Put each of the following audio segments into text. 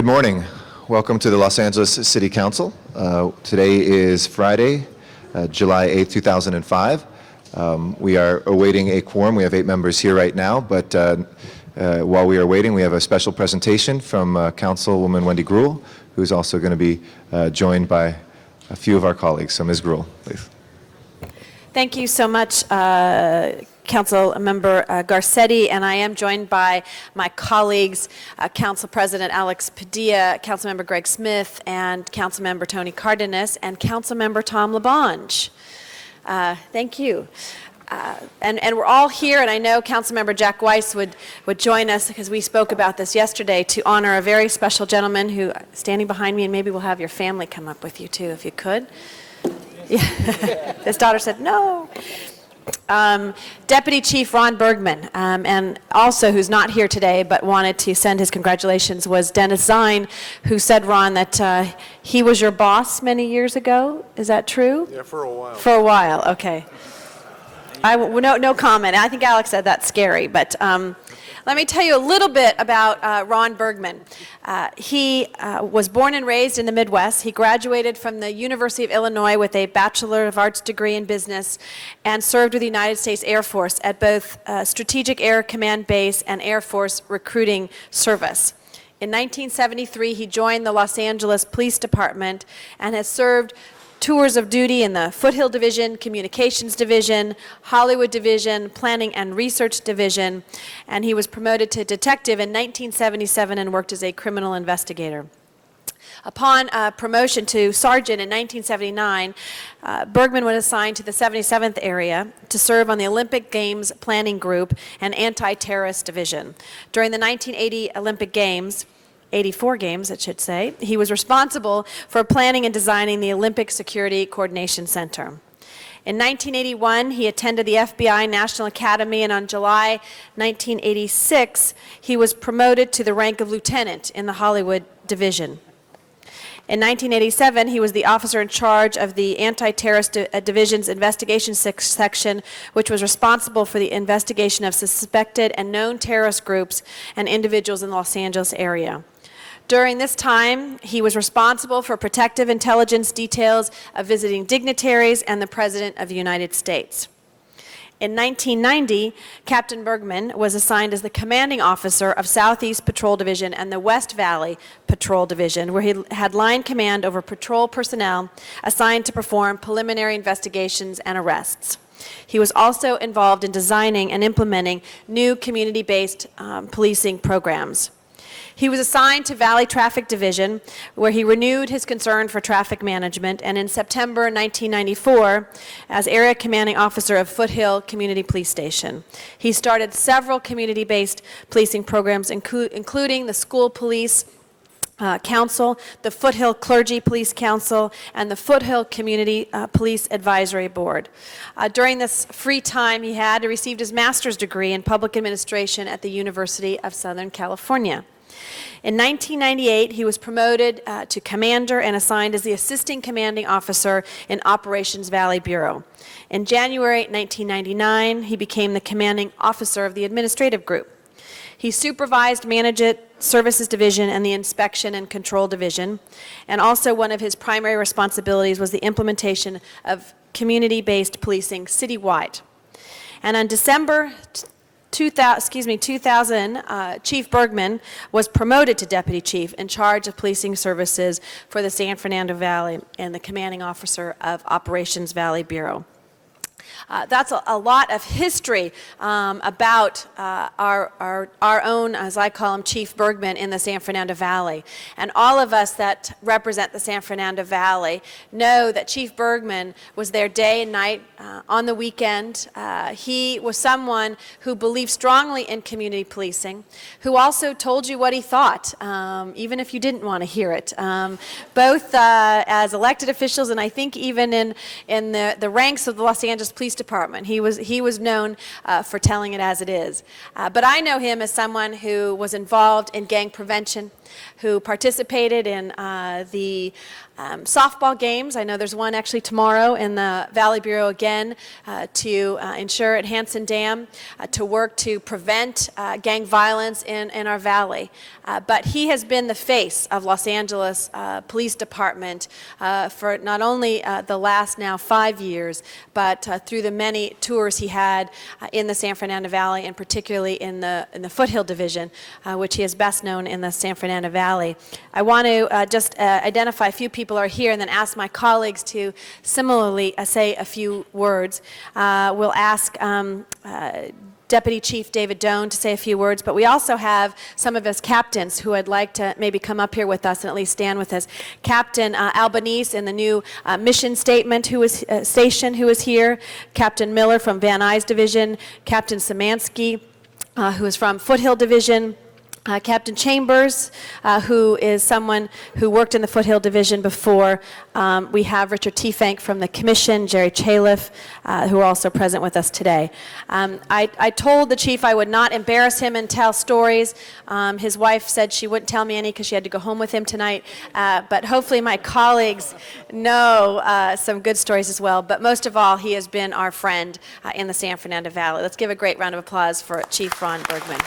morning. Welcome to the Los Angeles City Council. Today is Friday, July 8, 2005. We are awaiting a quorum. We have 8 members here right now, but while we are waiting, we have a special presentation from Councilwoman Wendy Greuel, who's also going to be joined by a few of our colleagues. So Ms. Greuel, please. Thank you so much, Council Member Garcetti, and I am joined by my colleagues, Council President Alex Padilla, Council Member Greg Smith, and Council Member Tony Cardenas, and Council Member Tom LaBonge. Thank you. And we're all here, and I know Councilmember Jack Weiss would join us because we spoke about this yesterday to honor a very special gentleman who standing behind me, and maybe we'll have your family come up with you too, if you could. Yeah. His daughter said no. Deputy Chief Ron Bergman, and also who's not here today but wanted to send his congratulations, was Dennis Zine, who said, Ron, that he was your boss many years ago. Is that true? Yeah, for a while. For a while, okay. No comment. I think Alex said that's scary, but let me tell you a little bit about Ron Bergman. He was born and raised in the Midwest. He graduated from the University of Illinois with a Bachelor of Arts degree in business and served with the United States Air Force at both Strategic Air Command Base and Air Force Recruiting Service. In 1973, he joined the Los Angeles Police Department and has served tours of duty in the Foothill Division, Communications Division, Hollywood Division, Planning and Research Division, and he was promoted to detective in 1977 and worked as a criminal investigator. Upon promotion to sergeant in 1979, Bergman was assigned to the 77th area to serve on the Olympic Games Planning Group and Anti-Terrorist Division. During the 1980 Olympic Games, 84 games, it should say, he was responsible for planning and designing the Olympic Security Coordination Center. In 1981, he attended the FBI National Academy, and on July 1986, he was promoted to the rank of lieutenant in the Hollywood Division. In 1987, he was the officer in charge of the Anti-Terrorist Division's investigation section, which was responsible for the investigation of suspected and known terrorist groups and individuals in the Los Angeles area. During this time, he was responsible for protective intelligence details of visiting dignitaries and the President of the United States. In 1990, Captain Bergman was assigned as the commanding officer of Southeast Patrol Division and the West Valley Patrol Division, where he had line command over patrol personnel assigned to perform preliminary investigations and arrests. He was also involved in designing and implementing new community-based policing programs. He was assigned to Valley Traffic Division, where he renewed his concern for traffic management, and in September 1994, as Area Commanding Officer of Foothill Community Police Station. He started several community-based policing programs, including the School Police Council, the Foothill Clergy Police Council, and the Foothill Community Police Advisory Board. During this free time he had, he received his master's degree in public administration at the University of Southern California. In 1998, he was promoted to commander and assigned as the assisting commanding officer in Operations Valley Bureau. In January 1999, he became the commanding officer of the administrative group. He supervised Management Services Division and the Inspection and Control Division, and also one of his primary responsibilities was the implementation of community-based policing citywide. And on December 2000, Chief Bergman was promoted to Deputy Chief in charge of policing services for the San Fernando Valley and the commanding officer of Operations Valley Bureau. That's a lot of history about our own, as I call him, Chief Bergman in the San Fernando Valley. And all of us that represent the San Fernando Valley know that Chief Bergman was there day and night on the weekend. He was someone who believed strongly in community policing, who also told you what he thought, even if you didn't want to hear it, both as elected officials and I think even in the ranks of the Los Angeles Police Department. He was known for telling it as it is. But I know him as someone who was involved in gang prevention, who participated in the softball games. I know there's one actually tomorrow in the Valley Bureau again to ensure at Hanson Dam to work to prevent gang violence in our valley. But he has been the face of Los Angeles Police Department for not only the last now 5 years, but through the many tours he had in the San Fernando Valley, and particularly in the Foothill Division, which he is best known in the San Fernando Valley. I want to just identify a few people are here and then ask my colleagues to similarly say a few words. We'll ask Deputy Chief David Doan to say a few words, but we also have some of his captains who I'd like to maybe come up here with us and at least stand with us. Captain Albanese in the new mission statement station who is here, Captain Miller from Van Nuys Division, Captain Szymanski who is from Foothill Division, Captain Chambers, who is someone who worked in the Foothill Division before. We have Richard Tiefank from the Commission, Jerry Chaliff, who are also present with us today. I told the chief I would not embarrass him and tell stories. His wife said she wouldn't tell me any because she had to go home with him tonight. But hopefully my colleagues know some good stories as well. But most of all, he has been our friend in the San Fernando Valley. Let's give a great round of applause for Chief Ron Bergman.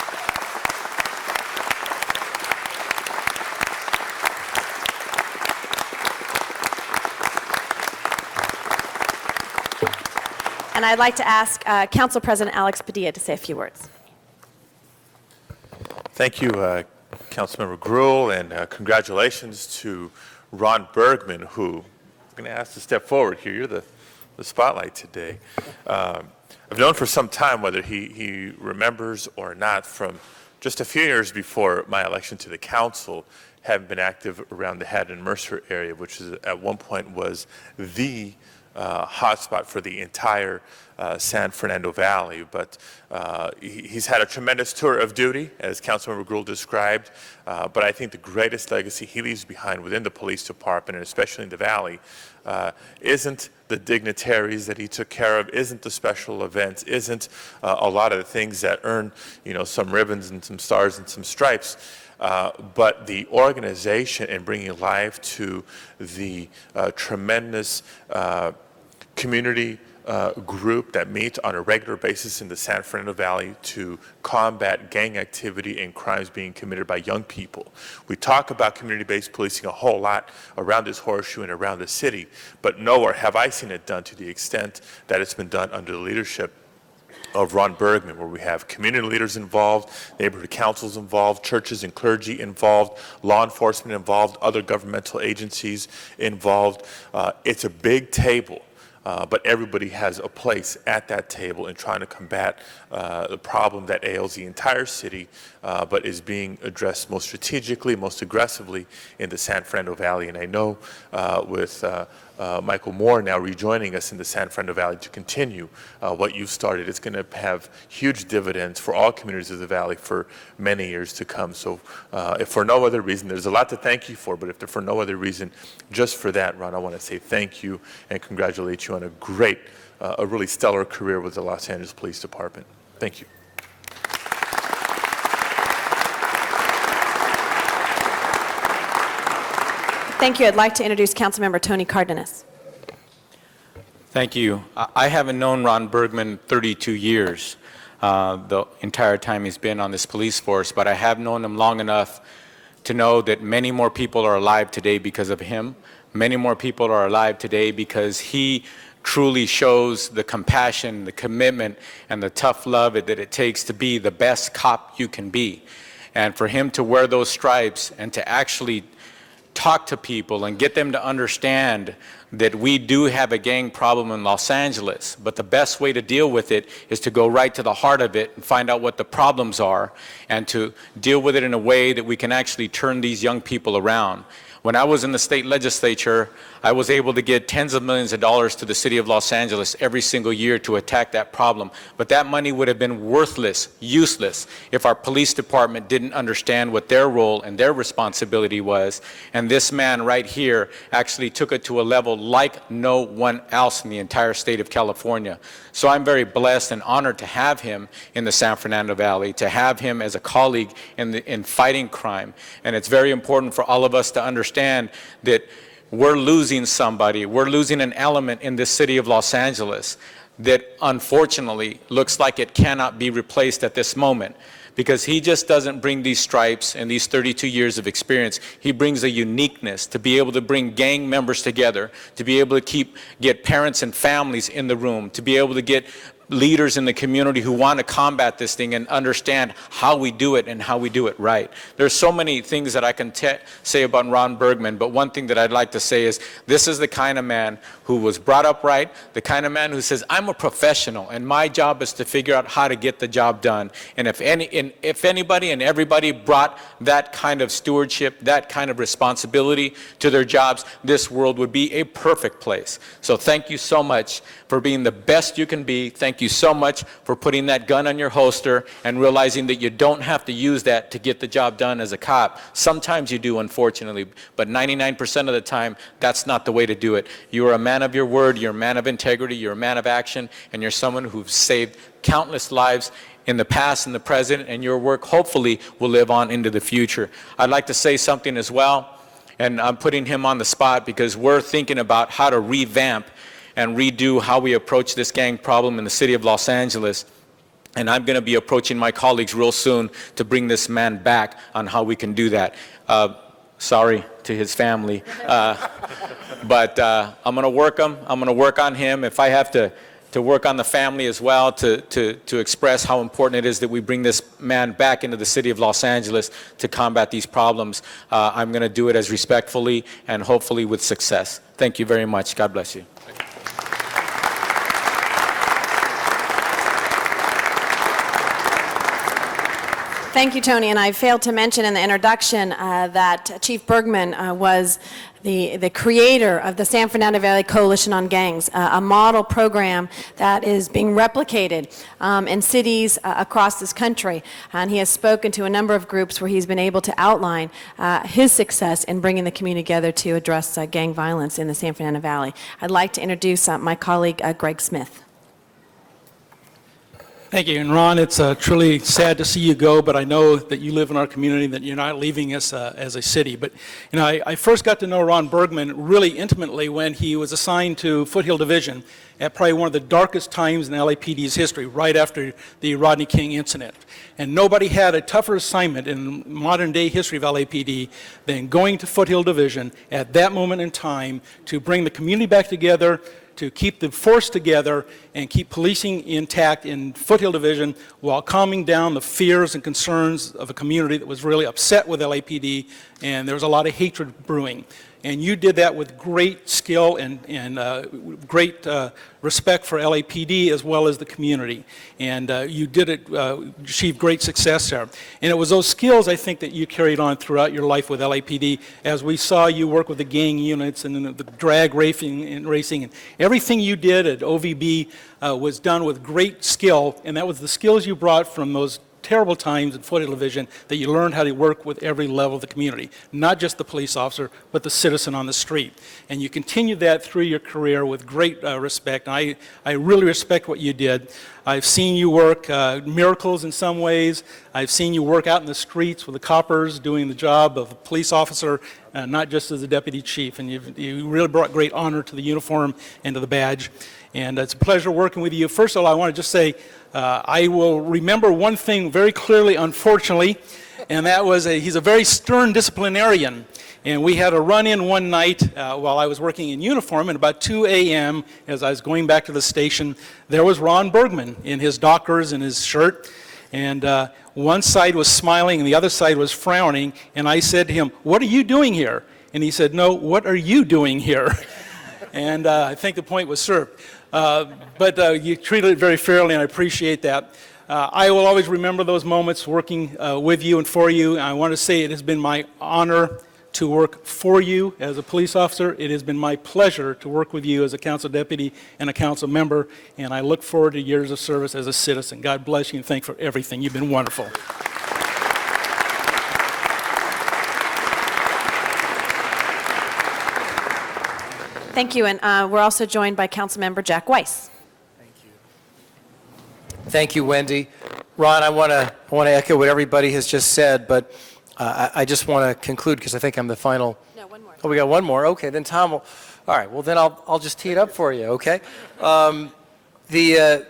And I'd like to ask Council President Alex Padilla to say a few words. Thank you, Councilmember Gruhl, and congratulations to Ron Bergman, who I'm going to ask to step forward here. You're the spotlight today. I've known for some time, whether he remembers or not, from just a few years before my election to the council, having been active around the Haddon-Mercer area, which is, at one point was the hotspot for the entire San Fernando Valley. But he's had a tremendous tour of duty, as Councilmember Gruhl described. But I think the greatest legacy he leaves behind within the police department, and especially in the Valley, isn't the dignitaries that he took care of, isn't the special events, isn't a lot of the things that earn, some ribbons and some stars and some stripes. But the organization and bringing life to the tremendous community group that meets on a regular basis in the San Fernando Valley to combat gang activity and crimes being committed by young people. We talk about community-based policing a whole lot around this horseshoe and around the city, but nowhere have I seen it done to the extent that it's been done under the leadership of Ron Bergman, where we have community leaders involved, neighborhood councils involved, churches and clergy involved, law enforcement involved, other governmental agencies involved. It's a big table, but everybody has a place at that table in trying to combat the problem that ails the entire city, but is being addressed most strategically, most aggressively in the San Fernando Valley. And I know with Michael Moore now rejoining us in the San Fernando Valley to continue what you've started, it's going to have huge dividends for all communities of the Valley for many years to come. So if for no other reason, there's a lot to thank you for, but if for no other reason, just for that, Ron, I want to say thank you and congratulate you on a great, a really stellar career with the Los Angeles Police Department. Thank you. Thank you. I'd like to introduce Councilmember Tony Cardenas. Thank you. I haven't known Ron Bergman 32 years, the entire time he's been on this police force, but I have known him long enough to know that many more people are alive today because of him. Many more people are alive today because he truly shows the compassion, the commitment, and the tough love that it takes to be the best cop you can be. And for him to wear those stripes and to actually talk to people and get them to understand that we do have a gang problem in Los Angeles, but the best way to deal with it is to go right to the heart of it and find out what the problems are and to deal with it in a way that we can actually turn these young people around. When I was in the state legislature, I was able to get tens of millions of dollars to the city of Los Angeles every single year to attack that problem. But that money would have been worthless, useless, if our police department didn't understand what their role and their responsibility was. And this man right here actually took it to a level like no one else in the entire state of California. So I'm very blessed and honored to have him in the San Fernando Valley, to have him as a colleague in fighting crime. And it's very important for all of us to understand that we're losing somebody, we're losing an element in this city of Los Angeles that unfortunately looks like it cannot be replaced at this moment. Because he just doesn't bring these stripes and these 32 years of experience. He brings a uniqueness to be able to bring gang members together, to be able to get parents and families in the room, to be able to get leaders in the community who want to combat this thing and understand how we do it and how we do it right. There's so many things that I can say about Ron Bergman, but one thing that I'd like to say is this is the kind of man who was brought up right, the kind of man who says, I'm a professional and my job is to figure out how to get the job done. And if anybody and everybody brought that kind of stewardship, that kind of responsibility to their jobs, this world would be a perfect place. So thank you so much for being the best you can be. Thank you so much for putting that gun on your holster and realizing that you don't have to use that to get the job done as a cop. Sometimes you do, unfortunately, but 99% of the time, that's not the way to do it. You are a man of your word, you're a man of integrity, you're a man of action, and you're someone who's saved countless lives in the past and the present, and your work hopefully will live on into the future. I'd like to say something as well, and I'm putting him on the spot because we're thinking about how to revamp and redo how we approach this gang problem in the city of Los Angeles. And I'm going to be approaching my colleagues real soon to bring this man back on how we can do that. Sorry to his family, but I'm going to work him. I'm going to work on him. If I have to work on the family as well to express how important it is that we bring this man back into the city of Los Angeles to combat these problems, I'm going to do it as respectfully and hopefully with success. Thank you very much. God bless you. Thank you, Tony. And I failed to mention in the introduction that Chief Bergman was the creator of the San Fernando Valley Coalition on Gangs, a model program that is being replicated in cities across this country. And he has spoken to a number of groups where he's been able to outline his success in bringing the community together to address gang violence in the San Fernando Valley. I'd like to introduce my colleague, Greg Smith. Thank you. And Ron, it's truly sad to see you go, but I know that you live in our community, that you're not leaving us as a city. But you know, I first got to know Ron Bergman really intimately when he was assigned to Foothill Division at probably one of the darkest times in LAPD's history, right after the Rodney King incident. And nobody had a tougher assignment in modern day history of LAPD than going to Foothill Division at that moment in time to bring the community back together, to keep the force together and keep policing intact in Foothill Division while calming down the fears and concerns of a community that was really upset with LAPD, and there was a lot of hatred brewing. And you did that with great skill and great respect for LAPD as well as the community. And you did it, achieved great success there. And it was those skills, I think, that you carried on throughout your life with LAPD, as we saw you work with the gang units and the drag racing and everything you did at OVB was done with great skill, and that was the skills you brought from those terrible times in Foothill Division that you learned how to work with every level of the community, not just the police officer, but the citizen on the street. And you continued that through your career with great respect. And I really respect what you did. I've seen you work miracles in some ways. I've seen you work out in the streets with the coppers doing the job of a police officer, not just as a deputy chief. And you really brought great honor to the uniform and to the badge. And it's a pleasure working with you. First of all, I want to just say, I will remember one thing very clearly, unfortunately, and that was he's a very stern disciplinarian. And we had a run-in one night while I was working in uniform, and about 2 a.m., as I was going back to the station, there was Ron Bergman in his Dockers and his shirt. And one side was smiling and the other side was frowning. And I said to him, "What are you doing here?" And he said, "No, what are you doing here?" And I think the point was served. But you treated it very fairly, and I appreciate that. I will always remember those moments working with you and for you. I want to say it has been my honor to work for you as a police officer. It has been my pleasure to work with you as a council deputy and a council member, and I look forward to years of service as a citizen. God bless you, and thank you for everything. You've been wonderful. Thank you, and we're also joined by Councilmember Jack Weiss. Thank you, Wendy. Ron, I want to echo what everybody has just said, but I just want to conclude because I think I'm the final. No, one more. Oh, we got one more. Okay, then Tom will. All right. Well, then I'll just tee it up for you. Okay. The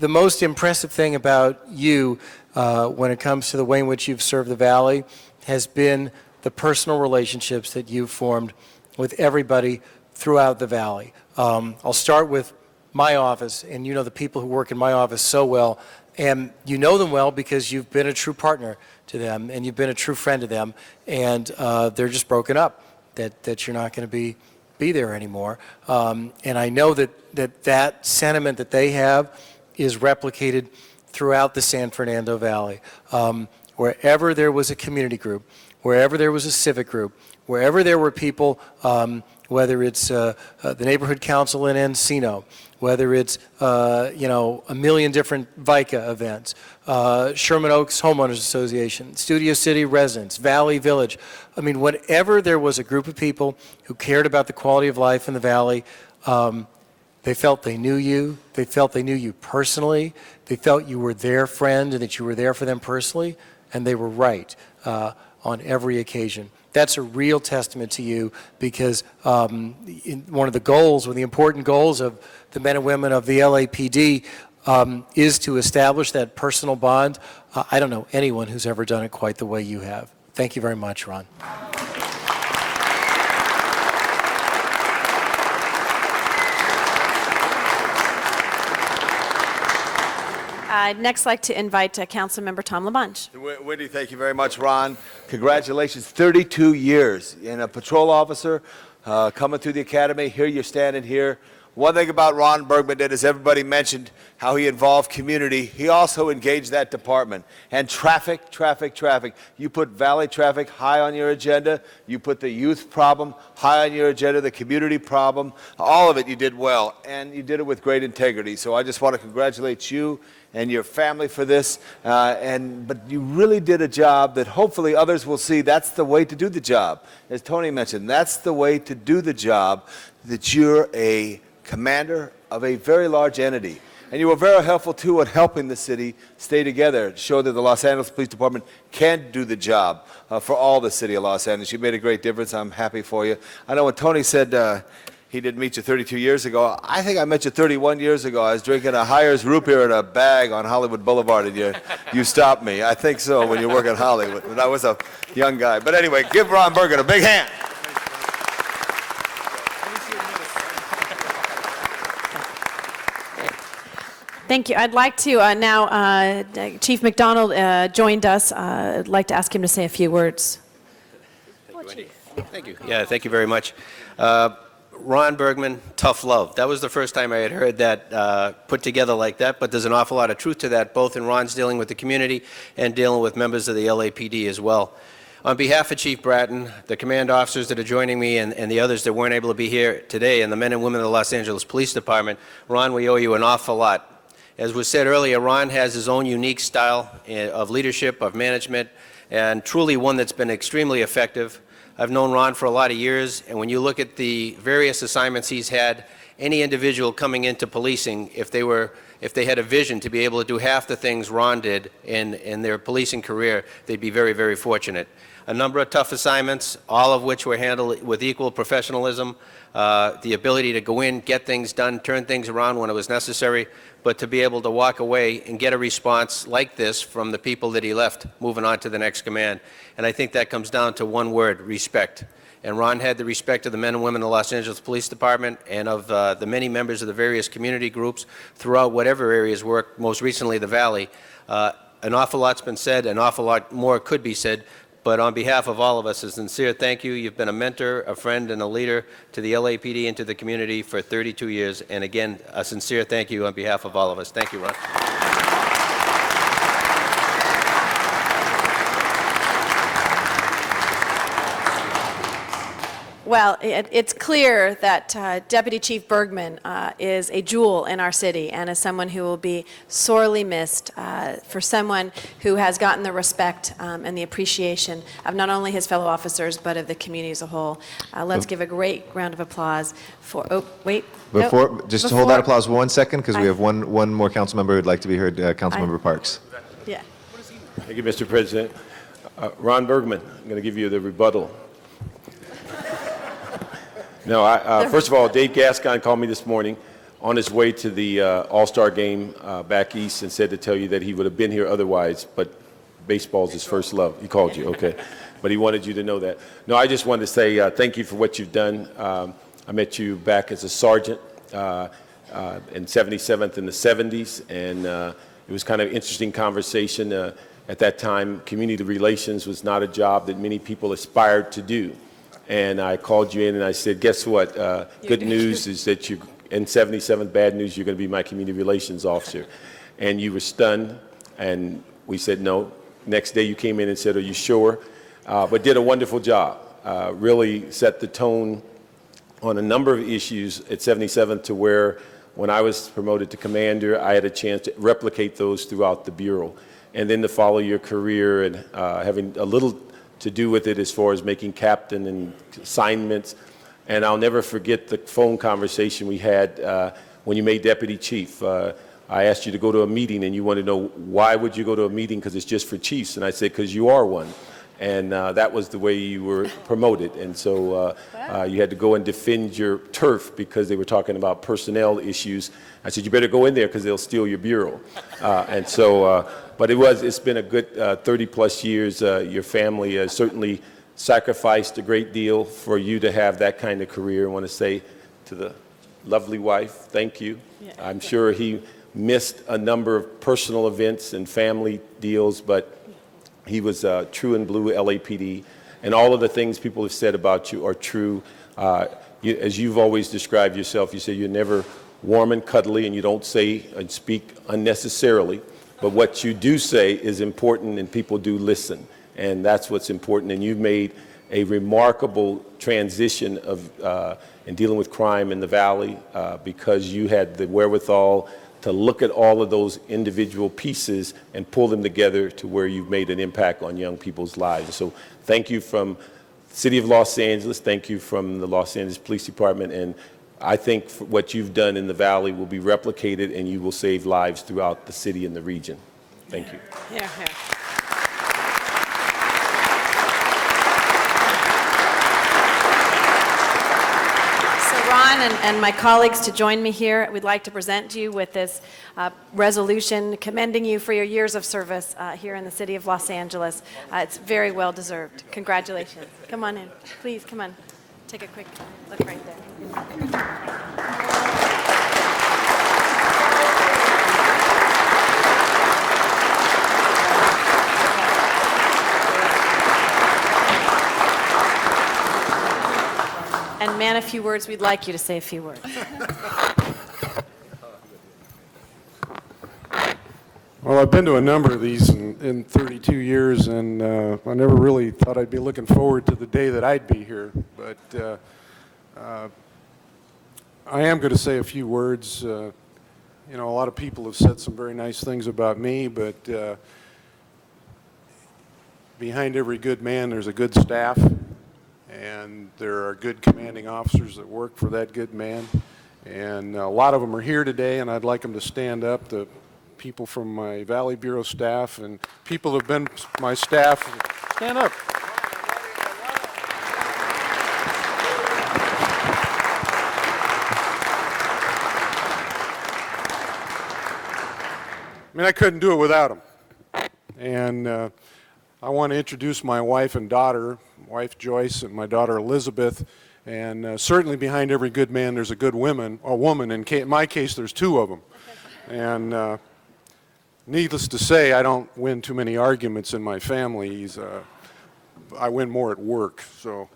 most impressive thing about you when it comes to the way in which you've served the Valley has been the personal relationships that you've formed with everybody throughout the Valley. I'll start with my office, and you know the people who work in my office so well, and you know them well because you've been a true partner to them, and you've been a true friend to them, and they're just broken up, that you're not going to be there anymore. And I know that sentiment that they have is replicated throughout the San Fernando Valley. Wherever there was a community group, wherever there was a civic group, wherever there were people, whether it's the neighborhood council in Encino, whether it's a million different VICA events, Sherman Oaks Homeowners Association, Studio City residents, Valley Village. I mean, whenever there was a group of people who cared about the quality of life in the Valley, they felt they knew you. They felt they knew you personally. They felt you were their friend and that you were there for them personally, and they were right on every occasion. That's a real testament to you because one of the goals, one of the important goals of the men and women of the LAPD is to establish that personal bond. I don't know anyone who's ever done it quite the way you have. Thank you very much, Ron. I'd next like to invite Councilmember Tom LaBonge. Wendy, thank you very much, Ron. Congratulations, 32 years in a patrol officer coming through the academy. Here you're standing here. One thing about Ron Bergman did, as everybody mentioned, how he involved community. He also engaged that department. And traffic. You put Valley traffic high on your agenda. You put the youth problem high on your agenda, the community problem. All of it you did well, and you did it with great integrity. So I just want to congratulate you and your family for this. But you really did a job that hopefully others will see that's the way to do the job. As Tony mentioned, that's the way to do the job, that you're a commander of a very large entity. And you were very helpful, too, in helping the city stay together, show that the Los Angeles Police Department can do the job for all the city of Los Angeles. You made a great difference. I'm happy for you. I know when Tony said he didn't meet you 32 years ago, I think I met you 31 years ago. I was drinking a Hires root beer in a bag on Hollywood Boulevard, and you stopped me. I think so, when you work in Hollywood, when I was a young guy. But anyway, give Ron Bergman a big hand. Thank you. I'd like to now, Chief McDonald joined us. I'd like to ask him to say a few words. Thank you. Yeah, thank you very much. Ron Bergman, tough love. That was the first time I had heard that put together like that, but there's an awful lot of truth to that, both in Ron's dealing with the community and dealing with members of the LAPD as well. On behalf of Chief Bratton, the command officers that are joining me, and the others that weren't able to be here today, and the men and women of the Los Angeles Police Department, Ron, we owe you an awful lot. As was said earlier, Ron has his own unique style of leadership, of management, and truly one that's been extremely effective. I've known Ron for a lot of years, and when you look at the various assignments he's had, any individual coming into policing, if they had a vision to be able to do half the things Ron did in their policing career, they'd be very, very fortunate. A number of tough assignments, all of which were handled with equal professionalism, the ability to go in, get things done, turn things around when it was necessary, but to be able to walk away and get a response like this from the people that he left, moving on to the next command. And I think that comes down to one word: respect. And Ron had the respect of the men and women of the Los Angeles Police Department and of the many members of the various community groups throughout whatever areas work, most recently the Valley. An awful lot's been said, an awful lot more could be said, but on behalf of all of us, a sincere thank you. You've been a mentor, a friend, and a leader to the LAPD and to the community for 32 years. And again, a sincere thank you on behalf of all of us. Thank you, Ron. Well, it's clear that Deputy Chief Bergman is a jewel in our city and is someone who will be sorely missed, for someone who has gotten the respect and the appreciation of not only his fellow officers, but of the community as a whole. Let's give a great round of applause for, oh, wait. no, Just hold that applause 1 second, because we have one more council member who'd like to be heard, Councilmember Parks. Yeah. Thank you, Mr. President. Ron Bergman, I'm going to give you the rebuttal. No, first of all, Dave Gascon called me this morning on his way to the All-Star game back east and said to tell you that he would have been here otherwise, but baseball's his first love. He called you, okay. But he wanted you to know that. No, I just wanted to say thank you for what you've done. I met you back as a sergeant in 77th in the 70s, and it was kind of an interesting conversation. At that time, community relations was not a job that many people aspired to do. And I called you in and I said, guess what? Good news is that you, in 77, bad news, you're going to be my community relations officer. And you were stunned, and we said no. Next day you came in and said, are you sure? But did a wonderful job. Really set the tone on a number of issues at 77 to where when I was promoted to commander, I had a chance to replicate those throughout the Bureau. And then to follow your career and having a little to do with it as far as making captain and assignments. And I'll never forget the phone conversation we had when you made deputy chief. I asked you to go to a meeting and you wanted to know why would you go to a meeting, because it's just for chiefs. And I said, because you are one. And that was the way you were promoted. And so you had to go and defend your turf because they were talking about personnel issues. I said, you better go in there because they'll steal your bureau. And so, but it's been a good 30 plus years. Your family has certainly sacrificed a great deal for you to have that kind of career. I want to say to the lovely wife, thank you. Yeah. I'm sure he missed a number of personal events and family deals, but he was true and blue LAPD, and all of the things people have said about you are true. As you've always described yourself, you say you're never warm and cuddly, and you don't say and speak unnecessarily, but what you do say is important, and people do listen, and that's what's important. And you've made a remarkable transition of in dealing with crime in the Valley because you had the wherewithal to look at all of those individual pieces and pull them together to where you've made an impact on young people's lives. So thank you from the City of Los Angeles, thank you from the Los Angeles Police Department, and I think what you've done in the Valley will be replicated and you will save lives throughout the city and the region. Thank you. Here, here. And my colleagues to join me here, we'd like to present you with this resolution commending you for your years of service here in the city of Los Angeles. It's very well deserved. Congratulations. Come on in. Please, come on. Take a quick look right there. And man, a few words, we'd like you to say a few words. Well, I've been to a number of these in 32 years, and I never really thought I'd be looking forward to the day that I'd be here. But I am going to say a few words. You know, a lot of people have said some very nice things about me, but behind every good man, there's a good staff. And there are good commanding officers that work for that good man. And a lot of them are here today, and I'd like them to stand up. The people from my Valley Bureau staff and people who have been my staff, stand up. I mean, I couldn't do it without them. And I want to introduce my wife and daughter, wife Joyce and my daughter Elizabeth, and certainly behind every good man there's a good woman. In my case there's two of them. And needless to say, I don't win too many arguments in my family. I win more at work. So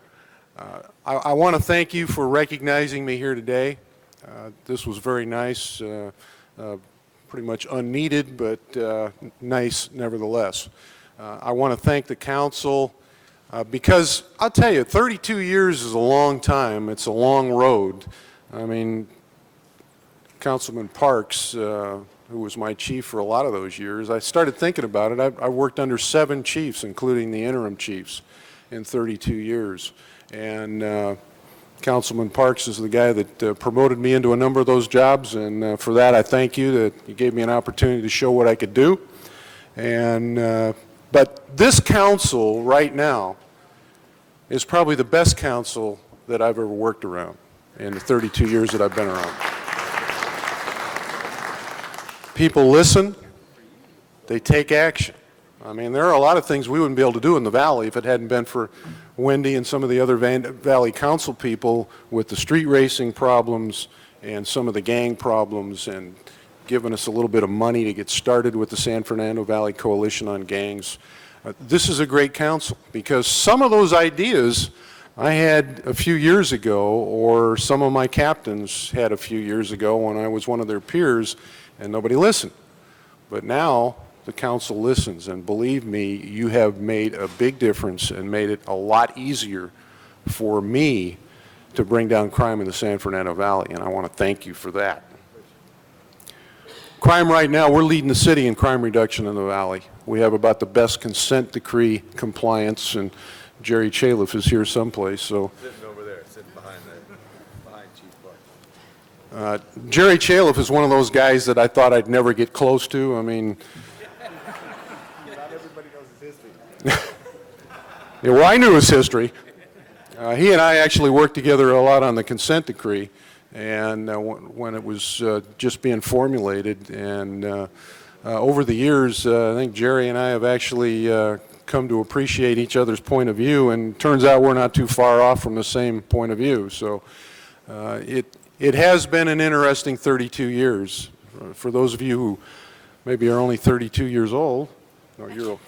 I want to thank you for recognizing me here today. This was very nice, pretty much unneeded, but nice nevertheless. I want to thank the council Because I'll tell you, 32 years is a long time. It's a long road. I mean, Councilman Parks, who was my chief for a lot of those years, I started thinking about it. I worked under 7 chiefs, including the interim chiefs, in 32 years. And Councilman Parks is the guy that promoted me into a number of those jobs, and for that I thank you that you gave me an opportunity to show what I could do. And but this council right now is probably the best council that I've ever worked around in the 32 years that I've been around. People listen, they take action. I mean, there are a lot of things we wouldn't be able to do in the Valley if it hadn't been for Wendy and some of the other Valley Council people with the street racing problems and some of the gang problems, and giving us a little bit of money to get started with the San Fernando Valley Coalition on Gangs. This is a great council, because some of those ideas I had a few years ago, or some of my captains had a few years ago when I was one of their peers, and nobody listened. But now the council listens, and believe me, you have made a big difference and made it a lot easier for me to bring down crime in the San Fernando Valley, and I want to thank you for that. Crime right now, we're leading the city in crime reduction in the Valley. We have about the best consent decree compliance, and Jerry Chaliff is here someplace. So Sitting over there, sitting behind Chief Parks. Jerry Chaliff is one of those guys that I thought I'd never get close to. I mean, Not everybody knows his history. yeah, well, I knew his history. He and I actually worked together a lot on the consent decree, and when it was just being formulated, and over the years, I think Jerry and I have actually come to appreciate each other's point of view, and turns out we're not too far off from the same point of view. So it has been an interesting 32 years. For those of you who maybe are only 32 years old, no, you're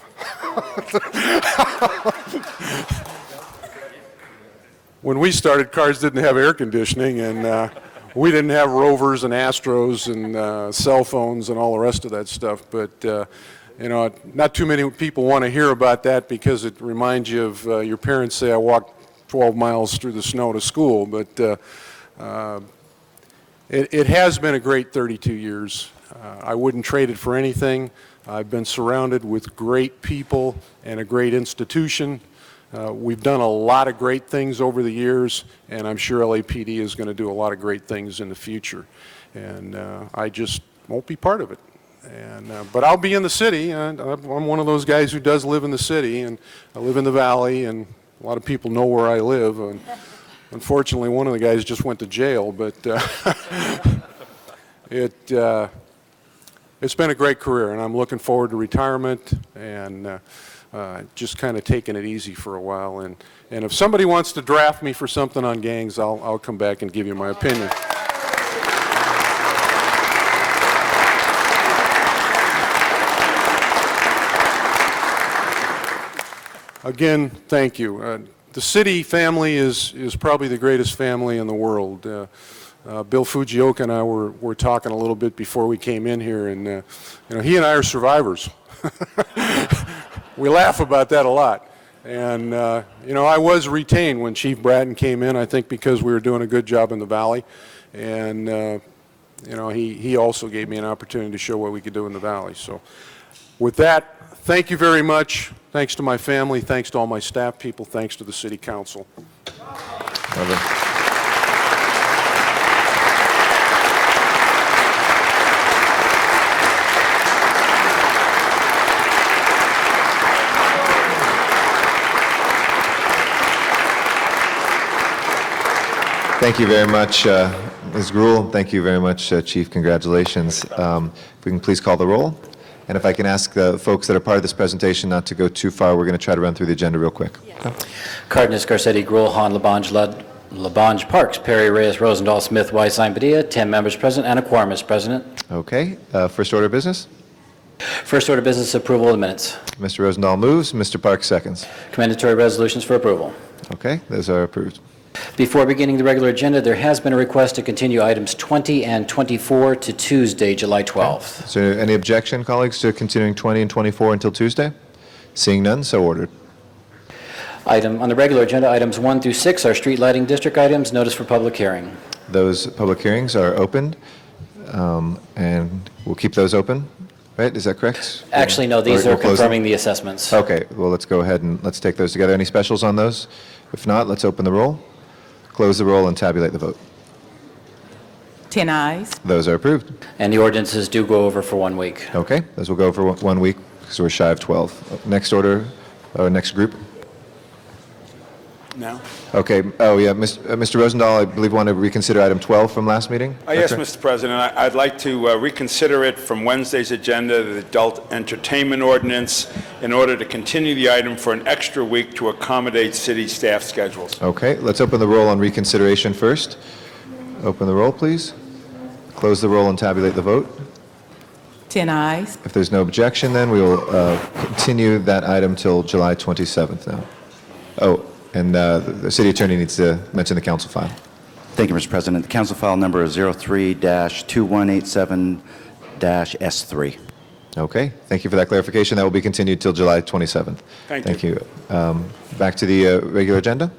when we started, cars didn't have air conditioning, and we didn't have Rovers and Astros and cell phones and all the rest of that stuff. But you know, not too many people want to hear about that, because it reminds you of your parents say, I walked 12 miles through the snow to school. But it has been a great 32 years. I wouldn't trade it for anything. I've been surrounded with great people and a great institution. We've done a lot of great things over the years, and I'm sure LAPD is going to do a lot of great things in the future. And I just won't be part of it. And but I'll be in the city, and I'm one of those guys who does live in the city, and I live in the Valley, and a lot of people know where I live. And unfortunately, one of the guys just went to jail, but it's been a great career, and I'm looking forward to retirement, and just kind of taking it easy for a while. And if somebody wants to draft me for something on gangs, I'll come back and give you my opinion. Again, thank you. The city family is probably the greatest family in the world. Bill Fujioka and I were talking a little bit before we came in here, and you know, he and I are survivors. We laugh about that a lot. And you know, I was retained when Chief Bratton came in, I think because we were doing a good job in the Valley. And you know, he also gave me an opportunity to show what we could do in the Valley. So with that, thank you very much. Thanks to my family, thanks to all my staff people, thanks to the City Council. Love it. Thank you very much, Ms. Gruhl. Thank you very much, Chief. Congratulations. If we can please call the roll. And if I can ask the folks that are part of this presentation not to go too far, we're going to try to run through the agenda real quick. Cardenas, Garcetti, Gruhl, Hahn, Labange, Parks, Perry, Reyes, Rosendahl, Smith, Weisheim, Padilla, 10 members present, and a quorum, Mr. President. Okay. First order of business. First order of business, approval of the minutes. Mr. Rosendahl moves. Mr. Parks seconds. Commendatory resolutions for approval. Okay. Those are approved. Before beginning the regular agenda, there has been a request to continue items 20 and 24 to Tuesday, July 12th. Is there any objection, colleagues, to continuing 20 and 24 until Tuesday? Seeing none, so ordered. On the regular agenda, items 1 through 6 are street lighting district items, notice for public hearing. Those public hearings are opened, and we'll keep those open, right? Is that correct? Actually, no, these Or are we'll close them? confirming the assessments. Okay, well, let's go ahead and let's take those together. Any specials on those? If not, let's open the roll, close the roll, and tabulate the vote. 10 ayes. Those are approved. And the ordinances do go over for 1 week. Okay, those will go for 1 week because we're shy of 12. Next order, or next group? No? Okay, oh yeah, Mr. Rosendahl, I believe wanted to reconsider item 12 from last meeting? Yes, Okay. Mr. President. I'd like to reconsider it from Wednesday's agenda, the adult entertainment ordinance, in order to continue the item for an extra week to accommodate city staff schedules. Okay, let's open the roll on reconsideration first. Open the roll, please. Close the roll and tabulate the vote. 10 ayes. If there's no objection, then we will continue that item till July 27th now. Oh, and the city attorney needs to mention the council file. Thank you, Mr. President. The council file number is 03-2187-S3. Okay, thank you for that clarification. That will be continued till July 27th. Thank you. Back to the regular agenda.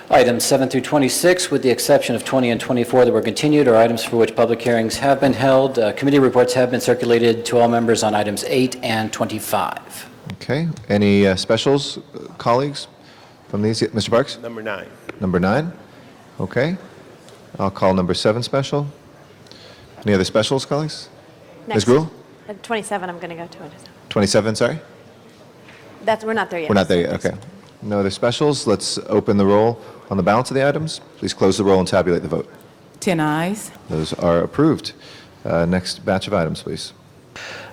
Items 7 through 26, with the exception of 20 and 24 that were continued, are items for which public hearings have been held. Committee reports have been circulated to all members on items 8 and 25. Okay, any specials, colleagues, from these? Mr. Parks? Number 9. Number 9? Okay. I'll call number 7 special. Any other specials, colleagues? Ms. Next. Gruhl? 27, I'm going to go to it. 27, sorry? We're not there yet. We're not there yet, okay. No other specials. Let's open the roll on the balance of the items. Please close the roll and tabulate the vote. 10 ayes. Those are approved. Next batch of items, please.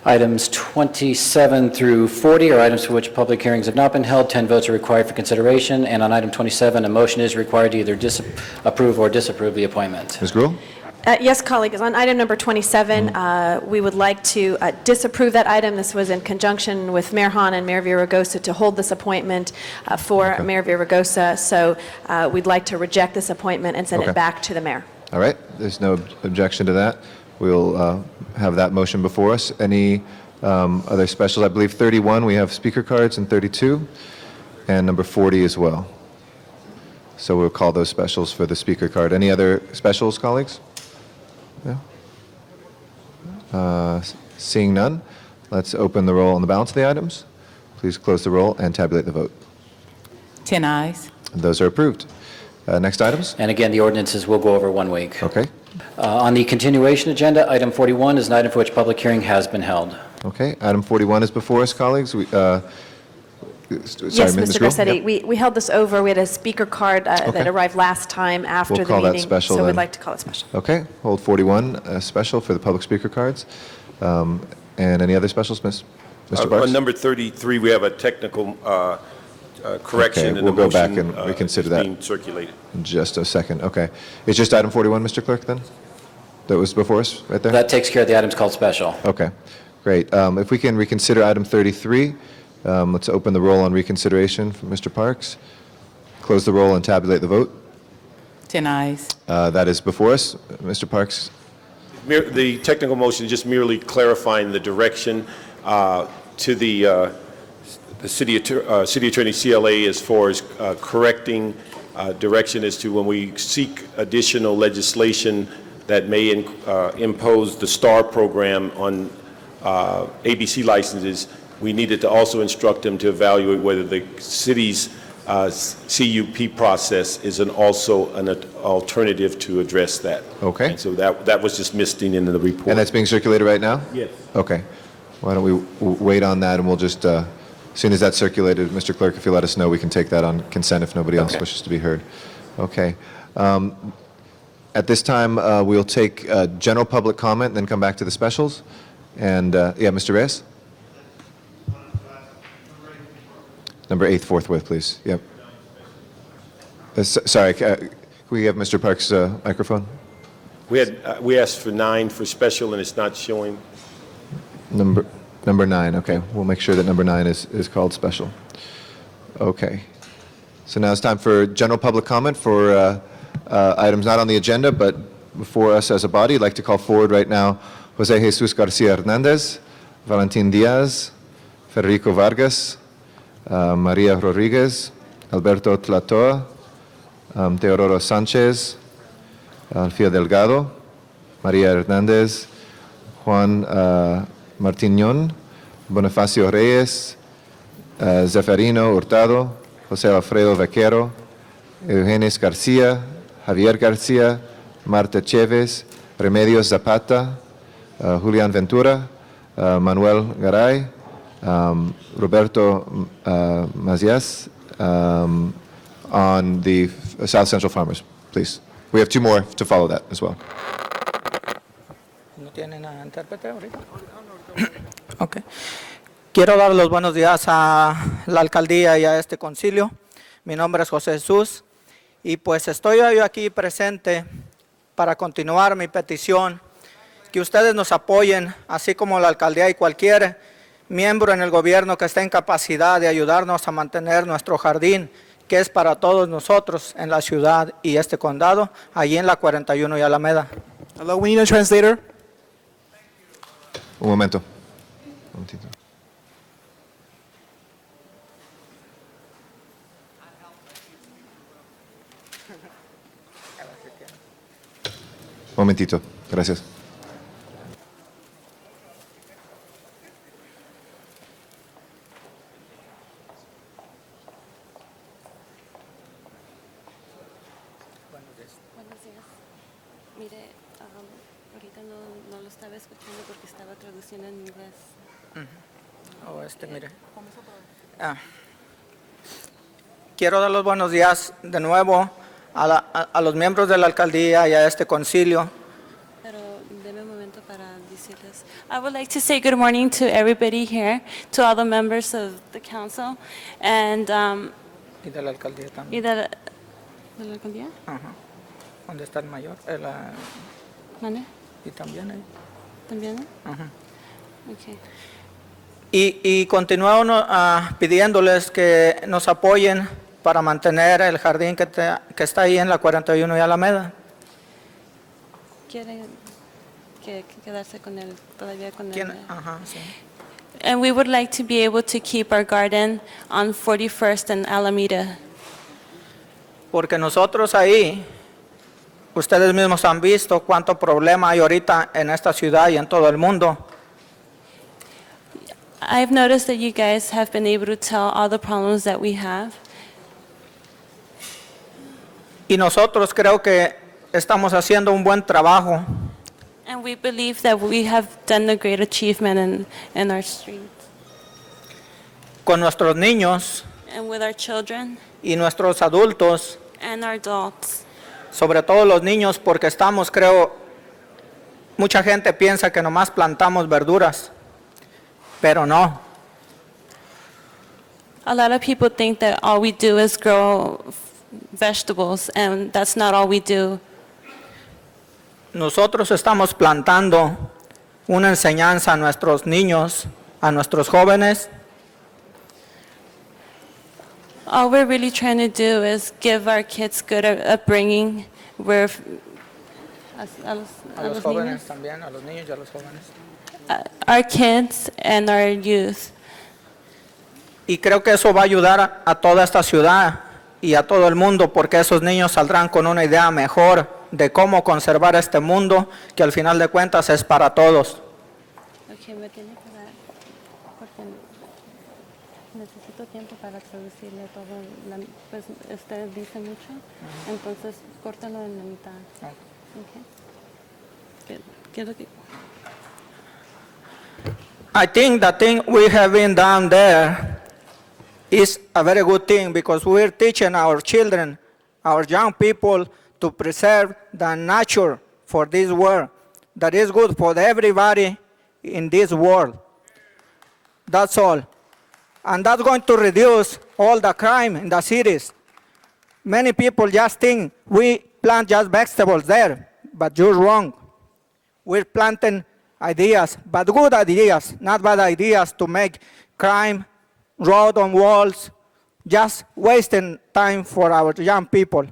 Items 27 through 40 are items for which public hearings have not been held. 10 votes are required for consideration. And on item 27, a motion is required to either approve or disapprove the appointment. Ms. Gruhl? Yes, colleagues, on item number 27, we would like to disapprove that item. This was in conjunction with Mayor Hahn and Mayor Villaraigosa to hold this appointment for Mayor Villaraigosa. So we'd like to reject this appointment and send Okay. it back to the mayor. All right, there's no objection to that. We'll have that motion before us. Any other specials? I believe 31, we have speaker cards, and 32, and number 40 as well. So we'll call those specials for the speaker card. Any other specials, colleagues? No? Seeing none, let's open the roll on the balance of the items. Please close the roll and tabulate the vote. 10 ayes. Those are approved. Next items? And again, the ordinances will go over 1 week. Okay. On the continuation agenda, item 41 is an item for which public hearing has been held. Okay, item 41 is before us, colleagues. Sorry, Yes, Ms. Mr. Gruhl? Garcetti, Yep. we held this over. We had a speaker card Okay. that arrived last time after We'll the call that meeting. special So we'd then. like to call it special. Okay, hold 41 special for the public speaker cards. And any other specials, Mr. Parks? On number 33, we have a technical correction, Okay, and we'll the go back motion and reconsider is that. being circulated. In just a second, okay. It's just item 41, Mr. Clerk, then? That was before us, right there? That takes care of the items called special. Okay, great. If we can reconsider item 33, let's open the roll on reconsideration for Mr. Parks. Close the roll and tabulate the vote. 10 ayes. That is before us. Mr. Parks? The technical motion is just merely clarifying the direction to the city attorney CLA as far as correcting direction as to when we seek additional legislation that may impose the STAR program on ABC licenses. We needed to also instruct them to evaluate whether the city's CUP process is also an alternative to address that. Okay. And so that was just missing in the report. And that's being circulated right now? Yes. Okay. Why don't we wait on that, and we'll just, as soon as that's circulated, Mr. Clerk, if you let us know, we can take that on consent if nobody else wishes to be heard. Okay. At this time, we'll take general public comment, then come back to the specials. And, yeah, Mr. Reyes? Number 8 forthwith, please. Yep. Sorry, can we have Mr. Parks' microphone? We asked for 9 for special, and it's not showing. Number 9, okay. We'll make sure that number 9 is called special. Okay. So now it's time for general public comment for items not on the agenda, but before us as a body. I'd like to call forward right now Jose Jesus Garcia Hernandez, Valentin Diaz, Federico Vargas, Maria Rodriguez, Alberto Tlatoa, Teodoro Sánchez, Alfio Delgado, María Hernández, Juan Martiñón, Bonifacio Reyes, Zeferino Hurtado, José Alfredo Vaquero, Eugenis García, Javier García, Marta Chévez, Remedios Zapata, Julián Ventura, Manuel Garay, Roberto Macias, on the South Central Farmers, please. We have two more to follow that as well. ¿No tienen a intérprete ahorita? Ok. Quiero dar los buenos días a la alcaldía y a este concilio. Mi nombre es José Jesús y pues estoy hoy aquí presente para continuar mi petición, que ustedes nos apoyen, así como la alcaldía y cualquier miembro en el gobierno que esté en capacidad de ayudarnos a mantener nuestro jardín, que es para todos nosotros en la ciudad y este condado, allí en la 41 y Alameda. Hello, we need a translator. Un momento. Un momentito. Un momentito, gracias. Buenos días. Mire, ahorita no lo estaba escuchando porque estaba traduciendo en inglés. Mire. Quiero dar los buenos días de nuevo a los miembros de la alcaldía y a este concilio. Pero deme un momento para decirles. I would like to say good morning to everybody here, to all the members of the council, and Y de la alcaldía y también. de la alcaldía. Ajá. ¿Dónde está el mayor? ¿Mande? Y también ahí. ¿También? Ajá. Okay. Y continúo pidiéndoles que nos apoyen para mantener el jardín que está ahí en la 41 y Alameda. ¿Quiere quedarse con él todavía con ¿Quién? él? Ajá, sí. And we would like to be able to keep our garden on 41st and Alameda. Porque nosotros ahí, ustedes mismos han visto cuánto problema hay ahorita en esta ciudad y en todo el mundo. I've noticed that you guys have been able to tell all the problems that we have. Y nosotros creo que estamos haciendo un buen trabajo. And we believe that we have done a great achievement in our streets. Con nuestros niños And with our children y nuestros adultos, and our adults. sobre todo los niños, porque estamos, creo, mucha gente piensa que nomás plantamos verduras, pero no. A lot of people think that all we do is grow vegetables, and that's not all we do. Nosotros estamos plantando una enseñanza a nuestros niños, a nuestros jóvenes, All we're really trying to do is give our kids good upbringing. We're a los jóvenes también, a los niños y a los jóvenes. Our kids and our youth. Y creo que eso va a ayudar a toda esta ciudad y a todo el mundo, porque esos niños saldrán con una idea mejor de cómo conservar este mundo, que al final de cuentas es para todos. Okay, me tiene que dar, porque necesito tiempo para traducirle todo. Pues usted dice mucho, entonces córtalo en la mitad. Okay. Quiero que... I think the thing we have been down there is a very good thing, because we're teaching our children, our young people, to preserve the nature for this world. That is good for everybody in this world. That's all. And that's going to reduce all the crime in the cities. Many people just think we plant just vegetables there, but you're wrong. We're planting ideas, but good ideas, not bad ideas to make crime, road on walls, just wasting time for our young people.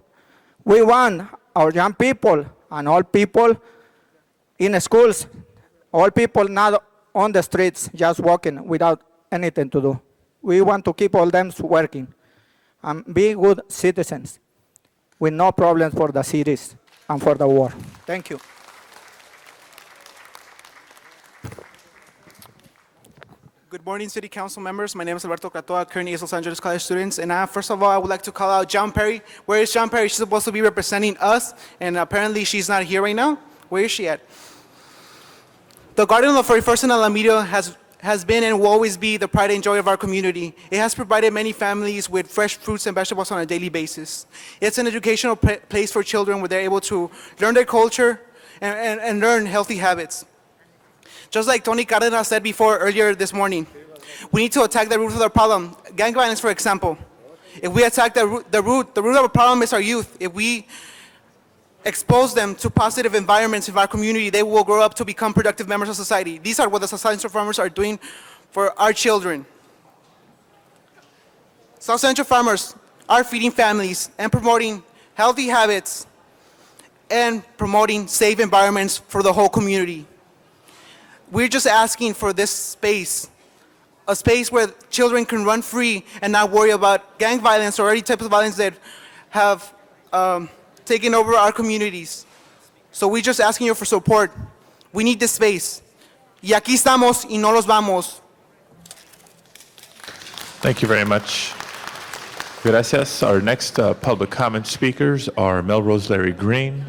We want our young people and all people in schools, all people not on the streets, just walking without anything to do. We want to keep all them working. and be good citizens with no problems for the cities and for the war. Thank you. Good morning, City Council members. My name is Alberto Catoa, currently East Los Angeles College students. And first of all, I would like to call out John Perry. Where is John Perry? She's supposed to be representing us, and apparently she's not here right now. Where is she at? The Garden of the 41st in Alameda has been and will always be the pride and joy of our community. It has provided many families with fresh fruits and vegetables on a daily basis. It's an educational place for children where they're able to learn their culture and learn healthy habits. Just like Tony Cardenas said before earlier this morning, we need to attack the root of the problem. Gang violence, for example. If we attack the root of the problem is our youth. If we expose them to positive environments in our community, they will grow up to become productive members of society. These are what the South Central Farmers are doing for our children. South Central Farmers are feeding families and promoting healthy habits and promoting safe environments for the whole community. We're just asking for this space, a space where children can run free and not worry about gang violence or any type of violence that have taken over our communities. So we're just asking you for support. We need this space. Y aquí estamos y no los vamos. Thank you very much. Gracias. Our next public comment speakers are Melrose Larry Green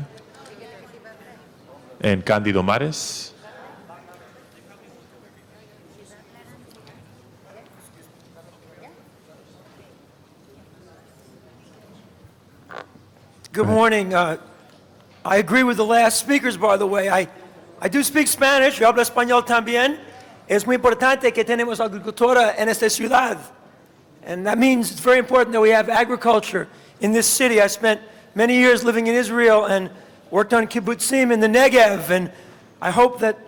and Candido Mares. Good morning. I agree with the last speakers, by the way. I do speak Spanish. Yo hablo español también. Es muy importante que tenemos agricultura en esta ciudad. And that means it's very important that we have agriculture in this city. I spent many years living in Israel and worked on kibbutzim in the Negev. And I hope that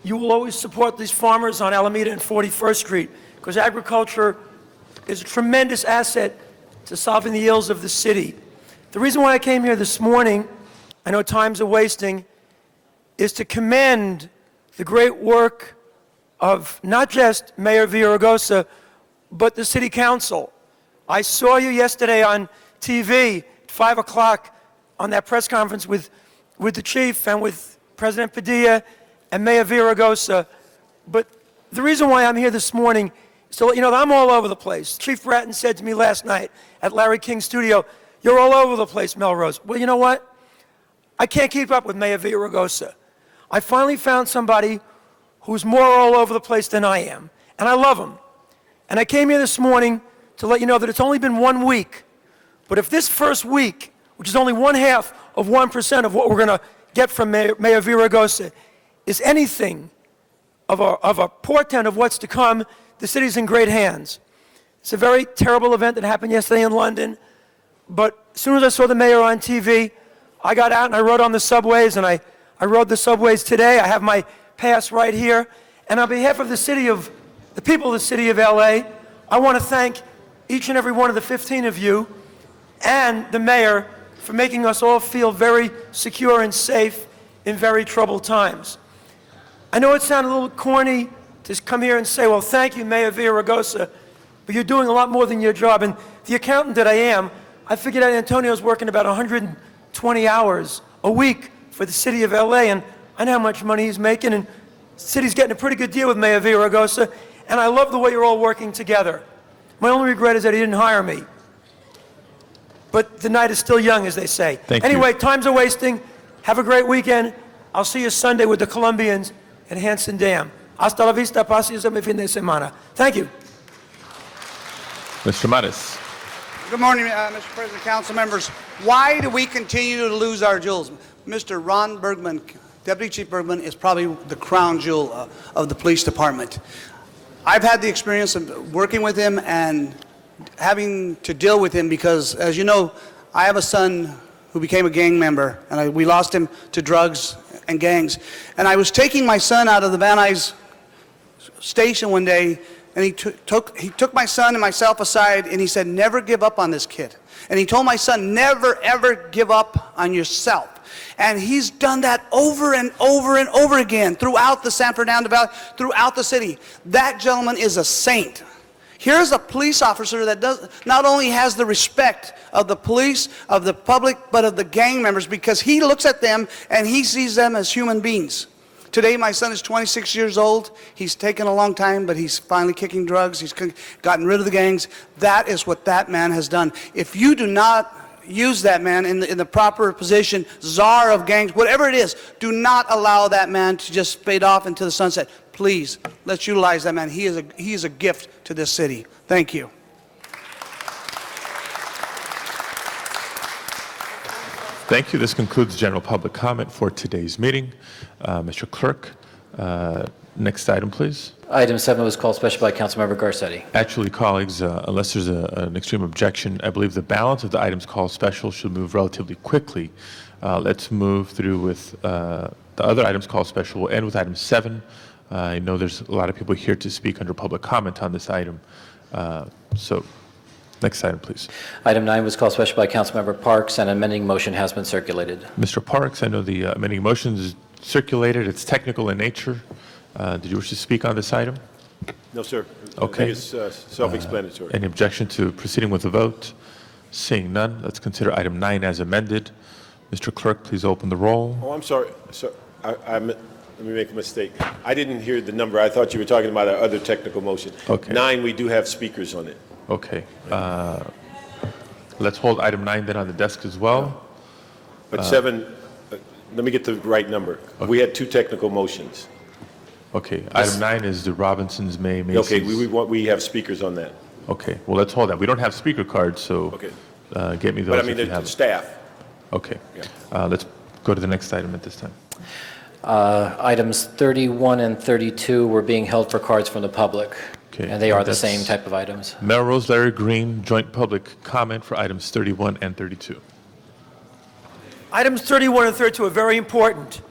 you will always support these farmers on Alameda and 41st Street, because agriculture is a tremendous asset to solving the ills of the city. The reason why I came here this morning, I know time's a wasting, is to commend the great work of not just Mayor Villaraigosa, but the City Council. I saw you yesterday on TV at 5 o'clock on that press conference with the chief and with President Padilla and Mayor Villaraigosa. But the reason why I'm here this morning is to let you know that I'm all over the place. Chief Bratton said to me last night at Larry King's studio, "You're all over the place, Melrose." Well, you know what? I can't keep up with Mayor Villaraigosa. I finally found somebody who's more all over the place than I am, and I love him. And I came here this morning to let you know that it's only been 1 week, but if this first week, which is only 1/2 of 1% of what we're going to get from Mayor Villaraigosa, is anything of a portent of what's to come, the city's in great hands. It's a very terrible event that happened yesterday in London. But as soon as I saw the mayor on TV, I got out and I rode on the subways, and I rode the subways today. I have my pass right here. And on behalf of the people of the city of LA, I want to thank each and every one of the 15 of you and the mayor for making us all feel very secure and safe in very troubled times. I know it sounded a little corny to come here and say, well, thank you, Mayor Villaraigosa, but you're doing a lot more than your job. And the accountant that I am, I figured out Antonio's working about 120 hours a week for the city of LA, and I know how much money he's making, and the city's getting a pretty good deal with Mayor Villaraigosa, and I love the way you're all working together. My only regret is that he didn't hire me. But the night is still young, as they say. Anyway, time's a wasting. Have a great weekend. I'll see you Sunday with the Colombians at Hanson Dam. Hasta la vista, pasen mi fin de semana. Thank you. Mr. Mares. Good morning, Mr. President, council members. Why do we continue to lose our jewels? Mr. Ron Bergman, Deputy Chief Bergman, is probably the crown jewel of the police department. I've had the experience of working with him and having to deal with him because, as you know, I have a son who became a gang member, and we lost him to drugs and gangs. And I was taking my son out of the Van Nuys station one day, and he took my son and myself aside, and he said, never give up on this kid. And he told my son, never, ever give up on yourself. And he's done that over and over and over again throughout the San Fernando Valley, throughout the city. That gentleman is a saint. Here's a police officer that not only has the respect of the police, of the public, but of the gang members, because he looks at them and he sees them as human beings. Today, my son is 26 years old. He's taken a long time, but he's finally kicking drugs. He's gotten rid of the gangs. That is what that man has done. If you do not use that man in the proper position, czar of gangs, whatever it is, do not allow that man to just fade off into the sunset. Please, let's utilize that man. He is a gift to this city. Thank you. Thank you. This concludes general public comment for today's meeting. Mr. Clerk, next item, please. Item 7 was called special by Councilmember Garcetti. Actually, colleagues, unless there's an extreme objection, I believe the balance of the items called special should move relatively quickly. Let's move through with the other items called special. We'll end with item 7. I know there's a lot of people here to speak under public comment on this item. So, next item, please. Item 9 was called special by Councilmember Parks, and an amending motion has been circulated. Mr. Parks, I know the amending motion is circulated. It's technical in nature. Did you wish to speak on this item? No, sir. Okay. I think it's self-explanatory. Any objection to proceeding with the vote? Seeing none, let's consider item 9 as amended. Mr. Clerk, please open the roll. Oh, I'm sorry. Let me make a mistake. I didn't hear the number. I thought you were talking about our other technical motion. Okay. 9, we do have speakers on it. Okay. Let's hold item 9 then on the desk as well. But 7, let me get the right number. Okay. We had 2 technical motions. Okay. Item 9 is the Robinsons, Macy's. Okay, we have speakers on that. Okay. Well, let's hold that. We don't have speaker cards, so Okay. Get me those But I mean, if you have the them. staff. Okay. Let's go to the next item at this time. Items 31 and 32 were being held for cards from the public, Okay. and they are the That's same type of items. Melrose, Larry Green, joint public comment for items 31 and 32. Items 31 and 32 are very important.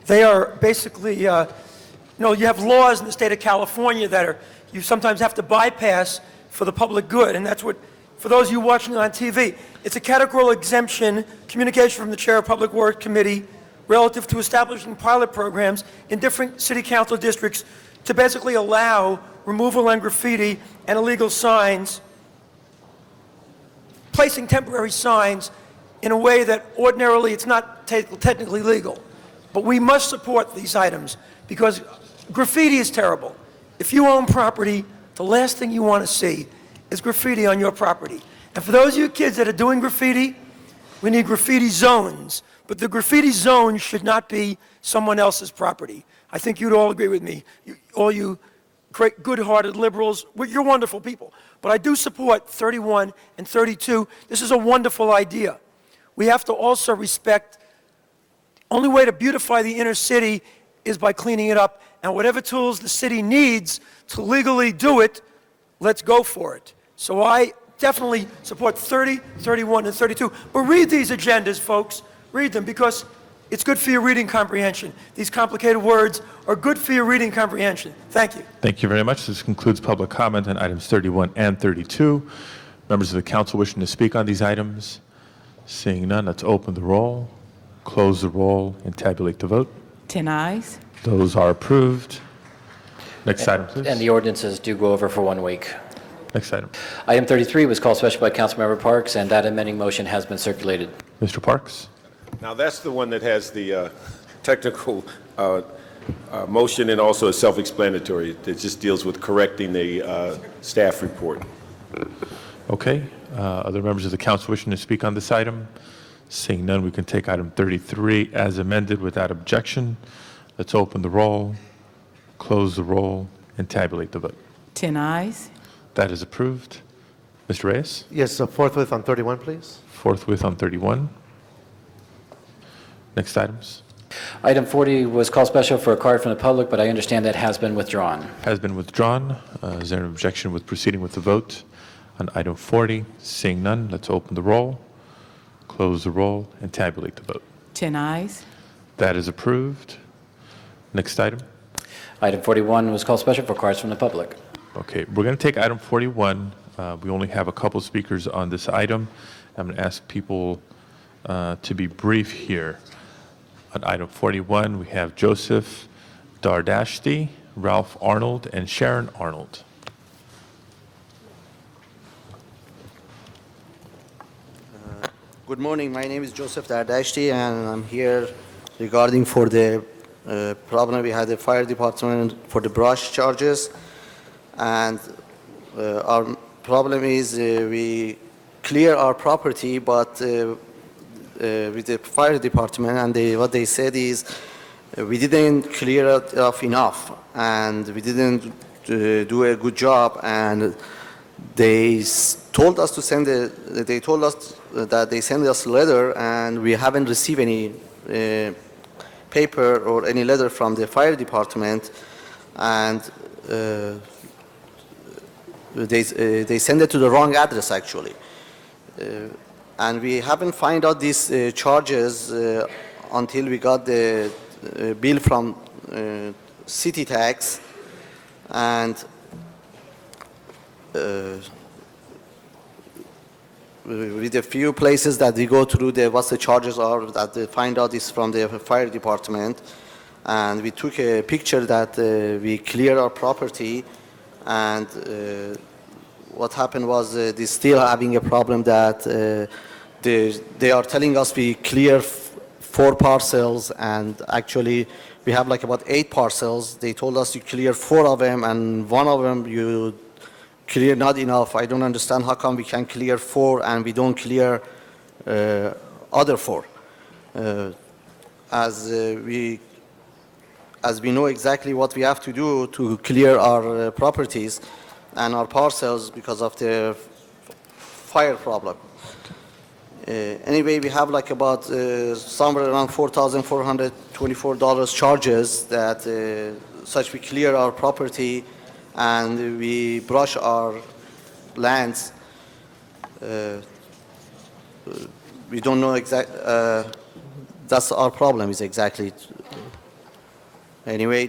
They are basically, you have laws in the state of California that you sometimes have to bypass for the public good, and that's what, for those of you watching on TV, it's a categorical exemption, communication from the Chair of Public Works Committee relative to establishing pilot programs in different city council districts to basically allow removal and graffiti and illegal signs, placing temporary signs in a way that ordinarily it's not technically legal. But we must support these items because graffiti is terrible. If you own property, the last thing you want to see is graffiti on your property. And for those of you kids that are doing graffiti, we need graffiti zones. But the graffiti zone should not be someone else's property. I think you'd all agree with me. All you great, good-hearted liberals, you're wonderful people. But I do support 31 and 32. This is a wonderful idea. We have to also respect, only way to beautify the inner city is by cleaning it up. And whatever tools the city needs to legally do it, let's go for it. So I definitely support 30, 31, and 32. But read these agendas, folks. Read them because it's good for your reading comprehension. These complicated words are good for your reading comprehension. Thank you. Thank you very much. This concludes public comment on items 31 and 32. Members of the council wishing to speak on these items? Seeing none, let's open the roll, close the roll, and tabulate the vote. 10 ayes. Those are approved. Next item, please. And the ordinances do go over for 1 week. Next item. Item 33 was called special by Councilmember Parks, and that amending motion has been circulated. Mr. Parks? Now, that's the one that has the technical motion and also is self-explanatory. It just deals with correcting the staff report. Okay. Other members of the council wishing to speak on this item? Seeing none, we can take item 33 as amended without objection. Let's open the roll, close the roll, and tabulate the vote. 10 ayes. That is approved. Mr. Reyes? Yes, forthwith on 31, please. Forthwith on 31. Next items. Item 40 was called special for a card from the public, but I understand that has been withdrawn. Has been withdrawn. Is there an objection with proceeding with the vote on item 40? Seeing none, let's open the roll, close the roll, and tabulate the vote. 10 ayes. That is approved. Next item. Item 41 was called special for cards from the public. Okay, we're going to take item 41. We only have a couple speakers on this item. I'm going to ask people to be brief here. On item 41, we have Joseph Dardashti, Ralph Arnold, and Sharon Arnold. Good morning. My name is Joseph Dardashti, and I'm here regarding for the problem we had the fire department for the brush charges. And our problem is we clear our property, but with the fire department, and what they said is we didn't clear it off enough, and we didn't do a good job, and they told us to send they told us that they send us a letter, and we haven't received any paper or any letter from the fire department, and they send it to the wrong address actually. And we haven't find out these charges until we got the bill from city tax, and with a few places that we go through what the charges are that they find out is from the fire department, and we took a picture that we cleared our property, and what happened was they're still having a problem that they are telling us we clear 4 parcels, and actually we have like about 8 parcels. They told us you clear 4 of them, and 1 of them you clear not enough. I don't understand how come we can clear 4 and we don't clear other 4. As we know exactly what we have to do to clear our properties and our parcels because of the fire problem. Anyway, we have like about somewhere around $4,424 charges that such we clear our property and we brush our lands. We don't know that's our problem is exactly. Anyway,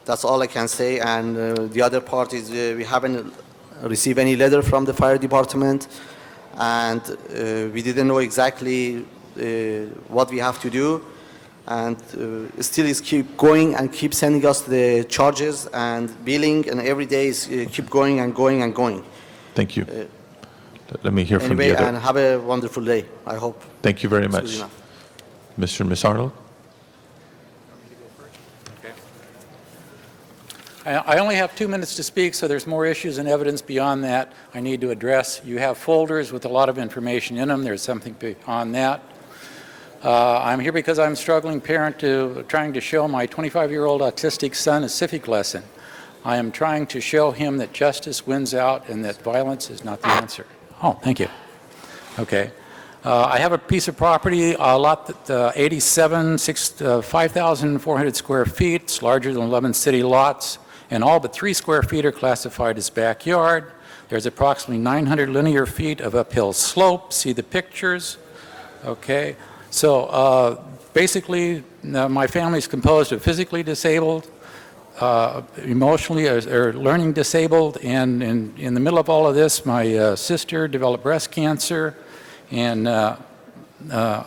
that's all I can say, and the other part is we haven't received any letter from the fire department, and we didn't know exactly what we have to do, and still is keep going and keep sending us the charges and billing, and every day is keep going and going and going. Thank you. Let me hear from Anyway, the other. and have a wonderful day, I hope. Thank you very It's good much. enough. Mr. and Ms. Arnold? I only have 2 minutes to speak, so there's more issues and evidence beyond that I need to address. You have folders with a lot of information in them. There's something beyond that. I'm here because I'm a struggling parent trying to show my 25-year-old autistic son a civic lesson. I am trying to show him that justice wins out and that violence is not the answer. Oh, thank you. Okay. I have a piece of property, a lot that 5,400 square feet. It's larger than 11 city lots, and all but 3 square feet are classified as backyard. There's approximately 900 linear feet of uphill slope. See the pictures. Okay. So basically, my family is composed of physically disabled, emotionally or learning disabled, and in the middle of all of this, my sister developed breast cancer, and it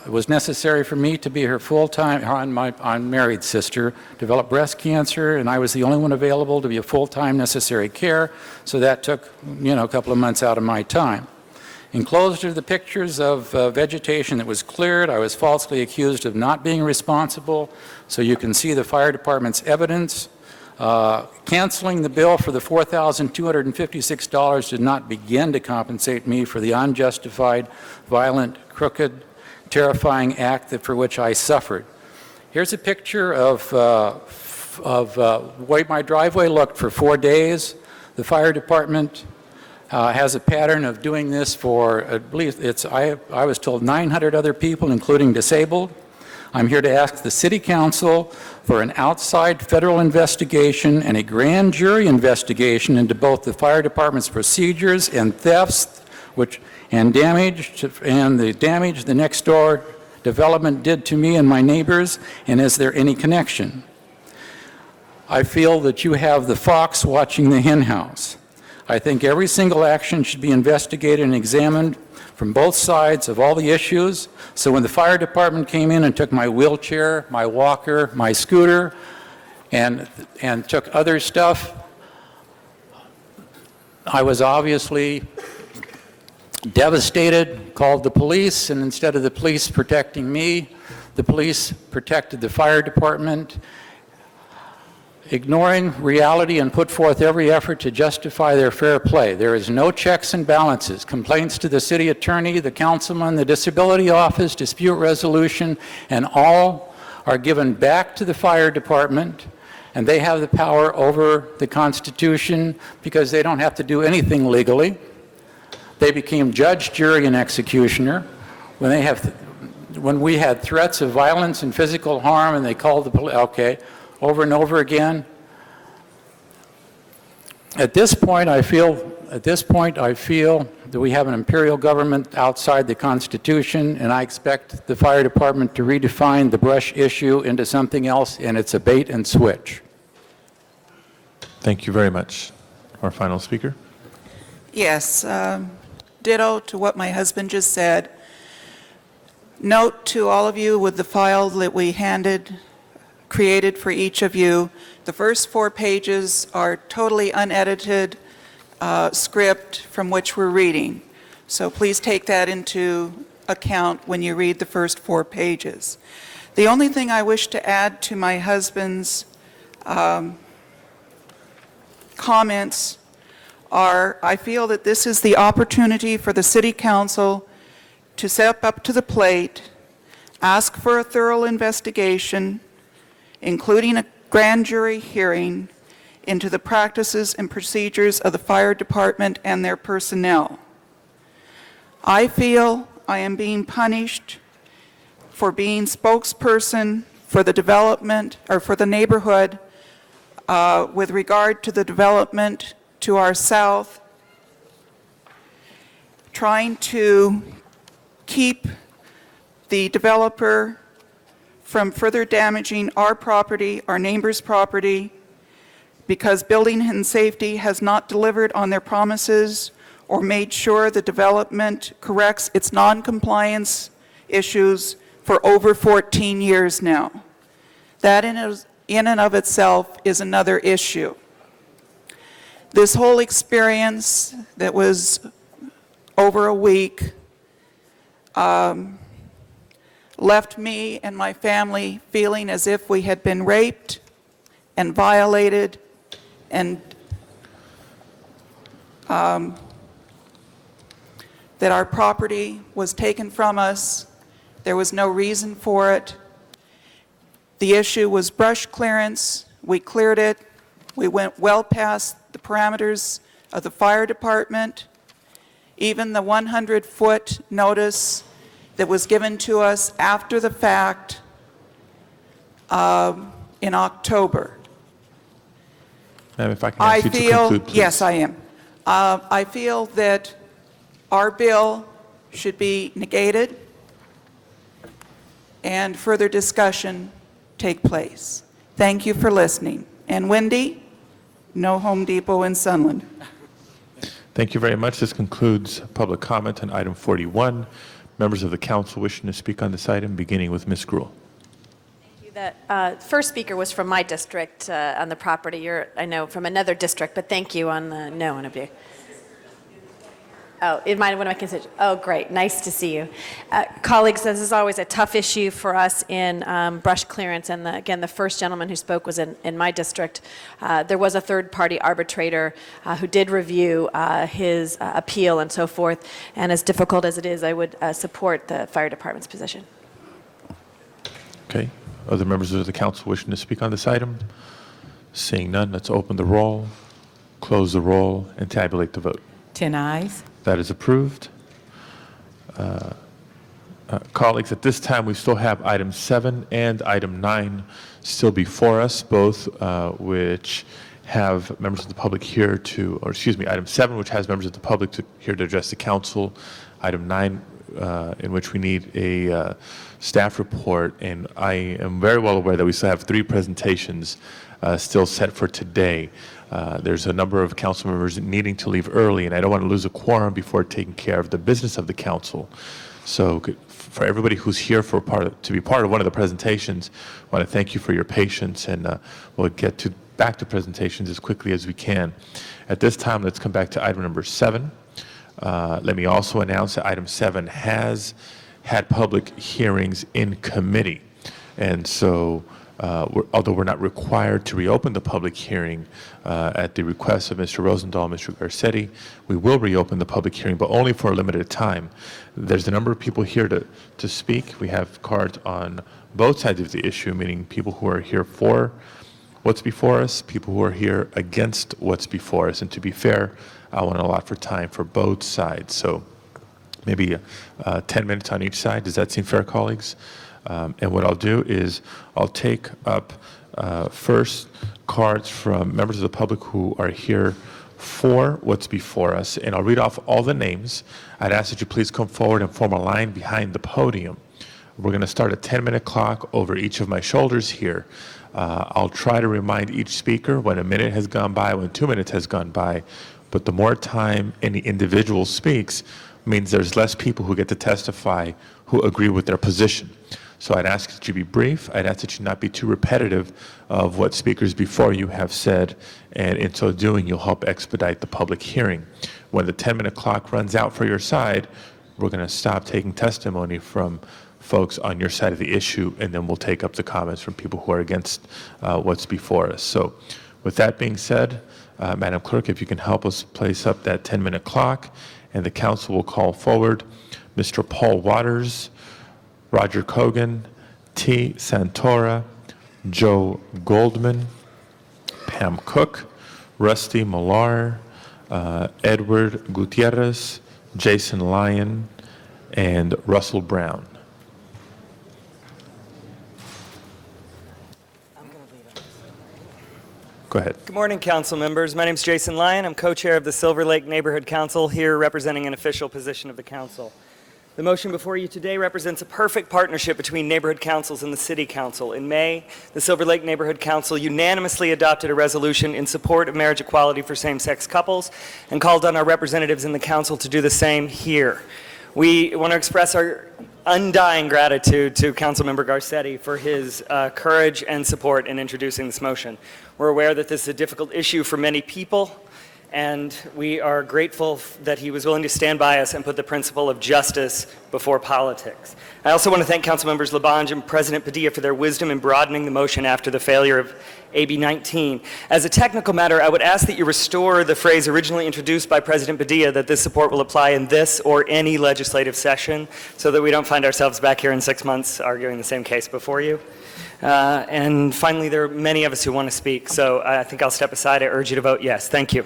was necessary for me to be her full-time, my unmarried sister developed breast cancer, and I was the only one available to be a full-time necessary care, so that took, a couple of months out of my time. Enclosed are the pictures of vegetation that was cleared. I was falsely accused of not being responsible, so you can see the fire department's evidence. Canceling the bill for the $4,256 did not begin to compensate me for the unjustified, violent, crooked, terrifying act for which I suffered. Here's a picture of the way my driveway looked for 4 days. The fire department has a pattern of doing this for, I believe I was told 900 other people, including disabled. I'm here to ask the City Council for an outside federal investigation and a grand jury investigation into both the fire department's procedures and thefts, and the damage the next door development did to me and my neighbors, and is there any connection? I feel that you have the fox watching the hen house. I think every single action should be investigated and examined from both sides of all the issues. So when the fire department came in and took my wheelchair, my walker, my scooter, and took other stuff, I was obviously Devastated, called the police, and instead of the police protecting me, the police protected the fire department, ignoring reality and put forth every effort to justify their fair play. There is no checks and balances. Complaints to the city attorney, the councilman, the disability office, dispute resolution, and all are given back to the fire department, and they have the power over the Constitution because they don't have to do anything legally. They became judge, jury, and executioner. When we had threats of violence and physical harm, and they called the police, okay, over and over again. At this point, I feel that we have an imperial government outside the Constitution, and I expect the fire department to redefine the brush issue into something else, and it's a bait and switch. Thank you very much. Our final speaker. Yes, ditto to what my husband just said. Note to all of you with the file that we created for each of you, the first 4 pages are totally unedited script from which we're reading. So please take that into account when you read the first 4 pages. The only thing I wish to add to my husband's comments are, I feel that this is the opportunity for the City Council to step up to the plate, ask for a thorough investigation, including a grand jury hearing into the practices and procedures of the fire department and their personnel. I feel I am being punished for being spokesperson for the development or for the neighborhood with regard to the development to our south, trying to keep the developer from further damaging our property, our neighbor's property, because Building and Safety has not delivered on their promises or made sure the development corrects its non-compliance issues for over 14 years now. That in and of itself is another issue. This whole experience that was over a week left me and my family feeling as if we had been raped and violated, and that our property was taken from us. There was no reason for it. The issue was brush clearance. We cleared it. We went well past the parameters of the fire department. Even the 100-foot notice that was given to us after the fact in October. Ma'am, if I can ask you to conclude, please. Yes, I am. I feel that our bill should be negated and further discussion take place. Thank you for listening. And Wendy, no Home Depot in Sunland. Thank you very much. This concludes public comment on item 41. Members of the council wishing to speak on this item, beginning with Ms. Gruhl. The first speaker was from my district on the property. You're, I know, from another district, but thank you on the no one of you. Oh, in one of my constituents. Oh, great. Nice to see you. Colleagues, this is always a tough issue for us in brush clearance. And again, the first gentleman who spoke was in my district. There was a third-party arbitrator who did review his appeal and so forth. And as difficult as it is, I would support the fire department's position. Okay. Other members of the council wishing to speak on this item? Seeing none, let's open the roll, close the roll, and tabulate the vote. 10 ayes. That is approved. Colleagues, at this time, we still have item 7 and item 9 still before us, both which have members of the public here to, or excuse me, item 7, which has members of the public here to address the council, item 9, in which we need a staff report, and I am very well aware that we still have 3 presentations still set for today. There's a number of council members needing to leave early, and I don't want to lose a quorum before taking care of the business of the council. So for everybody who's here to be part of one of the presentations, I want to thank you for your patience, and we'll get back to presentations as quickly as we can. At this time, let's come back to item number 7. Let me also announce that item 7 has had public hearings in committee. And so, although we're not required to reopen the public hearing at the request of Mr. Rosendahl and Mr. Garcetti, we will reopen the public hearing, but only for a limited time. There's a number of people here to speak. We have cards on both sides of the issue, meaning people who are here for what's before us, people who are here against what's before us. And to be fair, I want to allot for time for both sides. So maybe 10 minutes on each side. Does that seem fair, colleagues? And what I'll do is I'll take up first cards from members of the public who are here for what's before us, and I'll read off all the names. I'd ask that you please come forward and form a line behind the podium. We're going to start a 10-minute clock over each of my shoulders here. I'll try to remind each speaker when a minute has gone by, when 2 minutes has gone by, but the more time any individual speaks means there's less people who get to testify who agree with their position. So I'd ask that you be brief. I'd ask that you not be too repetitive of what speakers before you have said, and in so doing, you'll help expedite the public hearing. When the 10-minute clock runs out for your side, we're going to stop taking testimony from folks on your side of the issue, and then we'll take up the comments from people who are against what's before us. So with that being said, Madam Clerk, if you can help us place up that 10-minute clock, and the council will call forward Mr. Paul Waters, Roger Kogan, T. Santora, Joe Goldman, Pam Cook, Rusty Millar, Edward Gutierrez, Jason Lyon, and Russell Brown. Go ahead. Good morning, council members. My name is Jason Lyon. I'm co-chair of the Silver Lake Neighborhood Council, here representing an official position of the council. The motion before you today represents a perfect partnership between neighborhood councils and the city council. In May, the Silver Lake Neighborhood Council unanimously adopted a resolution in support of marriage equality for same-sex couples and called on our representatives in the council to do the same here. We want to express our undying gratitude to Councilmember Garcetti for his courage and support in introducing this motion. We're aware that this is a difficult issue for many people, and we are grateful that he was willing to stand by us and put the principle of justice before politics. I also want to thank Councilmembers Labange and President Padilla for their wisdom in broadening the motion after the failure of AB 19. As a technical matter, I would ask that you restore the phrase originally introduced by President Padilla that this support will apply in this or any legislative session, so that we don't find ourselves back here in 6 months arguing the same case before you. And finally, there are many of us who want to speak, so I think I'll step aside. I urge you to vote yes. Thank you.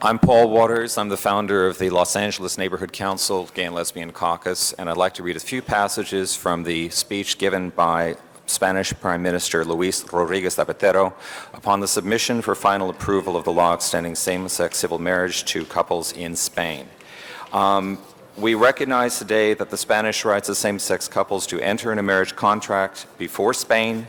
I'm Paul Waters. I'm the founder of the Los Angeles Neighborhood Council Gay and Lesbian Caucus, and I'd like to read a few passages from the speech given by Spanish Prime Minister Luis Rodriguez Zapatero upon the submission for final approval of the law extending same-sex civil marriage to couples in Spain. We recognize today that the Spanish rights of same-sex couples to enter in a marriage contract before Spain,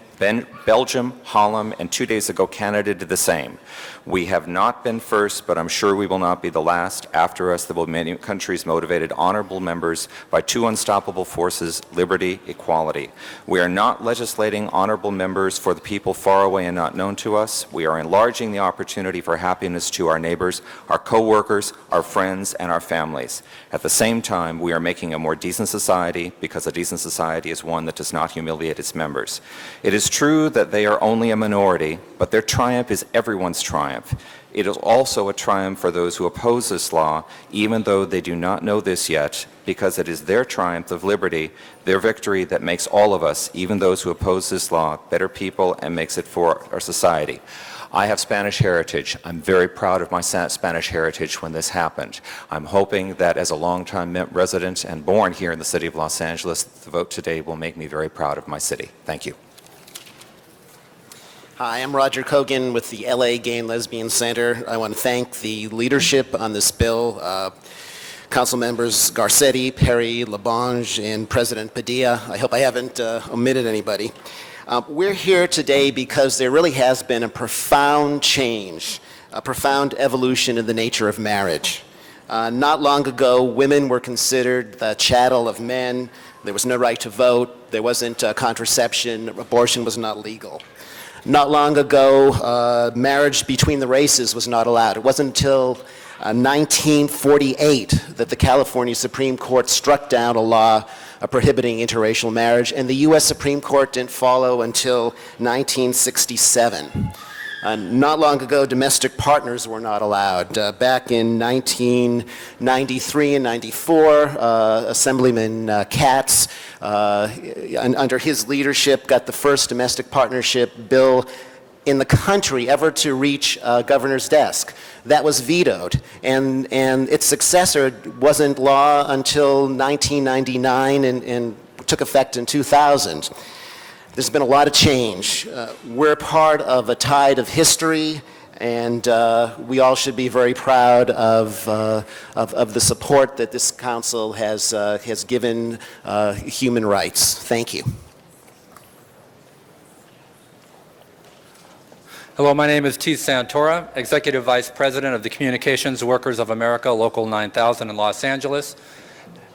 Belgium, Holland, and 2 days ago Canada did the same. We have not been first, but I'm sure we will not be the last. After us, there will be many countries motivated honorable members by two unstoppable forces, liberty, equality. We are not legislating honorable members for the people far away and not known to us. We are enlarging the opportunity for happiness to our neighbors, our co-workers, our friends, and our families. At the same time, we are making a more decent society, because a decent society is one that does not humiliate its members. It is true that they are only a minority, but their triumph is everyone's triumph. It is also a triumph for those who oppose this law, even though they do not know this yet, because it is their triumph of liberty, their victory, that makes all of us, even those who oppose this law, better people and makes it for our society. I have Spanish heritage. I'm very proud of my Spanish heritage when this happened. I'm hoping that as a longtime resident and born here in the city of Los Angeles, the vote today will make me very proud of my city. Thank you. Hi, I'm Roger Kogan with the LA Gay and Lesbian Center. I want to thank the leadership on this bill, Council members Garcetti, Perry, Labange, and President Padilla. I hope I haven't omitted anybody. We're here today because there really has been a profound change, a profound evolution in the nature of marriage. Not long ago, women were considered the chattel of men. There was no right to vote. There wasn't contraception. Abortion was not legal. Not long ago, marriage between the races was not allowed. It wasn't until 1948 that the California Supreme Court struck down a law prohibiting interracial marriage, and the U.S. Supreme Court didn't follow until 1967. Not long ago, domestic partners were not allowed. Back in 1993 and 94, Assemblyman Katz, under his leadership, got the first domestic partnership bill in the country ever to reach a governor's desk. That was vetoed, and its successor wasn't law until 1999 and took effect in 2000. There's been a lot of change. We're part of a tide of history, and we all should be very proud of the support that this council has given human rights. Thank you. Hello, my name is T. Santora, Executive Vice President of the Communications Workers of America, Local 9000 in Los Angeles,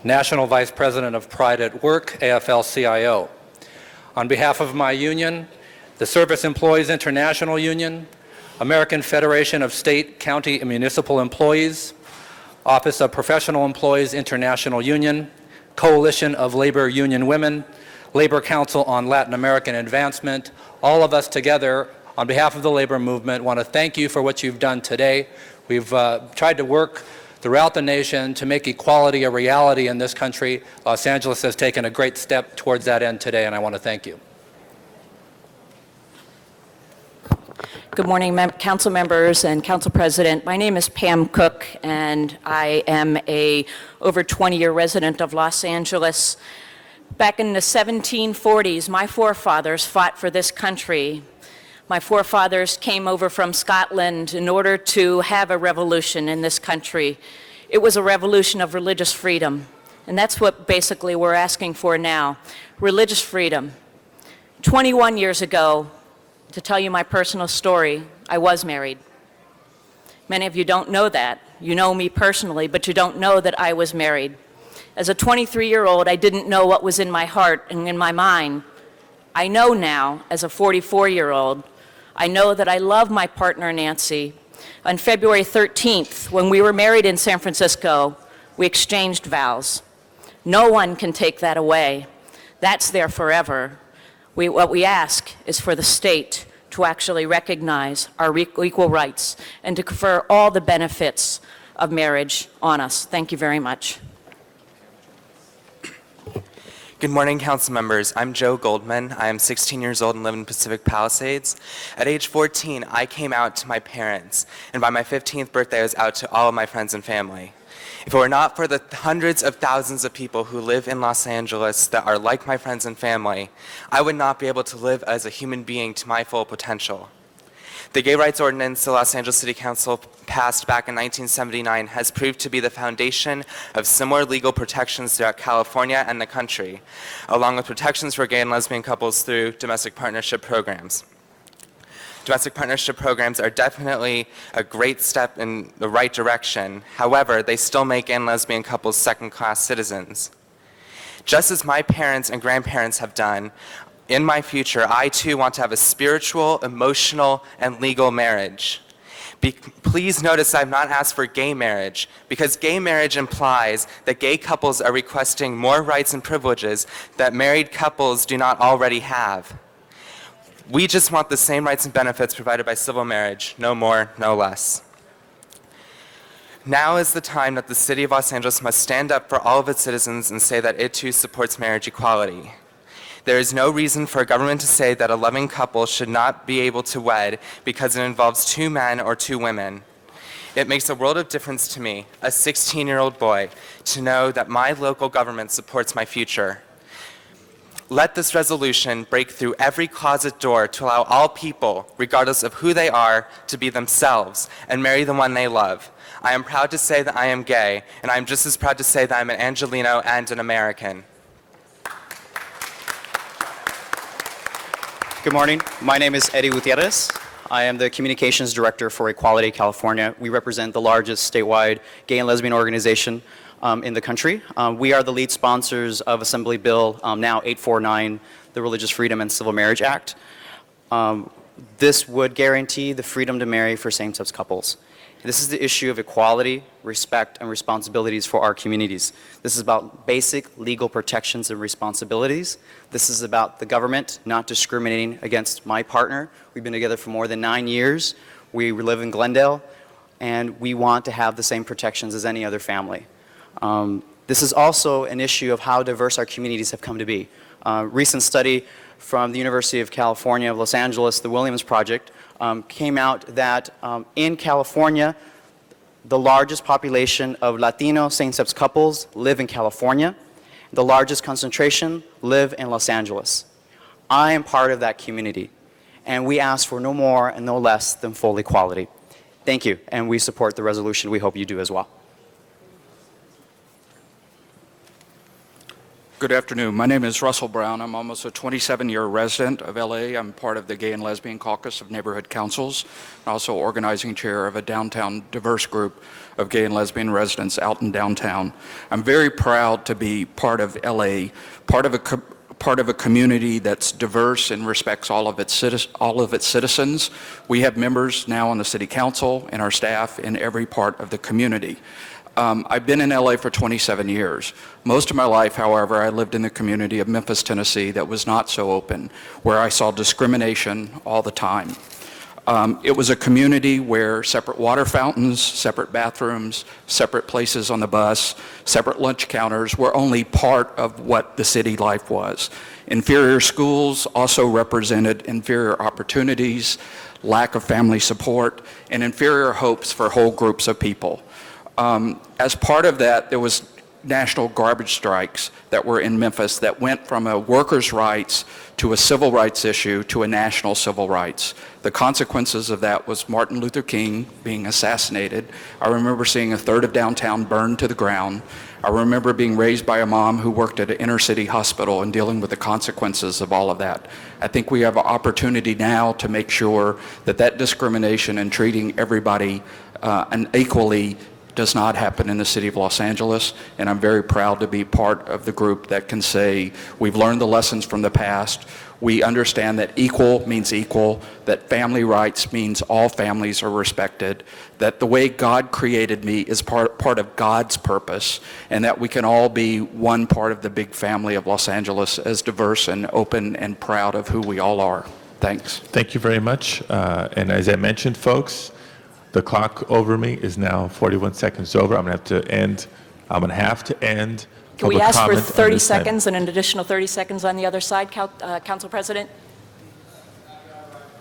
National Vice President of Pride at Work, AFL-CIO. On behalf of my union, the Service Employees International Union, American Federation of State, County, and Municipal Employees, Office of Professional Employees International Union, Coalition of Labor Union Women, Labor Council on Latin American Advancement, all of us together on behalf of the labor movement want to thank you for what you've done today. We've tried to work throughout the nation to make equality a reality in this country. Los Angeles has taken a great step towards that end today, and I want to thank you. Good morning, council members and council president. My name is Pam Cook, and I am a over 20-year resident of Los Angeles. Back in the 1740s, my forefathers fought for this country. My forefathers came over from Scotland in order to have a revolution in this country. It was a revolution of religious freedom, and that's what basically we're asking for now, religious freedom. 21 years ago, to tell you my personal story, I was married. Many of you don't know that. You know me personally, but you don't know that I was married. As a 23-year-old, I didn't know what was in my heart and in my mind. I know now, as a 44-year-old, I know that I love my partner, Nancy. On February 13th, when we were married in San Francisco, we exchanged vows. No one can take that away. That's there forever. What we ask is for the state to actually recognize our equal rights and to confer all the benefits of marriage on us. Thank you very much. Good morning, council members. I'm Joe Goldman. I am 16 years old and live in Pacific Palisades. At age 14, I came out to my parents, and by my 15th birthday, I was out to all of my friends and family. If it were not for the hundreds of thousands of people who live in Los Angeles that are like my friends and family, I would not be able to live as a human being to my full potential. The Gay Rights Ordinance the Los Angeles City Council passed back in 1979 has proved to be the foundation of similar legal protections throughout California and the country, along with protections for gay and lesbian couples through domestic partnership programs. Domestic partnership programs are definitely a great step in the right direction. However, they still make gay and lesbian couples second-class citizens. Just as my parents and grandparents have done, in my future, I too want to have a spiritual, emotional, and legal marriage. Please notice I've not asked for gay marriage, because gay marriage implies that gay couples are requesting more rights and privileges that married couples do not already have. We just want the same rights and benefits provided by civil marriage, no more, no less. Now is the time that the City of Los Angeles must stand up for all of its citizens and say that it too supports marriage equality. There is no reason for a government to say that a loving couple should not be able to wed because it involves two men or two women. It makes a world of difference to me, a 16-year-old boy, to know that my local government supports my future. Let this resolution break through every closet door to allow all people, regardless of who they are, to be themselves and marry the one they love. I am proud to say that I am gay, and I am just as proud to say that I am an Angelino and an American. Good morning. My name is Eddie Gutierrez. I am the Communications Director for Equality California. We represent the largest statewide gay and lesbian organization in the country. We are the lead sponsors of Assembly Bill now 849, the Religious Freedom and Civil Marriage Act. this would guarantee the freedom to marry for same-sex couples. This is the issue of equality, respect, and responsibilities for our communities. This is about basic legal protections and responsibilities. This is about the government not discriminating against my partner. We've been together for more than 9 years. We live in Glendale, and we want to have the same protections as any other family. This is also an issue of how diverse our communities have come to be. Recent study from the University of California of Los Angeles, the Williams Project, came out that in California, the largest population of Latino same-sex couples live in California. The largest concentration live in Los Angeles. I am part of that community, and we ask for no more and no less than full equality. Thank you, and we support the resolution. We hope you do as well. Good afternoon. My name is Russell Brown. I'm almost a 27-year resident of LA. I'm part of the Gay and Lesbian Caucus of Neighborhood Councils, also organizing chair of a downtown diverse group of gay and lesbian residents out in downtown. I'm very proud to be part of LA, part of a community that's diverse and respects all of its citizens. We have members now on the city council and our staff in every part of the community. I've been in LA for 27 years. Most of my life, however, I lived in the community of Memphis, Tennessee that was not so open, where I saw discrimination all the time. It was a community where separate water fountains, separate bathrooms, separate places on the bus, separate lunch counters were only part of what the city life was. Inferior schools also represented inferior opportunities, lack of family support, and inferior hopes for whole groups of people. As part of that, there was national garbage strikes that were in Memphis that went from a workers' rights to a civil rights issue to a national civil rights. The consequences of that was Martin Luther King being assassinated. I remember seeing a third of downtown burned to the ground. I remember being raised by a mom who worked at an inner city hospital and dealing with the consequences of all of that. I think we have an opportunity now to make sure that that discrimination and treating everybody equally does not happen in the city of Los Angeles, and I'm very proud to be part of the group that can say we've learned the lessons from the past. We understand that equal means equal, that family rights means all families are respected, that the way God created me is part of God's purpose, and that we can all be one part of the big family of Los Angeles as diverse and open and proud of who we all are. Thanks. Thank you very much. And as I mentioned, folks, the clock over me is now 41 seconds over. I'm going to have to end. Can we ask for comment on 30 this item. seconds and an additional 30 seconds on the other side, Council President?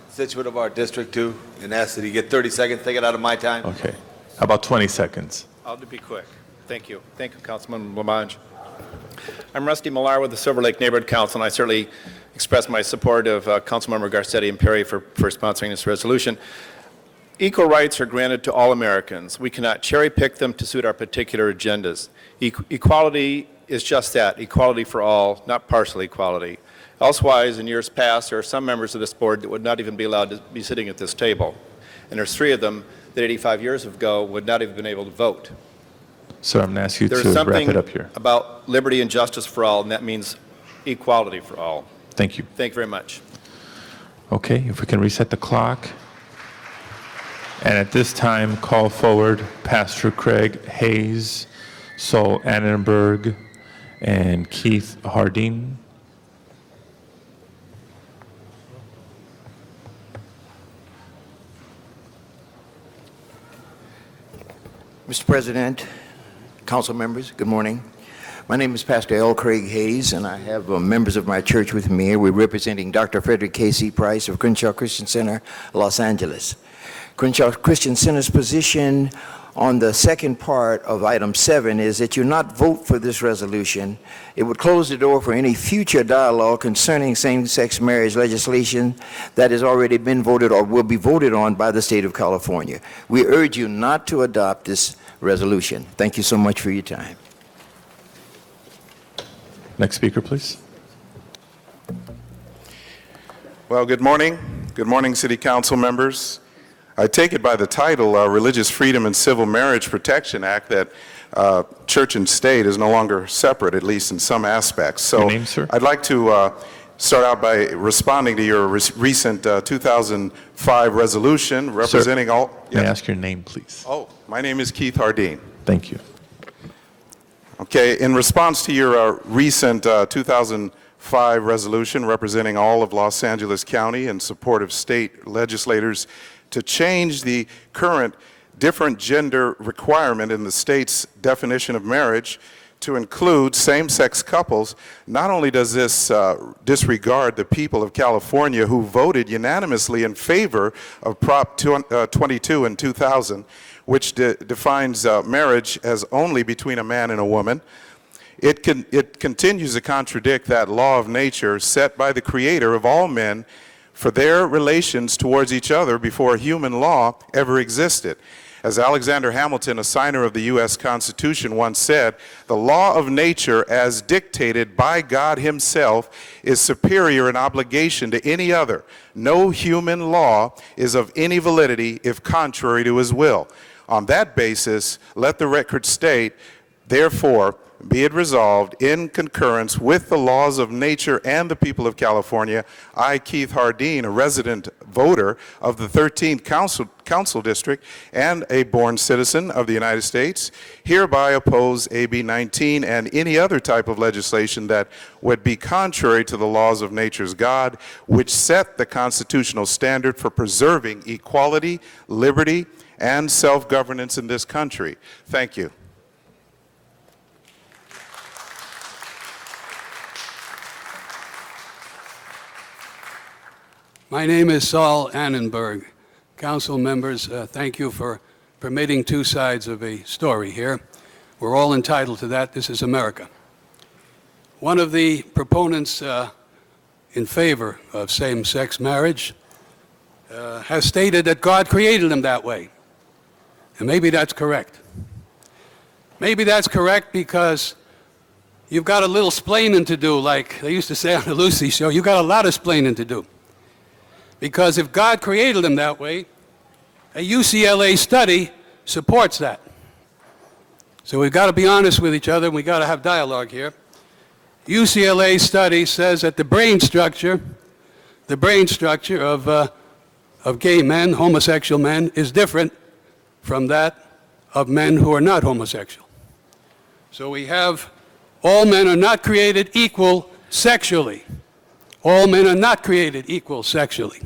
Situate of our district too, and ask that he get 30 seconds, take it out of my time. Okay. How about 20 seconds? I'll be quick. Thank you. Thank you, Councilman Lamonge. I'm Rusty Millar with the Silver Lake Neighborhood Council, and I certainly express my support of Councilmember Garcetti and Perry for sponsoring this resolution. Equal rights are granted to all Americans. We cannot cherry pick them to suit our particular agendas. Equality is just that, equality for all, not partial equality. Elsewise, in years past, there are some members of this board that would not even be allowed to be sitting at this table. And there's 3 of them that 85 years ago would not have been able to vote. So I'm going to ask you There's to wrap something it up here. about liberty and justice for all, and that means equality for all. Thank you. Thank you very much. Okay, if we can reset the clock. And at this time, call forward Pastor Craig Hayes, Sol Annenberg, and Keith Hardin. Mr. President, council members, good morning. My name is Pastor L. Craig Hayes, and I have members of my church with me here. We're representing Dr. Frederick K.C. Price of Crenshaw Christian Center, Los Angeles. Crenshaw Christian Center's position on the second part of item 7 is that you not vote for this resolution. It would close the door for any future dialogue concerning same-sex marriage legislation that has already been voted or will be voted on by the state of California. We urge you not to adopt this resolution. Thank you so much for your time. Next speaker, please. Well, good morning. Good morning, City Council members. I take it by the title, Religious Freedom and Civil Marriage Protection Act, that church and state is no longer separate, at least in some aspects. So Your name, sir? I'd like to start out by responding to your recent 2005 resolution representing all... May I ask your name, please? Oh, my name is Keith Hardeen. Thank you. Okay, in response to your recent 2005 resolution representing all of Los Angeles County in support of state legislators to change the current different gender requirement in the state's definition of marriage to include same-sex couples, not only does this disregard the people of California who voted unanimously in favor of Prop 22 in 2000, which defines marriage as only between a man and a woman, it continues to contradict that law of nature set by the Creator of all men for their relations towards each other before human law ever existed. As Alexander Hamilton, a signer of the U.S. Constitution, once said, the law of nature as dictated by God himself is superior in obligation to any other. No human law is of any validity if contrary to his will. On that basis, let the record state, therefore, be it resolved in concurrence with the laws of nature and the people of California, I, Keith Hardeen, a resident voter of the 13th Council District and a born citizen of the United States, hereby oppose AB 19 and any other type of legislation that would be contrary to the laws of nature's God, which set the constitutional standard for preserving equality, liberty, and self-governance in this country. Thank you. My name is Saul Annenberg. Council members, thank you for permitting two sides of a story here. We're all entitled to that. This is America. One of the proponents in favor of same-sex marriage has stated that God created them that way. And maybe that's correct. Maybe that's correct because you've got a little splaining to do, like they used to say on the Lucy Show. You've got a lot of splaining to do. Because if God created them that way, a UCLA study supports that. So we've got to be honest with each other, and we've got to have dialogue here. UCLA study says that the brain structure of gay men, homosexual men, is different from that of men who are not homosexual. So we have all men are not created equal sexually. All men are not created equal sexually.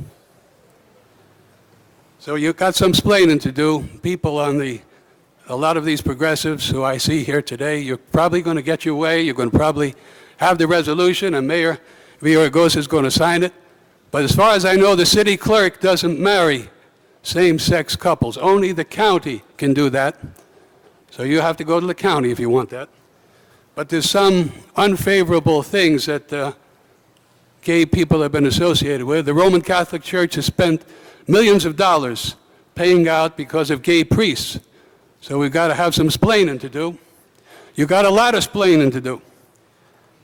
So you've got some splaining to do. People on a lot of these progressives who I see here today, you're probably going to get your way. You're going to probably have the resolution, and Mayor Villaraigosa is going to sign it. But as far as I know, the city clerk doesn't marry same-sex couples. Only the county can do that. So you have to go to the county if you want that. But there's some unfavorable things that gay people have been associated with. The Roman Catholic Church has spent millions of dollars paying out because of gay priests. So we've got to have some splaining to do. You've got a lot of splaining to do.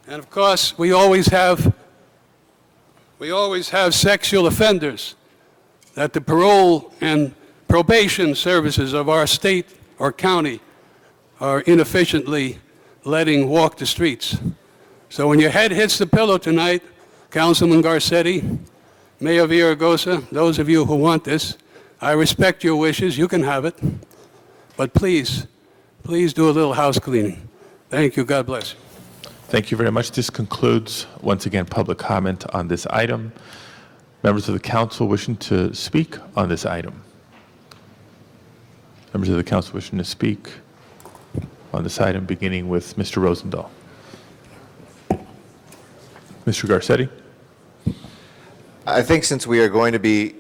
And of course, we always have sexual offenders that the parole and probation services of our state or county are inefficiently letting walk the streets. So when your head hits the pillow tonight, Councilman Garcetti, Mayor Villaraigosa, those of you who want this, I respect your wishes. You can have it. But please, please do a little house cleaning. Thank you. God bless you. Thank you very much. This concludes, once again, public comment on this item. Members of the council wishing to speak on this item. Members of the council wishing to speak on this item, beginning with Mr. Rosendahl. Mr. Garcetti. I think since we are going to be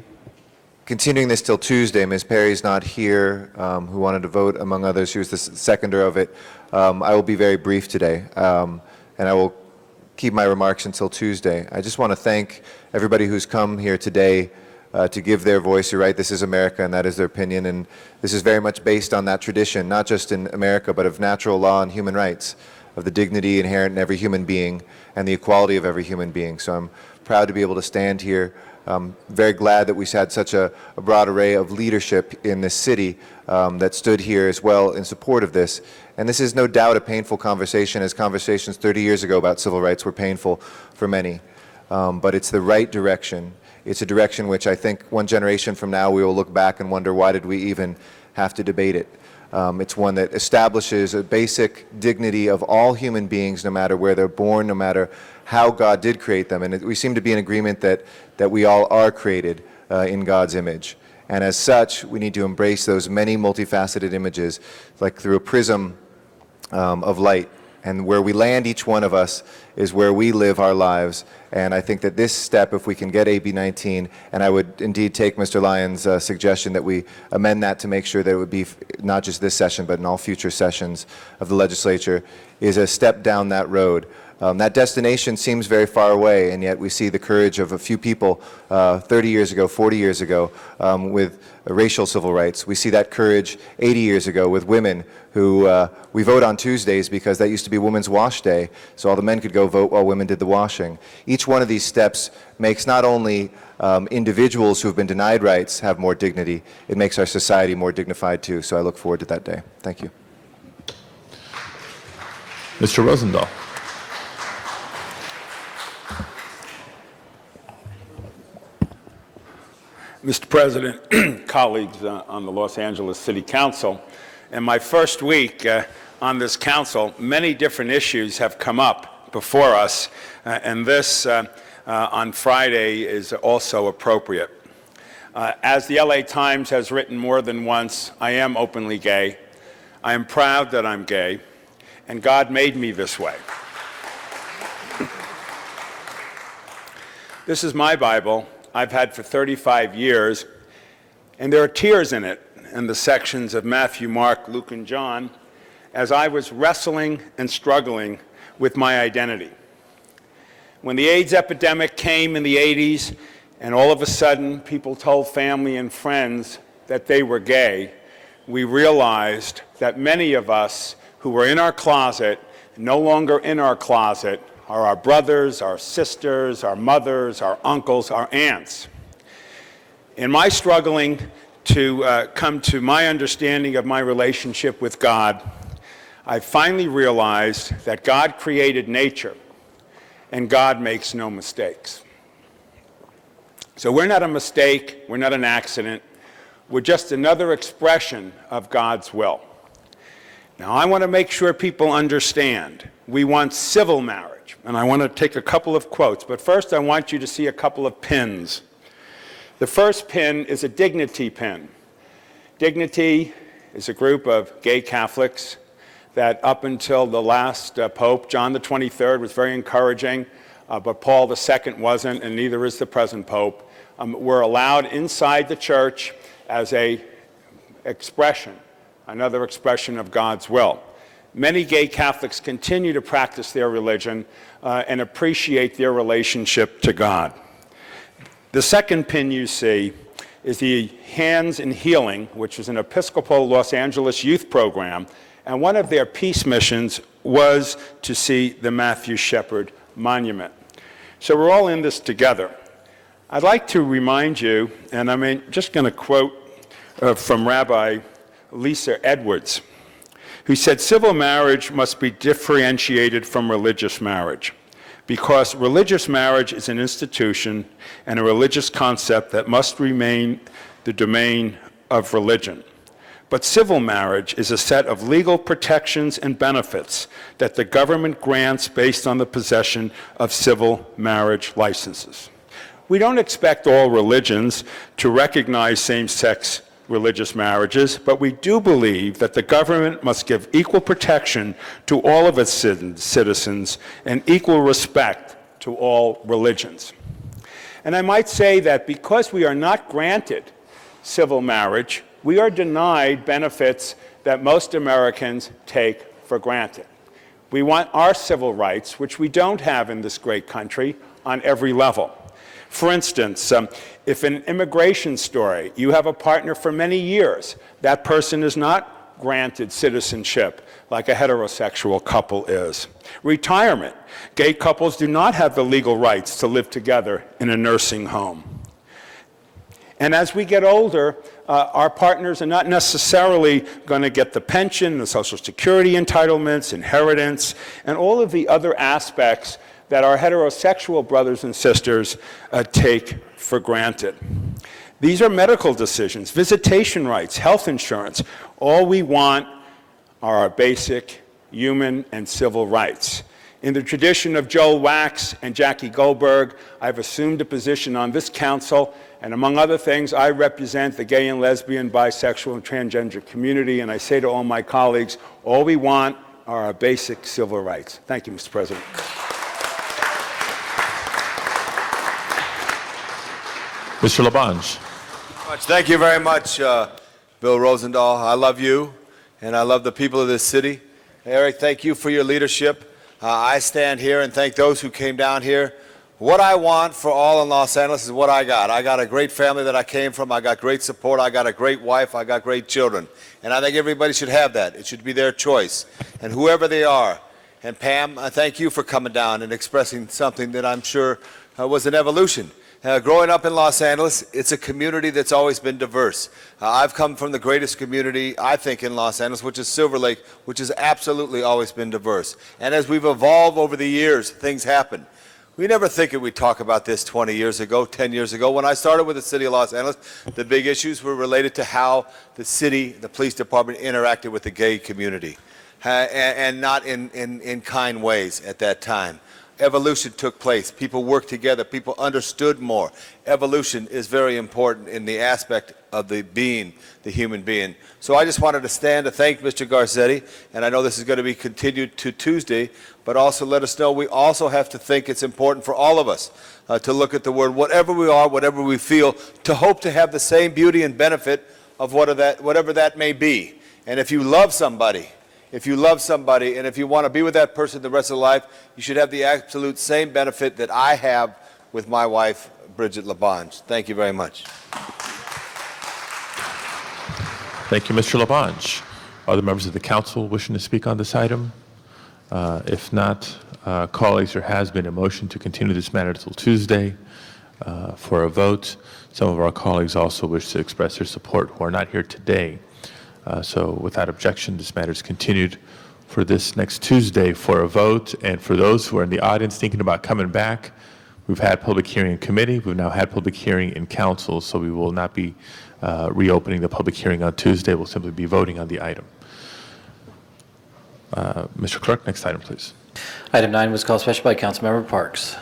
continuing this till Tuesday, Ms. Perry's not here, who wanted to vote, among others. She was the seconder of it. I will be very brief today, and I will keep my remarks until Tuesday. I just want to thank everybody who's come here today to give their voice. You're right, this is America, and that is their opinion, and this is very much based on that tradition, not just in America, but of natural law and human rights, of the dignity inherent in every human being and the equality of every human being. So I'm proud to be able to stand here. I'm very glad that we've had such a broad array of leadership in this city that stood here as well in support of this. And this is no doubt a painful conversation, as conversations 30 years ago about civil rights were painful for many. but it's the right direction. It's a direction which I think one generation from now we will look back and wonder, why did we even have to debate it? It's one that establishes a basic dignity of all human beings, no matter where they're born, no matter how God did create them. And we seem to be in agreement that we all are created in God's image. And as such, we need to embrace those many multifaceted images, like through a prism of light. And where we land, each one of us, is where we live our lives. And I think that this step, if we can get AB 19, and I would indeed take Mr. Lyons' suggestion that we amend that to make sure that it would be not just this session, but in all future sessions of the legislature, is a step down that road. That destination seems very far away, and yet we see the courage of a few people 30 years ago, 40 years ago, with racial civil rights. We see that courage 80 years ago with women who we vote on Tuesdays because that used to be Women's Wash Day, so all the men could go vote while women did the washing. Each one of these steps makes not only individuals who have been denied rights have more dignity, it makes our society more dignified too, so I look forward to that day. Thank you. Mr. Rosendahl. Mr. President, colleagues on the Los Angeles City Council, in my first week on this council, many different issues have come up before us, and this on Friday is also appropriate. As the LA Times has written more than once, I am openly gay. I am proud that I'm gay, and God made me this way. This is my Bible. I've had for 35 years, and there are tears in it, in the sections of Matthew, Mark, Luke, and John, as I was wrestling and struggling with my identity. When the AIDS epidemic came in the 80s, and all of a sudden people told family and friends that they were gay, we realized that many of us who were in our closet, no longer in our closet, are our brothers, our sisters, our mothers, our uncles, our aunts. In my struggling to come to my understanding of my relationship with God, I finally realized that God created nature, and God makes no mistakes. So we're not a mistake, we're not an accident, we're just another expression of God's will. Now, I want to make sure people understand we want civil marriage, and I want to take a couple of quotes, but first I want you to see a couple of pins. The first pin is a Dignity pin. Dignity is a group of gay Catholics that up until the last Pope, John the 23rd, was very encouraging, but Paul II wasn't, and neither is the present Pope, were allowed inside the church as a expression, another expression of God's will. Many gay Catholics continue to practice their religion and appreciate their relationship to God. The second pin you see is the Hands in Healing, which is an Episcopal Los Angeles youth program, and one of their peace missions was to see the Matthew Shepard Monument. So we're all in this together. I'd like to remind you, and I'm just going to quote from Rabbi Lisa Edwards, who said, "Civil marriage must be differentiated from religious marriage, because religious marriage is an institution and a religious concept that must remain the domain of religion. But civil marriage is a set of legal protections and benefits that the government grants based on the possession of civil marriage licenses." We don't expect all religions to recognize same-sex religious marriages, but we do believe that the government must give equal protection to all of its citizens and equal respect to all religions. And I might say that because we are not granted civil marriage, we are denied benefits that most Americans take for granted. We want our civil rights, which we don't have in this great country, on every level. For instance, if in an immigration story you have a partner for many years, that person is not granted citizenship like a heterosexual couple is. Retirement. Gay couples do not have the legal rights to live together in a nursing home. And as we get older, our partners are not necessarily going to get the pension, the Social Security entitlements, inheritance, and all of the other aspects that our heterosexual brothers and sisters take for granted. These are medical decisions, visitation rights, health insurance. All we want are our basic human and civil rights. In the tradition of Joel Wax and Jackie Goldberg, I've assumed a position on this council, and among other things, I represent the gay and lesbian, bisexual, and transgender community, and I say to all my colleagues, all we want are our basic civil rights. Thank you, Mr. President. Mr. Labange. Thank you very much, Bill Rosendahl. I love you, and I love the people of this city. Eric, thank you for your leadership. I stand here and thank those who came down here. What I want for all in Los Angeles is what I got. I got a great family that I came from. I got great support. I got a great wife. I got great children. And I think everybody should have that. It should be their choice. And whoever they are. And Pam, I thank you for coming down and expressing something that I'm sure was an evolution. Growing up in Los Angeles, it's a community that's always been diverse. I've come from the greatest community, I think, in Los Angeles, which is Silver Lake, which has absolutely always been diverse. And as we've evolved over the years, things happen. We never think we'd talk about this 20 years ago, 10 years ago. When I started with the city of Los Angeles, the big issues were related to how the city, the police department interacted with the gay community, and not in kind ways at that time. Evolution took place. People worked together. People understood more. Evolution is very important in the aspect of the being, the human being. So I just wanted to stand to thank Mr. Garcetti, and I know this is going to be continued to Tuesday, but also let us know we also have to think it's important for all of us to look at the word, whatever we are, whatever we feel, to hope to have the same beauty and benefit of whatever that may be. And if you love somebody, and if you want to be with that person the rest of life, you should have the absolute same benefit that I have with my wife, Bridget Labange. Thank you very much. Thank you, Mr. Labange. Other members of the council wishing to speak on this item? If not, colleagues, there has been a motion to continue this matter until Tuesday for a vote. Some of our colleagues also wish to express their support who are not here today. So without objection, this matter is continued for this next Tuesday for a vote. And for those who are in the audience thinking about coming back, we've had public hearing in committee. We've now had public hearing in council, so we will not be reopening the public hearing on Tuesday. We'll simply be voting on the item. Mr. Clerk, next item, please. Item 9 was called special by Councilmember Parks.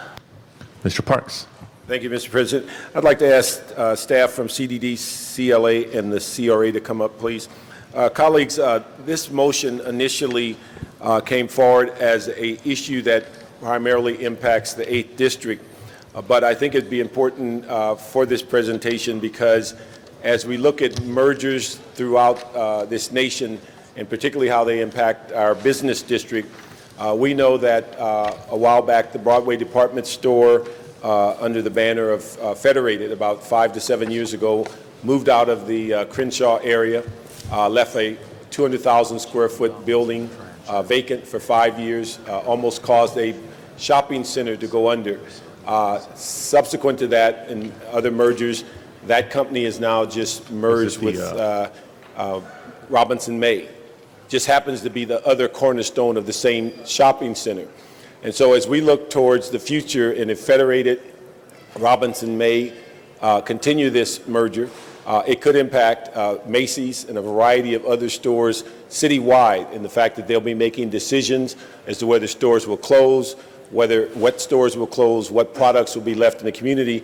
Mr. Parks. Thank you, Mr. President. I'd like to ask staff from CDD, CLA, and the CRA to come up, please. Colleagues, this motion initially came forward as an issue that primarily impacts the 8th District, but I think it'd be important for this presentation because as we look at mergers throughout this nation, and particularly how they impact our business district, we know that a while back the Broadway department store under the banner of Federated about 5 to 7 years ago moved out of the Crenshaw area. Left a 200,000 square foot building vacant for 5 years, almost caused a shopping center to go under. Subsequent to that and other mergers, that company is now just merged with Robinson May. Just happens to be the other cornerstone of the same shopping center. And so as we look towards the future, and if Federated, Robinson May continue this merger, it could impact Macy's and a variety of other stores citywide in the fact that they'll be making decisions as to whether stores will close, what stores will close, what products will be left in the community.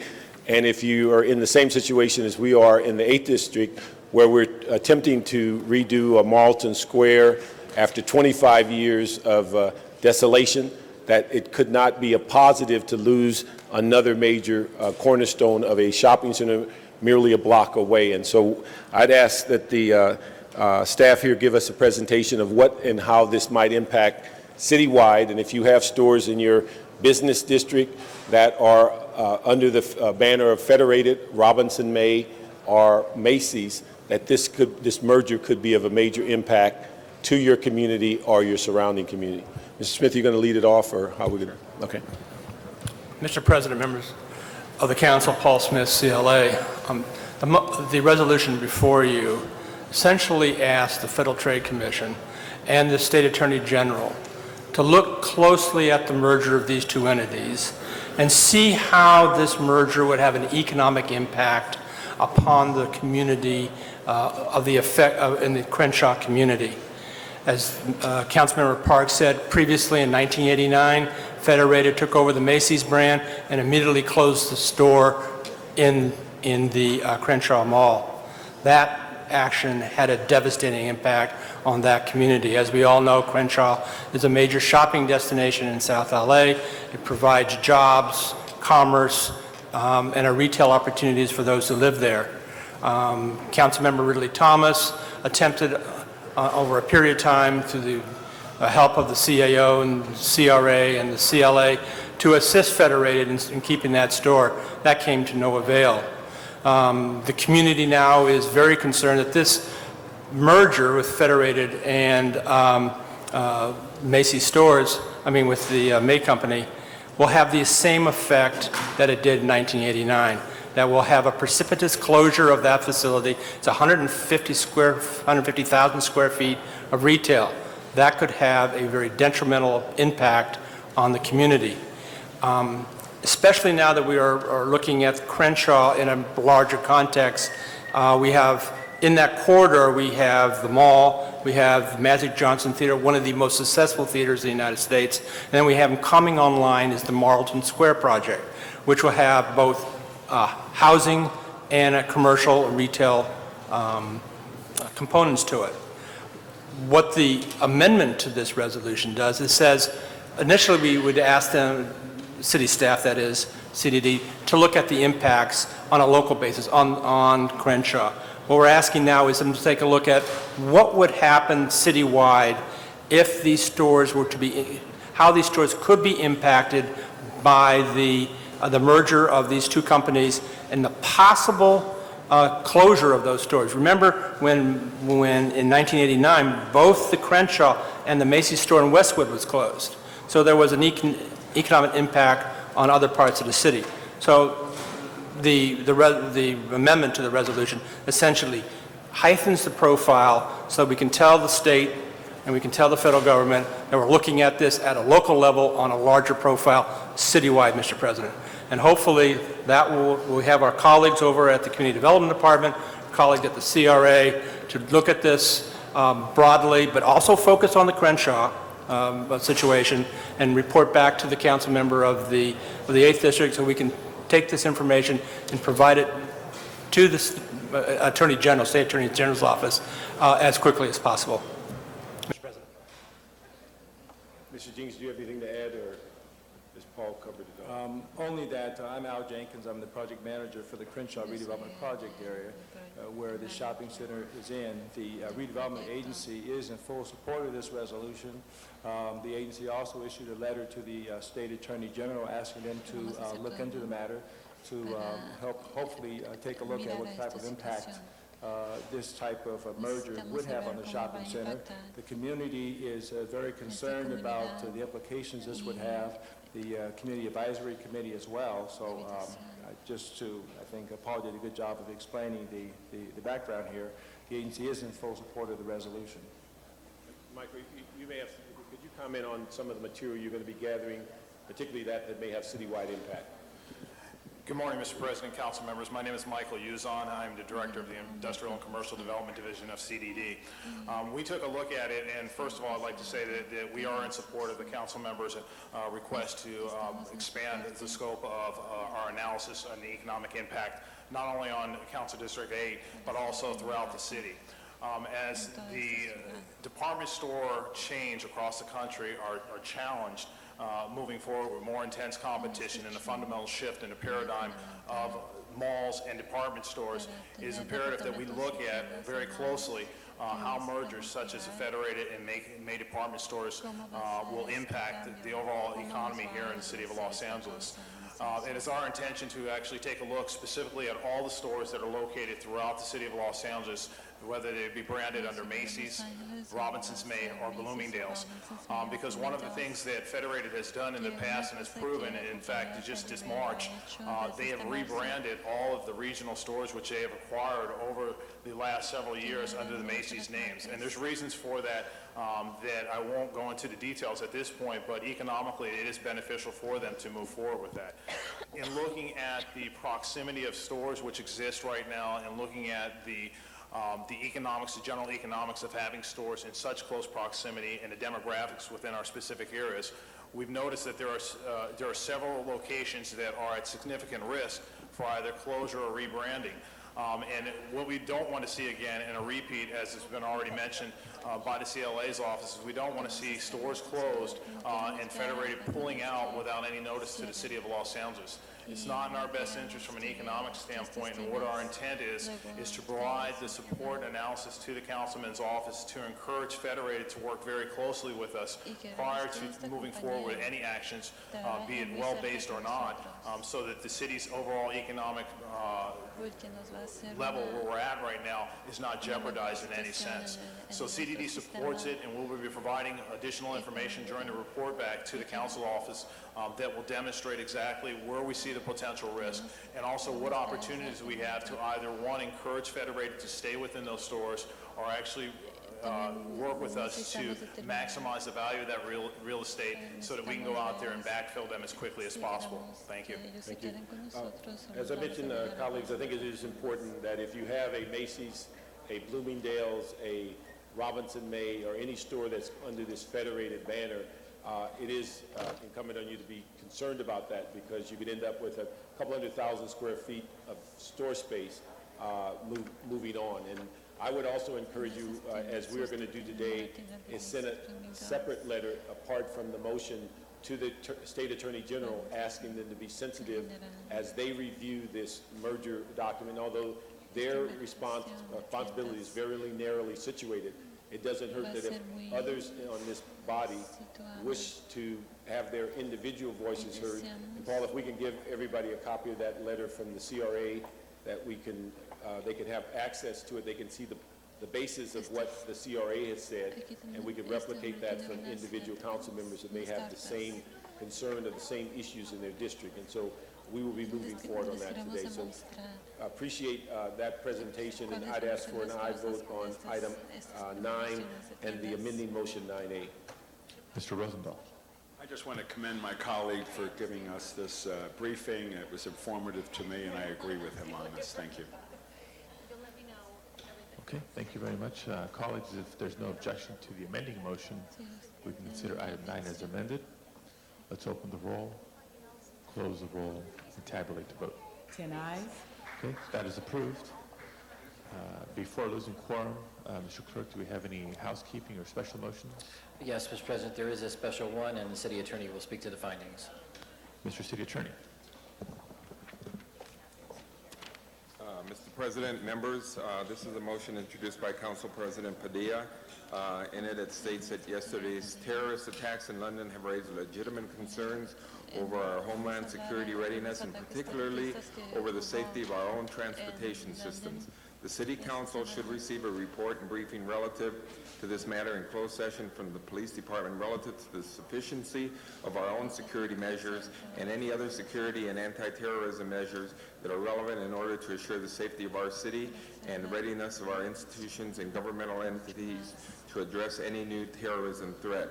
And if you are in the same situation as we are in the 8th District, where we're attempting to redo a Marlton Square after 25 years of desolation, that it could not be a positive to lose another major cornerstone of a shopping center merely a block away. And so I'd ask that the staff here give us a presentation of what and how this might impact citywide. And if you have stores in your business district that are under the banner of Federated, Robinson May, or Macy's, that this merger could be of a major impact to your community or your surrounding community. Mr. Smith, you're going to lead it off, or how are we going to? Okay. Mr. President, members of the Council, Paul Smith, CLA. The resolution before you essentially asked the Federal Trade Commission and the State Attorney General to look closely at the merger of these two entities and see how this merger would have an economic impact upon the community of the effect in the Crenshaw community. As Councilmember Parks said previously, in 1989, Federated took over the Macy's brand and immediately closed the store in the Crenshaw Mall. That action had a devastating impact on that community. As we all know, Crenshaw is a major shopping destination in South LA. It provides jobs, commerce, and retail opportunities for those who live there. Councilmember Ridley Thomas attempted over a period of time through the help of the CAO and the CRA and the CLA to assist Federated in keeping that store. That came to no avail. The community now is very concerned that this merger with Federated and Macy's stores, with the May Company, will have the same effect that it did in 1989. That will have a precipitous closure of that facility. It's 150,000 square feet of retail. That could have a very detrimental impact on the community. Especially now that we are looking at Crenshaw in a larger context. We have, in that corridor, we have the mall, we have Magic Johnson Theater, one of the most successful theaters in the United States, and then we have coming online is the Marlton Square project, which will have both housing and a commercial retail components to it. What the amendment to this resolution does, it says, initially we would ask them, city staff that is, CDD, to look at the impacts on a local basis on Crenshaw. What we're asking now is them to take a look at what would happen citywide if these stores were to be, how these stores could be impacted by the merger of these two companies and the possible closure of those stores. Remember when in 1989, both the Crenshaw and the Macy's store in Westwood was closed. So there was an economic impact on other parts of the city. So the amendment to the resolution essentially heightens the profile so we can tell the state and we can tell the federal government that we're looking at this at a local level on a larger profile citywide, Mr. President. And hopefully that we'll have our colleagues over at the Community Development Department, colleagues at the CRA to look at this broadly, but also focus on the Crenshaw situation and report back to the council member of the 8th District so we can take this information and provide it to the Attorney General, State Attorney General's office as quickly as possible. Mr. President. Mr. Jenkins, do you have anything to add, or has Paul covered it all? Only that I'm Al Jenkins. I'm the project manager for the Crenshaw redevelopment project area where the shopping center is in. The redevelopment agency is in full support of this resolution. The agency also issued a letter to the State Attorney General asking them to look into the matter to help hopefully take a look at what type of impact this type of a merger would have on the shopping center. The community is very concerned about the implications this would have. The Community Advisory Committee as well. So just to, I think Paul did a good job of explaining the background here. The agency is in full support of the resolution. Michael, you may have, could you comment on some of the material you're going to be gathering, particularly that may have citywide impact? Good morning, Mr. President, council members. My name is Michael Uzon. I'm the director of the Industrial and Commercial Development Division of CDD. We took a look at it, and first of all, I'd like to say that we are in support of the council members' request to expand the scope of our analysis on the economic impact, not only on Council District 8, but also throughout the city. As the department store chains across the country are challenged moving forward with more intense competition and a fundamental shift in the paradigm of malls and department stores, it is imperative that we look at very closely how mergers such as the Federated and May department stores will impact the overall economy here in the city of Los Angeles. It is our intention to actually take a look specifically at all the stores that are located throughout the city of Los Angeles, whether they be branded under Macy's, Robinson's May, or Bloomingdale's. Because one of the things that Federated has done in the past and has proven, in fact, just this March, they have rebranded all of the regional stores which they have acquired over the last several years under the Macy's names. And there's reasons for that that I won't go into the details at this point, but economically it is beneficial for them to move forward with that. In looking at the proximity of stores which exist right now and looking at the economics, the general economics of having stores in such close proximity and the demographics within our specific areas, we've noticed that there are several locations that are at significant risk for either closure or rebranding. And what we don't want to see again in a repeat, as has been already mentioned by the CLA's office, is we don't want to see stores closed and Federated pulling out without any notice to the city of Los Angeles. It's not in our best interest from an economic standpoint, and what our intent is to provide the support analysis to the councilman's office to encourage Federated to work very closely with us prior to moving forward with any actions, be it well-based or not, so that the city's overall economic level where we're at right now is not jeopardized in any sense. So CDD supports it, and we'll be providing additional information during the report back to the council office that will demonstrate exactly where we see the potential risk and also what opportunities we have to either, one, encourage Federated to stay within those stores or actually work with us to maximize the value of that real estate so that we can go out there and backfill them as quickly as possible. Thank you. Thank you. As I mentioned, colleagues, I think it is important that if you have a Macy's, a Bloomingdale's, a Robinson May, or any store that's under this Federated banner, it is incumbent on you to be concerned about that, because you could end up with a couple 100,000 square feet of store space moving on. And I would also encourage you, as we are going to do today, is send a separate letter apart from the motion to the State Attorney General, asking them to be sensitive as they review this merger document. Although their responsibility is very narrowly situated, it doesn't hurt that if others on this body wish to have their individual voices heard. And Paul, if we can give everybody a copy of that letter from the CRA, that we can, they can have access to it, they can see the basis of what the CRA has said, and we can replicate that from individual council members that may have the same concern or the same issues in their district. And so we will be moving forward on that today. So I appreciate that presentation, and I'd ask for an aye vote on item 9 and the amending motion 9A. Mr. Rosendahl. I just want to commend my colleague for giving us this briefing. It was informative to me, and I agree with him on this. Thank you. Okay, thank you very much. Colleagues, if there's no objection to the amending motion, we can consider item 9 as amended. Let's open the roll, close the roll, and tabulate the vote. 10 ayes. Okay, that is approved. Before losing quorum, Mr. Clerk, do we have any housekeeping or special motions? Yes, Mr. President, there is a special one, and the city attorney will speak to the findings. Mr. City Attorney. Mr. President, members, this is a motion introduced by Council President Padilla. In it states that yesterday's terrorist attacks in London have raised legitimate concerns over our homeland security readiness, and particularly over the safety of our own transportation systems. The City Council should receive a report and briefing relative to this matter in closed session from the Police Department relative to the sufficiency of our own security measures and any other security and anti-terrorism measures that are relevant in order to assure the safety of our city and the readiness of our institutions and governmental entities to address any new terrorism threat.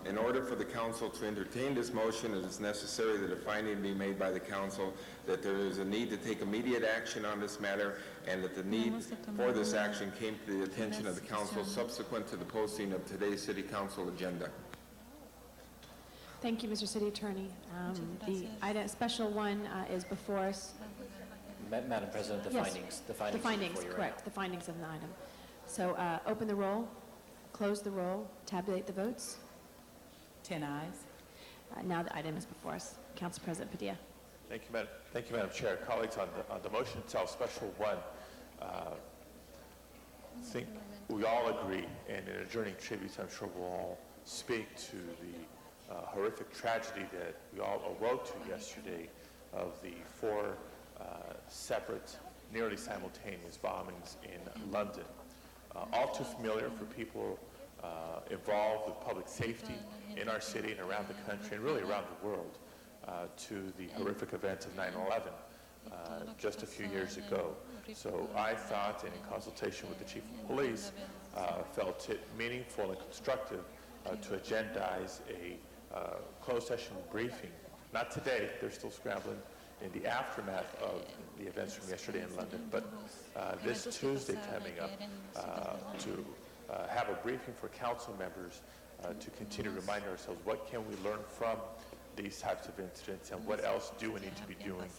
In order for the Council to entertain this motion, it is necessary that a finding be made by the Council that there is a need to take immediate action on this matter, and that the need for this action came to the attention of the Council subsequent to the posting of today's City Council agenda. Thank you, Mr. City Attorney. The item, special one is before us. Madam President, the Yes. findings. The findings, correct, the findings of the item. So open the roll, close the roll, tabulate the votes. 10 ayes. Now the item is before us. Council President Padilla. Thank you, Madam Chair. Colleagues, on the motion itself, special one, I think we all agree, and in adjourning tributes, I'm sure we'll all speak to the horrific tragedy that we all awoke to yesterday of the 4 separate nearly simultaneous bombings in London. All too familiar for people involved with public safety in our city and around the country and really around the world to the horrific events of 9/11 just a few years ago. So I thought, and in consultation with the Chief of Police, felt it meaningful and constructive to agendize a closed session briefing. Not today, they're still scrambling in the aftermath of the events from yesterday in London, but this Tuesday coming up to have a briefing for council members to continue to remind ourselves what can we learn from these types of incidents and what else do we need to be doing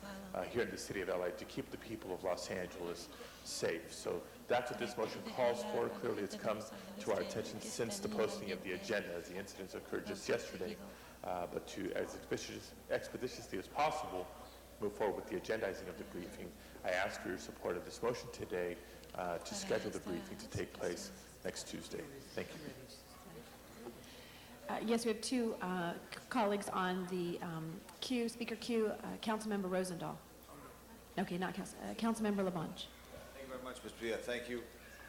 here in the city of LA to keep the people of Los Angeles safe. So that's what this motion calls for. Clearly it's come to our attention since the posting of the agenda as the incidents occurred just yesterday, but to as expeditiously as possible move forward with the agendizing of the briefing. I ask for your support of this motion today to schedule the briefing to take place next Tuesday. Thank you. Yes, we have two colleagues on the queue, speaker queue. Councilmember Rosendahl. Okay, not Councilmember Labange. Thank you very much, Mr. Padilla. Thank you.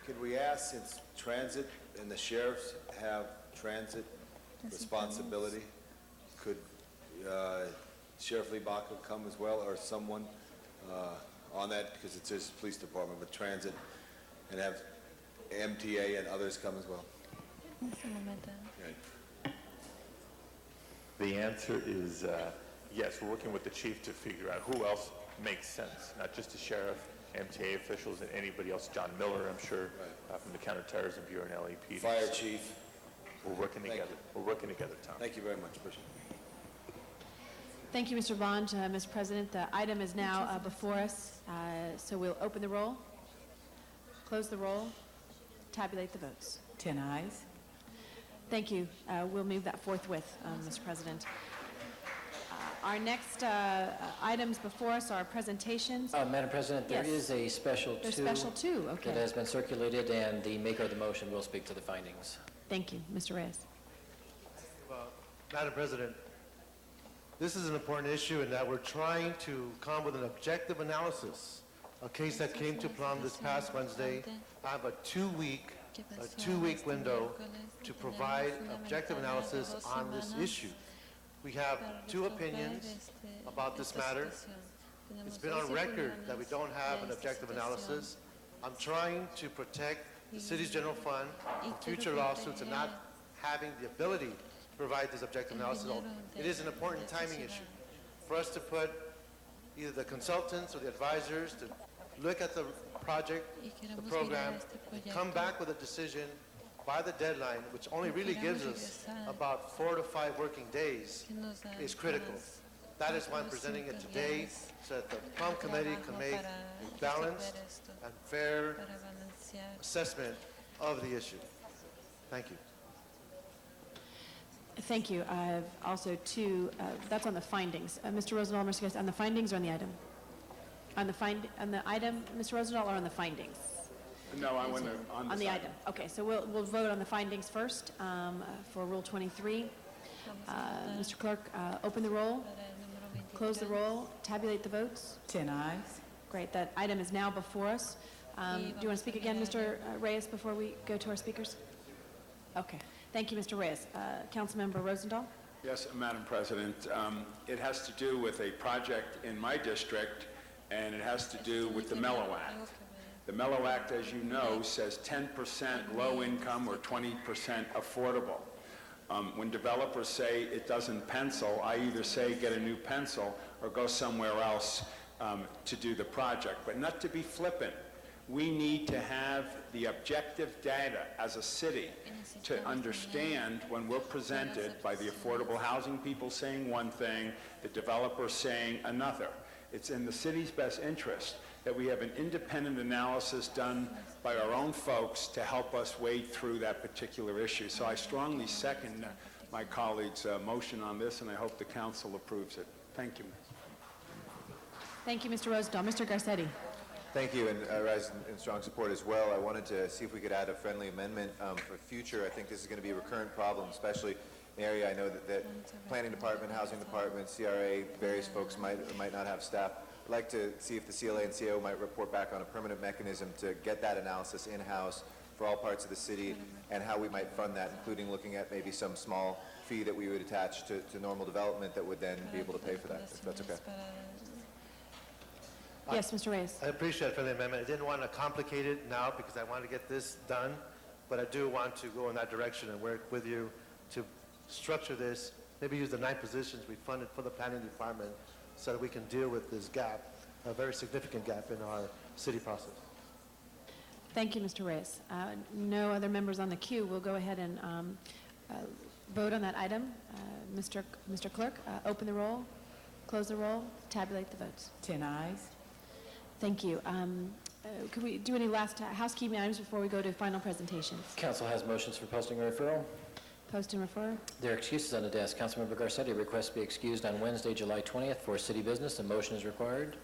Could we ask, since transit and the sheriffs have transit responsibility, could Sheriff Lee Baca come as well, or someone on that, because it's his police department, but transit, and have MTA and others come as well? Right. The answer is yes. We're working with the chief to figure out who else makes sense, not just the sheriff, MTA officials, and anybody else. John Miller, I'm sure, from the Counterterrorism Bureau and LAPD. Fire chief. We're working together. We're working together, Tom. Thank you very much. Appreciate it. Thank you, Mr. Labange. Mr. President, the item is now before us, so we'll open the roll, close the roll, tabulate the votes. 10 ayes. Thank you. We'll move that forthwith, Mr. President. Our next items before us are presentations. Madam President, there Yes. is a special There's two special two, okay. that has been circulated, and the maker of the motion will speak to the findings. Thank you. Mr. Reyes. Madam President, this is an important issue in that we're trying to come with an objective analysis. A case that came to Plum this past Wednesday. I have a two-week window to provide objective analysis on this issue. We have two opinions about this matter. It's been on record that we don't have an objective analysis. I'm trying to protect the city's general fund from future lawsuits and not having the ability to provide this objective analysis. It is an important timing issue for us to put either the consultants or the advisors to look at the project, the program, and come back with a decision by the deadline, which only really gives us about 4 to 5 working days, is critical. That is why I'm presenting it today, so that the Plum Committee can make a balanced and fair assessment of the issue. Thank you. Thank you. I have also two, that's on the findings. Mr. Rosendahl, Mr. Guest, on the findings or on the item? On the item, Mr. Rosendahl, or on the findings? No, I want to, On the item. Okay, so we'll vote on the findings first for Rule 23. Mr. Clerk, open the roll, close the roll, tabulate the votes. 10 ayes. Great, that item is now before us. Do you want to speak again, Mr. Reyes, before we go to our speakers? Okay, thank you, Mr. Reyes. Councilmember Rosendahl? Yes, Madam President. It has to do with a project in my district, and it has to do with the Mellow Act. The Mellow Act, as you know, says 10% low income or 20% affordable. When developers say it doesn't pencil, I either say get a new pencil or go somewhere else to do the project. But not to be flippant, we need to have the objective data as a city to understand when we're presented by the affordable housing people saying one thing, the developer saying another. It's in the city's best interest that we have an independent analysis done by our own folks to help us wade through that particular issue. So I strongly second my colleague's motion on this, and I hope the council approves it. Thank you. Thank you, Mr. Rosendahl. Mr. Garcetti? Thank you, and I rise in strong support as well. I wanted to see if we could add a friendly amendment for future. I think this is going to be a recurrent problem, especially in the area. I know that Planning Department, Housing Department, CRA, various folks might not have staff I'd like to see if the CLA and CAO might report back on a permanent mechanism to get that analysis in-house for all parts of the city and how we might fund that, including looking at maybe some small fee that we would attach to normal development that would then be able to pay for that, if that's okay. Yes, Mr. Reyes. I appreciate a friendly amendment. I didn't want to complicate it now because I want to get this done, but I do want to go in that direction and work with you to structure this, maybe use the 9 positions we funded for the planning department so that we can deal with this gap, a very significant gap in our city process. Thank you, Mr. Reyes. No other members on the queue. We'll go ahead and vote on that item. Mr. Clerk, open the roll, close the roll, tabulate the votes. 10 ayes. Thank you. Could we do any last housekeeping items before we go to final presentations? Council has motions for posting and referral. Post and refer. There are excuses on the desk. Councilmember Garcetti requests to be excused on Wednesday, July 20th for city business. A motion is required.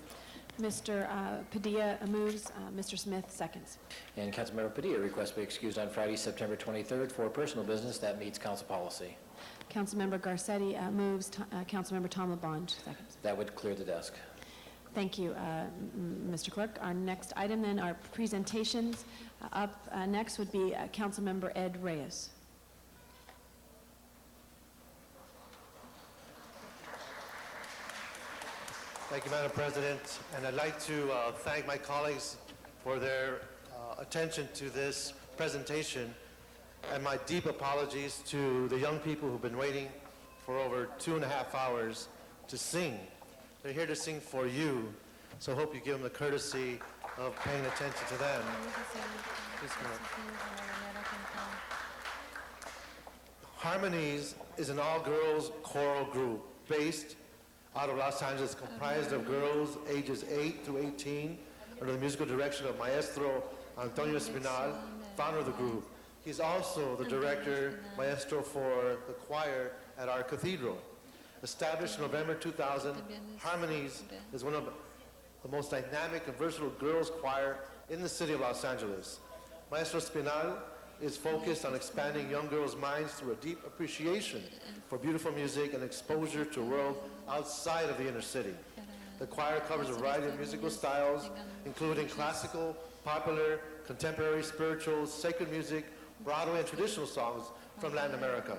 Mr. Padilla moves. Mr. Smith seconds. And Councilmember Padilla requests to be excused on Friday, September 23rd for personal business that meets council policy. Councilmember Garcetti moves. Councilmember Tom LeBonge seconds. That would clear the desk. Thank you, Mr. Clerk. Our next item then are presentations. Up next would be Councilmember Ed Reyes. Thank you, Madam President. And I'd like to thank my colleagues for their attention to this presentation, and my deep apologies to the young people who've been waiting for over 2.5 hours to sing. They're here to sing for you, so I hope you give them the courtesy of paying attention to them. Please come up. Harmonies is an all-girls choral group based out of Los Angeles, comprised of girls ages 8 through 18, under the musical direction of Maestro Antonio Espinal, founder of the group. He's also the director, maestro for the choir at our cathedral. Established in November 2000, Harmonies is one of the most dynamic and versatile girls choir in the city of Los Angeles. Maestro Espinal is focused on expanding young girls' minds through a deep appreciation for beautiful music and exposure to a world outside of the inner city. The choir covers a variety of musical styles, including classical, popular, contemporary, spiritual, sacred music, Broadway, and traditional songs from Latin America.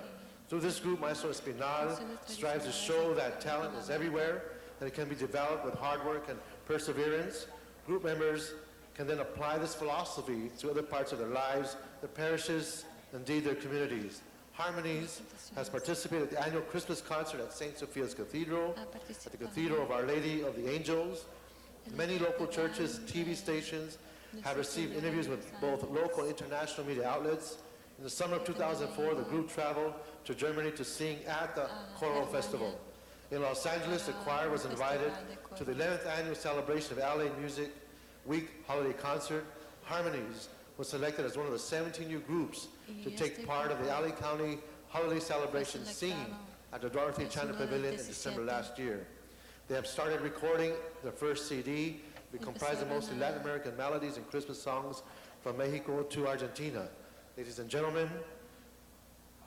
Through this group, Maestro Espinal strives to show that talent is everywhere, that it can be developed with hard work and perseverance. Group members can then apply this philosophy to other parts of their lives, their parishes, indeed their communities. Harmonies has participated at the annual Christmas concert at St. Sophia's Cathedral, at the Cathedral of Our Lady of the Angels. Many local churches, TV stations have received interviews with both local and international media outlets. In the summer of 2004, the group traveled to Germany to sing at the Choral Festival. In Los Angeles, the choir was invited to the 11th annual celebration of LA Music Week holiday concert. Harmonies was selected as one of the 17 new groups to take part of the LA County holiday celebration singing at the Dorothy Chandler Pavilion in December last year. They have started recording their first CD, which comprises mostly Latin American melodies and Christmas songs from Mexico to Argentina. Ladies and gentlemen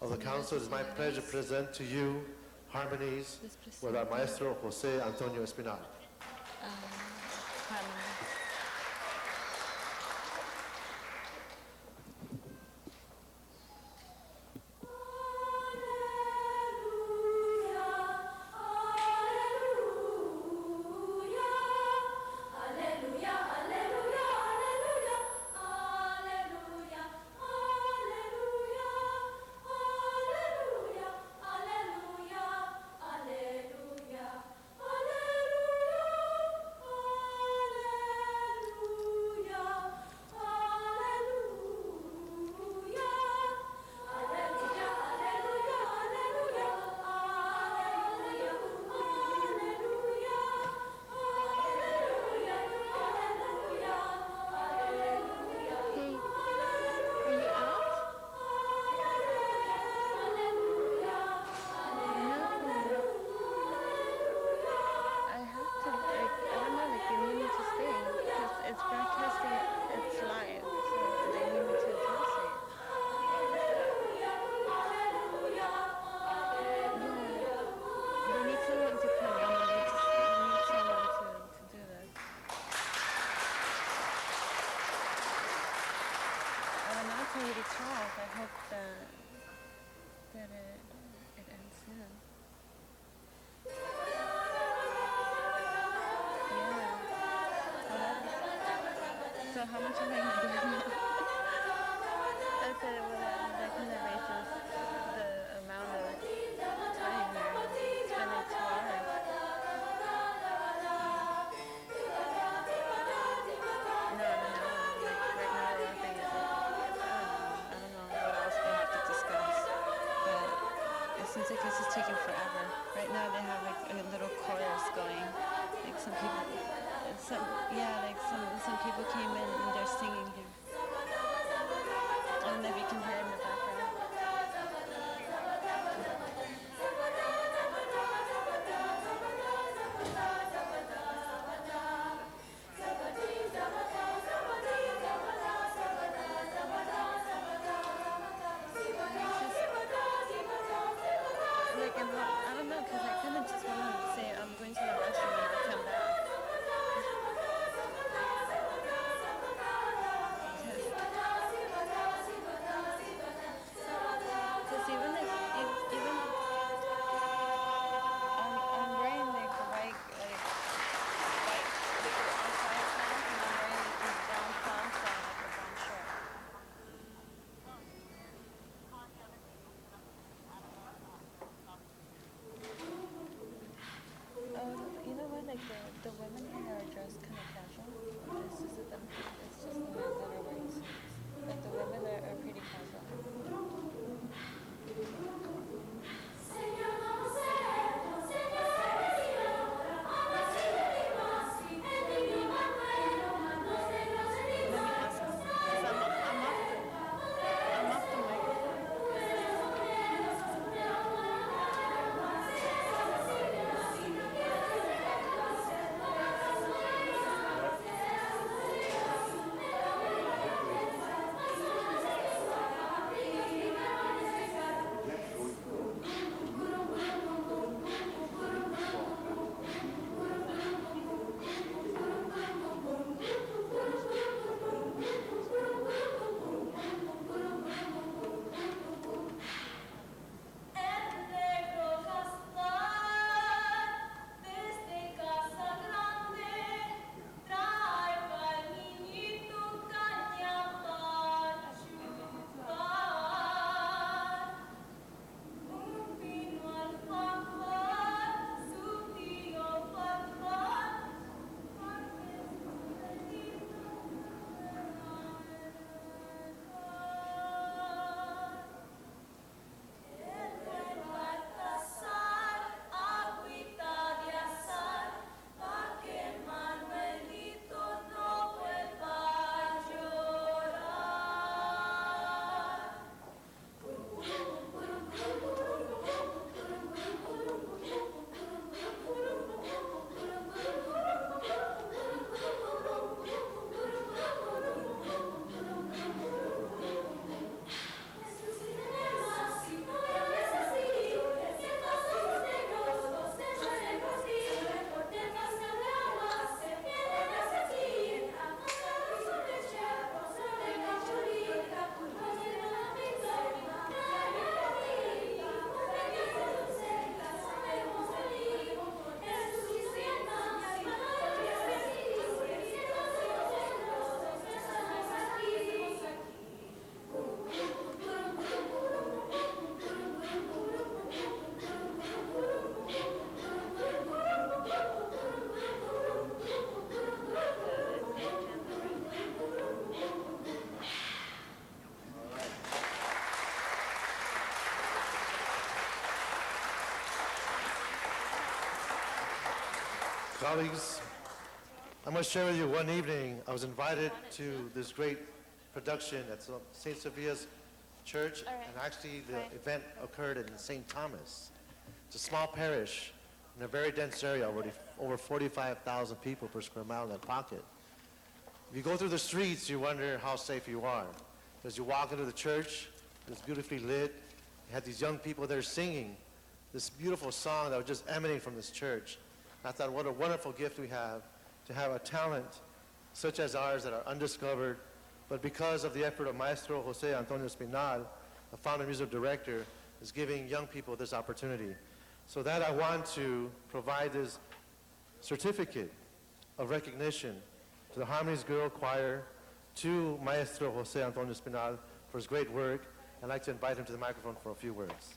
of the council, it is my pleasure to present to you Harmonies with our maestro, Jose Antonio Espinal. ahead. Yeah. So how much am I going to do? I said it would that kind of raises the amount of time here. It's been like 2 hours. No, like right now the thing is I don't know what else they have to discuss, but it seems like this is taking forever. Right now they have like a little chorus going, like some people, some people came in and they're singing here. I don't know if you can hear in the background. Like, I don't know, because I kind of just want to say I'm going to the restroom and I'll come back. Because even like, even I'm wearing like the white, like outside pants, and I'm wearing like these brown pants and like a brown shirt. You know what? Like the women here are dressed kind of casual. It's just the men that are wearing suits. But the women are pretty casual. Colleagues, I must share with you one evening I was invited to this great production at St. Sophia's Church, and actually the event occurred in St. Thomas. It's a small parish in a very dense area, over 45,000 people per square mile in that pocket. If you go through the streets, you wonder how safe you are. As you walk into the church, it's beautifully lit. You had these young people there singing this beautiful song that was just emanating from this church. I thought, what a wonderful gift we have to have a talent such as ours that are undiscovered, but because of the effort of Maestro Jose Antonio Espinal, the founder music director, is giving young people this opportunity. So that I want to provide this certificate of recognition to the Harmonies Girl Choir, to Maestro Jose Antonio Espinal for his great work. I'd like to invite him to the microphone for a few words.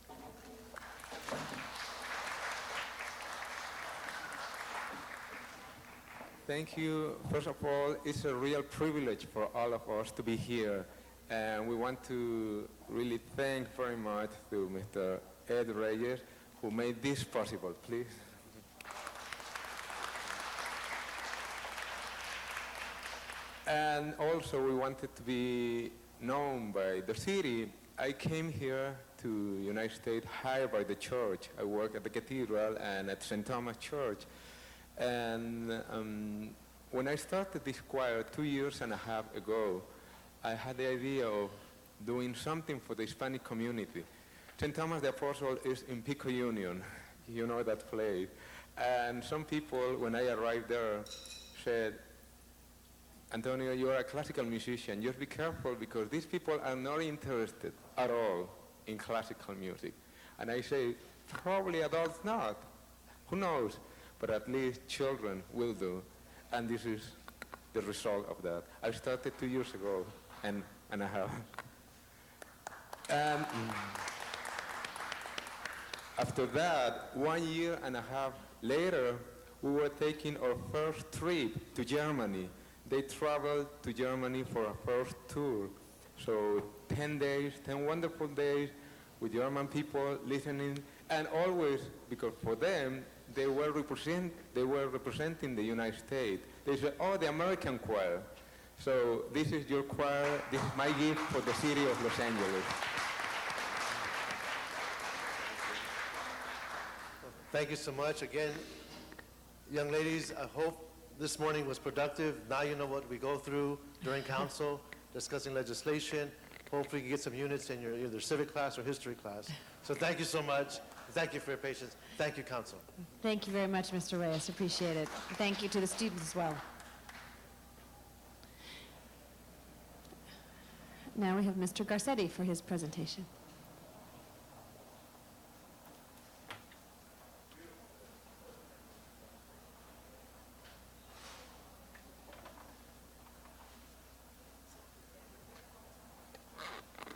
Thank you. First of all, it's a real privilege for all of us to be here. And we want to really thank very much to Mr. Ed Reyes, who made this possible. Please. And also, we wanted to be known by the city. I came here to United States hired by the church. I work at the cathedral and at St. Thomas Church. And when I started this choir 2.5 years ago, I had the idea of doing something for the Hispanic community. St. Thomas the Apostle is in Pico Union. You know that place. And some people, when I arrived there, said, Antonio, you are a classical musician. Just be careful because these people are not interested at all in classical music. And I say, probably adults not. Who knows? But at least children will do. And this is the result of that. I started 2 years ago and a half. And after that, 1.5 years later, we were taking our first trip to Germany. They traveled to Germany for a first tour. So 10 days, 10 wonderful days with German people listening, and always, because for them, they were representing the United States. They said, oh, the American choir. So this is your choir. This is my gift for the city of Los Angeles. Thank you so much. Again, young ladies, I hope this morning was productive. Now you know what we go through during council, discussing legislation. Hopefully you can get some units in your either civic class or history class. So thank you so much. Thank you for your patience. Thank you, council. Thank you very much, Mr. Reyes. Appreciate it. Thank you to the students as well. Now we have Mr. Garcetti for his presentation.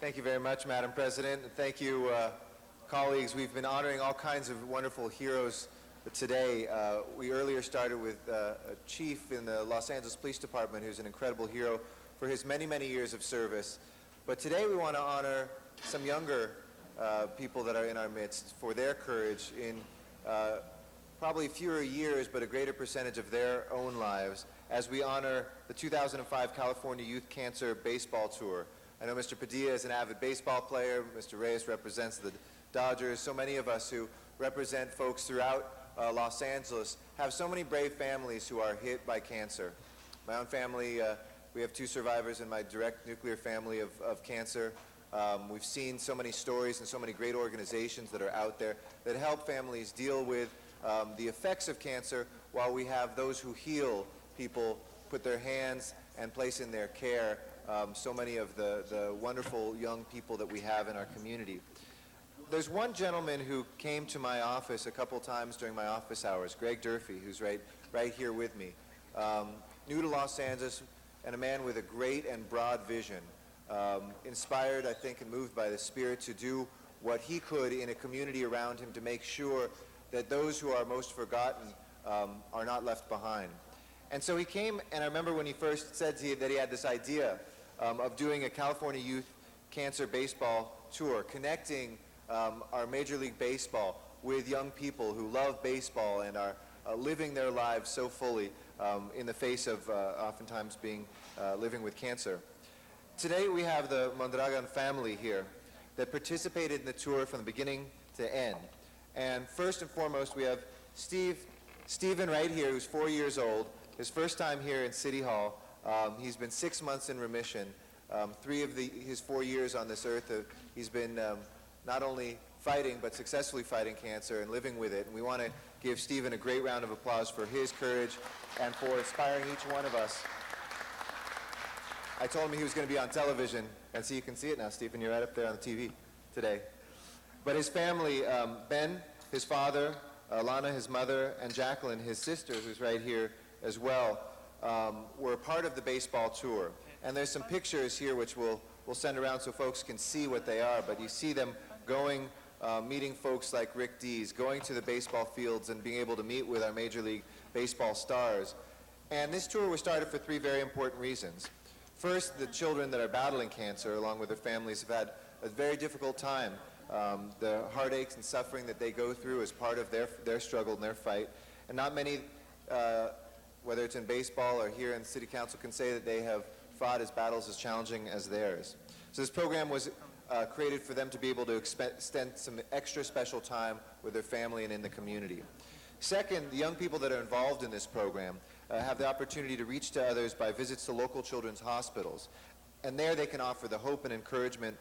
Thank you very much, Madam President. And thank you, colleagues. We've been honoring all kinds of wonderful heroes today. We earlier started with a chief in the Los Angeles Police Department who's an incredible hero for his many, many years of service. But today we want to honor some younger people that are in our midst for their courage in probably fewer years, but a greater percentage of their own lives as we honor the 2005 California Youth Cancer Baseball Tour. I know Mr. Padilla is an avid baseball player. Mr. Reyes represents the Dodgers. So many of us who represent folks throughout Los Angeles have so many brave families who are hit by cancer. My own family, we have 2 survivors in my direct nuclear family of cancer. We've seen so many stories and so many great organizations that are out there that help families deal with the effects of cancer while we have those who heal people put their hands and place in their care so many of the wonderful young people that we have in our community. There's one gentleman who came to my office a couple times during my office hours, Greg Durfee, who's right here with me. New to Los Angeles and a man with a great and broad vision. Inspired, I think, and moved by the Spirit to do what he could in a community around him to make sure that those who are most forgotten are not left behind. And so he came, and I remember when he first said that he had this idea of doing a California Youth Cancer Baseball Tour, connecting our Major League Baseball with young people who love baseball and are living their lives so fully in the face of oftentimes living with cancer. Today we have the Mondragon family here that participated in the tour from the beginning to end. And first and foremost, we have Stephen right here, who's 4 years old, his first time here in City Hall. He's been 6 months in remission. 3 of his 4 years on this earth, he's been not only fighting, but successfully fighting cancer and living with it. And we want to give Stephen a great round of applause for his courage and for inspiring each one of us. I told him he was going to be on television, and so you can see it now, Stephen. You're right up there on the TV today. But his family, Ben, his father, Lana, his mother, and Jacqueline, his sister, who's right here as well, were part of the baseball tour. And there's some pictures here which we'll send around so folks can see what they are. But you see them going, meeting folks like Rick Dees, going to the baseball fields and being able to meet with our Major League Baseball stars. And this tour was started for 3 very important reasons. First, the children that are battling cancer, along with their families, have had a very difficult time. The heartaches and suffering that they go through is part of their struggle and their fight. And not many, whether it's in baseball or here in City Council, can say that they have fought as battles as challenging as theirs. So this program was created for them to be able to extend some extra special time with their family and in the community. Second, the young people that are involved in this program have the opportunity to reach to others by visits to local children's hospitals. And there they can offer the hope and encouragement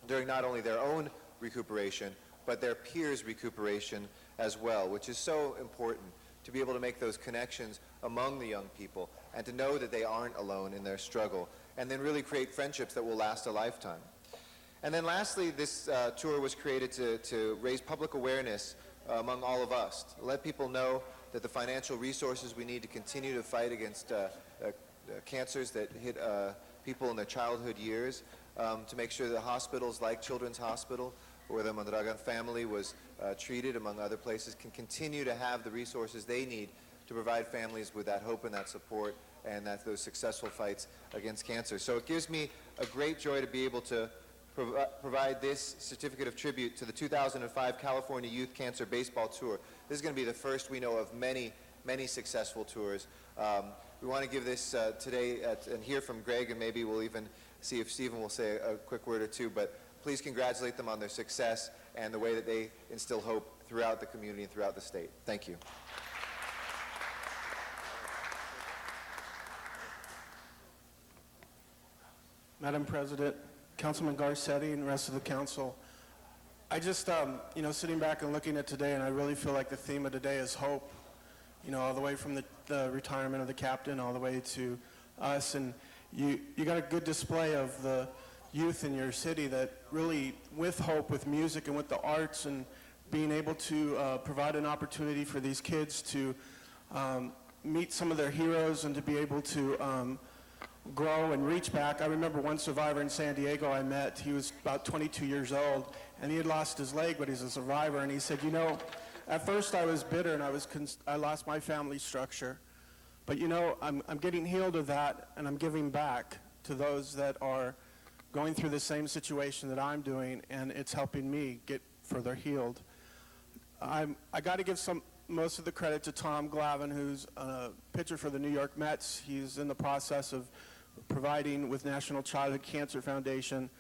during not only their own recuperation, but their peers' recuperation as well, which is so important to be able to make those connections among the young people and to know that they aren't alone in their struggle, and then really create friendships that will last a lifetime. And then lastly, this tour was created to raise public awareness among all of us, to let people know that the financial resources we need to continue to fight against cancers that hit people in their childhood years, to make sure that hospitals like Children's Hospital, where the Mondragon family was treated, among other places, can continue to have the resources they need to provide families with that hope and that support and those successful fights against cancer. So it gives me a great joy to be able to provide this certificate of tribute to the 2005 California Youth Cancer Baseball Tour. This is going to be the first we know of many, many successful tours. We want to give this today and hear from Greg, and maybe we'll even see if Stephen will say a quick word or two, but please congratulate them on their success and the way that they instill hope throughout the community and throughout the state. Thank you. Madam President, Councilman Garcetti, and the rest of the council, I just, sitting back and looking at today, and I really feel like the theme of today is hope, all the way from the retirement of the captain all the way to us. And you got a good display of the youth in your city that really, with hope, with music and with the arts, and being able to provide an opportunity for these kids to meet some of their heroes and to be able to grow and reach back. I remember one survivor in San Diego I met. He was about 22 years old, and he had lost his leg, but he's a survivor. And he said, at first I was bitter, and I lost my family structure. But I'm getting healed of that, and I'm giving back to those that are going through the same situation that I'm doing, and it's helping me get further healed. I got to give most of the credit to Tom Glavine, who's a pitcher for the New York Mets. He's in the process of providing with National Childhood Cancer Foundation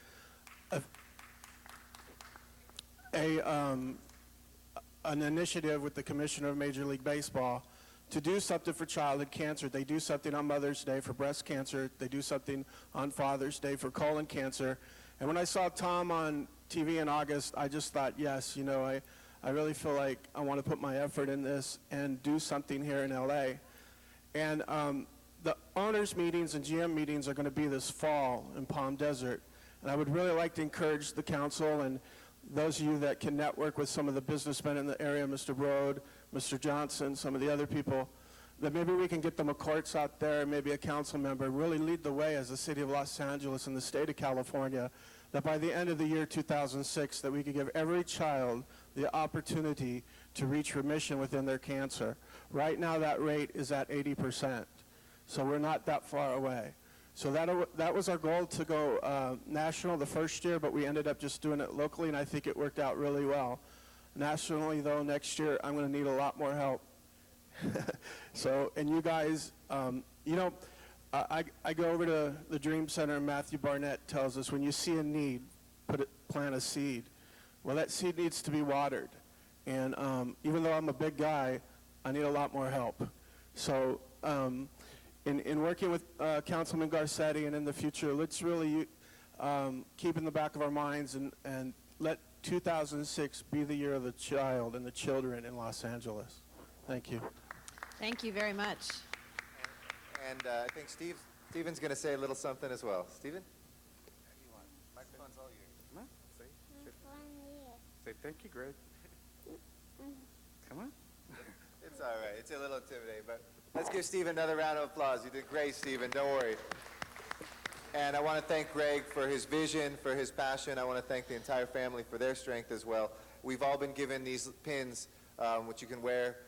an initiative with the Commissioner of Major League Baseball to do something for childhood cancer. They do something on Mother's Day for breast cancer. They do something on Father's Day for colon cancer. And when I saw Tom on TV in August, I just thought, yes, I really feel like I want to put my effort in this and do something here in LA. And the owners' meetings and GM meetings are going to be this fall in Palm Desert. And I would really like to encourage the council and those of you that can network with some of the businessmen in the area, Mr. Broad, Mr. Johnson, some of the other people, that maybe we can get them a courts out there, maybe a council member, really lead the way as the city of Los Angeles and the state of California, that by the end of the year 2006, that we could give every child the opportunity to reach remission within their cancer. Right now, that rate is at 80%, so we're not that far away. So that was our goal, to go national the first year, but we ended up just doing it locally, and I think it worked out really well. Nationally, though, next year, I'm going to need a lot more help. So, and you guys, I go over to the Dream Center, and Matthew Barnett tells us, when you see a need, plant a seed. Well, that seed needs to be watered. And even though I'm a big guy, I need a lot more help. So in working with Councilman Garcetti and in the future, let's really keep in the back of our minds and let 2006 be the year of the child and the children in Los Angeles. Thank you. Thank you very much. And I think Stephen's going to say a little something as well. Stephen? Microphone's all yours. Come on. Say Say thank you, Greg. Come on. It's all right. It's a little intimidating, but let's give Stephen another round of applause. You did great, Stephen. Don't worry. And I want to thank Greg for his vision, for his passion. I want to thank the entire family for their strength as well. We've all been given these pins, which you can wear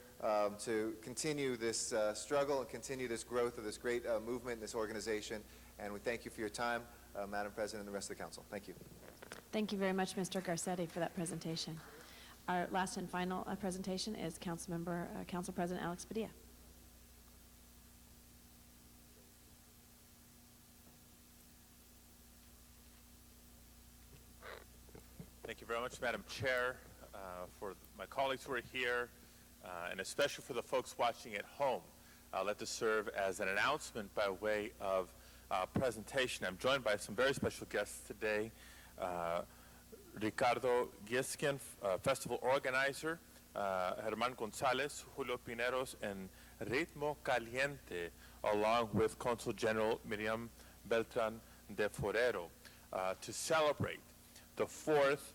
to continue this struggle and continue this growth of this great movement and this organization. And we thank you for your time, Madam President and the rest of the council. Thank you. Thank you very much, Mr. Garcetti, for that presentation. Our last and final presentation is Council President Alex Padilla. Thank you very much, Madam Chair, for my colleagues who are here, and especially for the folks watching at home. Let this serve as an announcement by way of presentation. I'm joined by some very special guests today. Ricardo Giskin, festival organizer, Germán González, Julio Pineros, and Ritmo Caliente, along with Consul General Miriam Beltran de Forero, to celebrate the 4th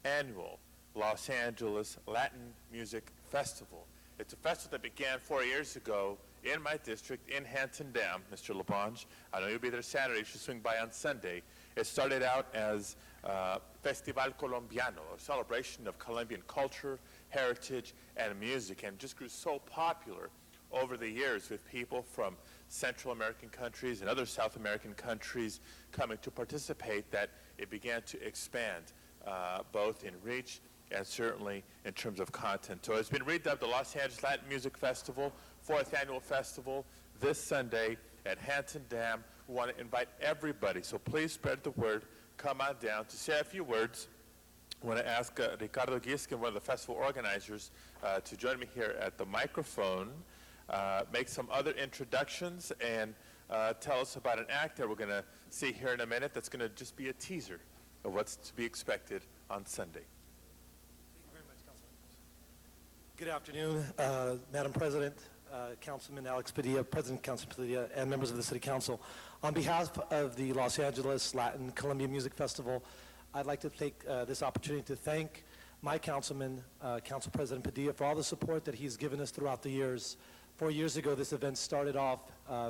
annual Los Angeles Latin Music Festival. It's a festival that began 4 years ago in my district in Hampton Dam. Mr. LaBonge, I know you'll be there Saturday. You should swing by on Sunday. It started out as Festival Colombiano, a celebration of Colombian culture, heritage, and music, and just grew so popular over the years with people from Central American countries and other South American countries coming to participate that it began to expand both in reach and certainly in terms of content. So it's been redubbed the Los Angeles Latin Music Festival, 4th annual festival, this Sunday at Hampton Dam. We want to invite everybody, so please spread the word. Come on down to say a few words. I want to ask Ricardo Giskin, one of the festival organizers, to join me here at the microphone, make some other introductions, and tell us about an act that we're going to see here in a minute that's going to just be a teaser of what's to be expected on Sunday. Thank you very much, Councilman. Good afternoon, Madam President, Councilman Alex Padilla, President Councilman Padilla, and members of the City Council. On behalf of the Los Angeles Latin Columbia Music Festival, I'd like to take this opportunity to thank my councilman, Council President Padilla, for all the support that he's given us throughout the years. 4 years ago, this event started off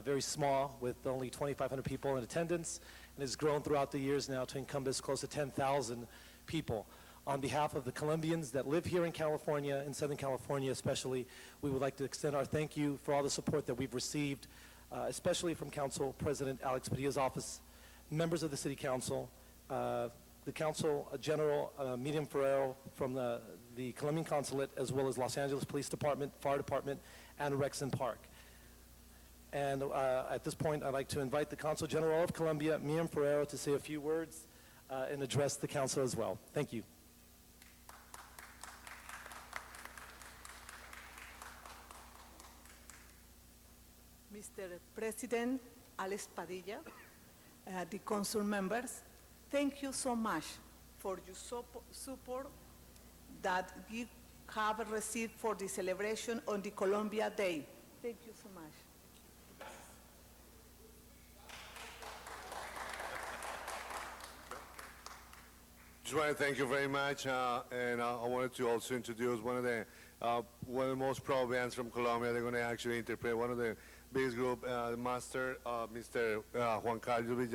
very small with only 2,500 people in attendance, and has grown throughout the years now to encompass close to 10,000 people. On behalf of the Colombians that live here in California, in Southern California especially, we would like to extend our thank you for all the support that we've received, especially from Council President Alex Padilla's office, members of the City Council, the Consul General Miriam Ferrero from the Colombian Consulate, as well as Los Angeles Police Department, Fire Department, and Rexon Park. And at this point, I'd like to invite the Consul General of Colombia, Miriam Ferrero, to say a few words and address the Council as well. Thank you. Mr. President Alex Padilla, the council members, thank you so much for your support that you have received for the celebration on the Columbia Day. Thank you so much. Just want to thank you very much, and I wanted to also introduce one of the most proud bands from Colombia. They're going to actually interpret one of the biggest group, the master, Mr. Juan Carlos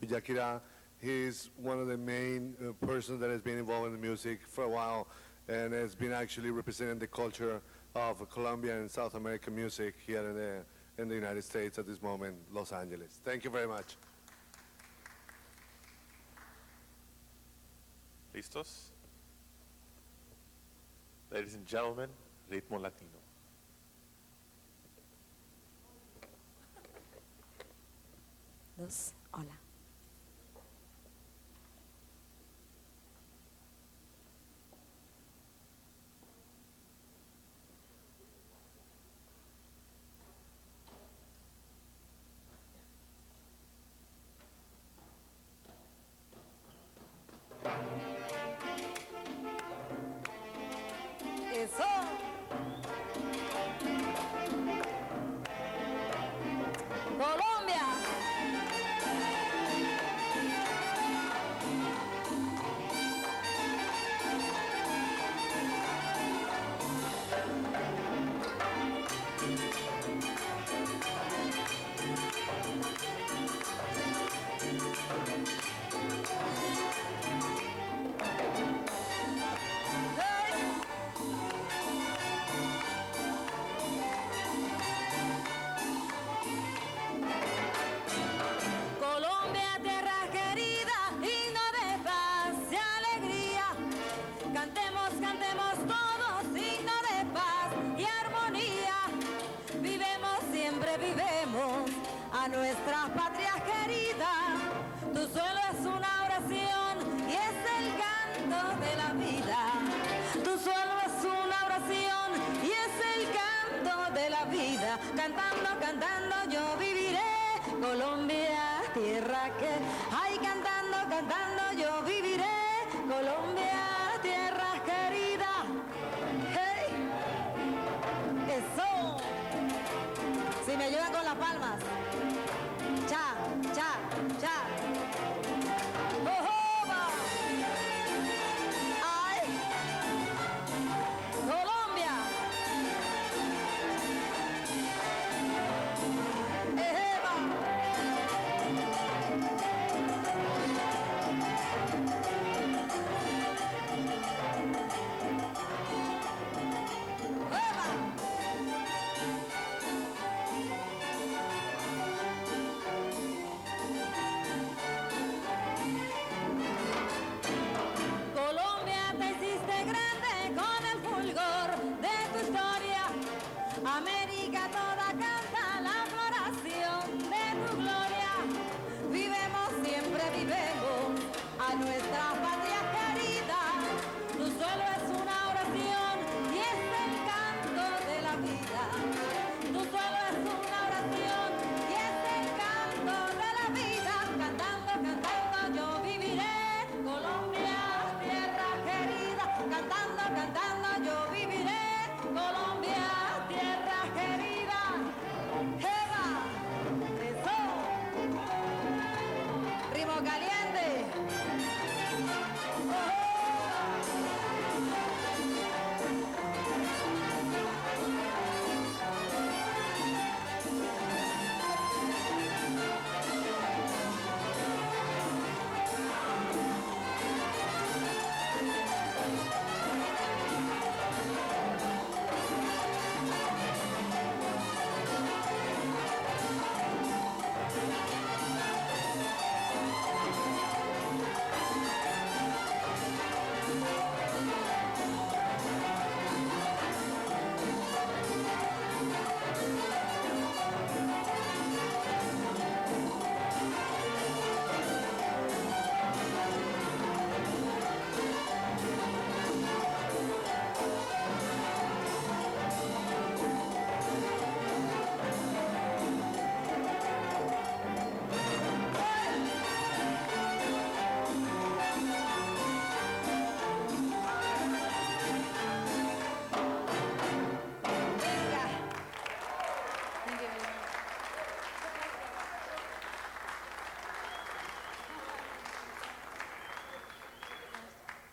Villaquira. He's one of the main persons that has been involved in the music for a while, and has been actually representing the culture of Colombian and South American music here in the United States at this moment, Los Angeles. Thank you very much. ¿Listos? Ladies and gentlemen, Ritmo Latino. Dos, hola. Eso. Colombia. a nuestras patrias queridas. Tu suelo es una oración y es el canto de la vida. Tu suelo es una oración y es el canto de la vida. Cantando, cantando yo viviré. Colombia, tierra que... Ay, cantando, cantando yo viviré. Colombia, tierra querida. Hey, eso. Si me ayudan con las palmas. Cha, cha, cha. ¡Ojoba! ¡Ay! ¡Colombia! ¡Ejeba! Colombia, te hiciste grande con el fulgor de tu historia. América toda canta la floración de tu gloria. Vivemos, siempre vivemos a nuestra patria querida. Tu suelo es una oración y es el canto de la vida. Tu suelo es una oración y es el canto de la vida. Cantando, cantando yo viviré. Colombia, tierra querida. Cantando, cantando yo viviré. Colombia, tierra querida. ¡Jeva! ¡Eso! ¡Ritmo caliente!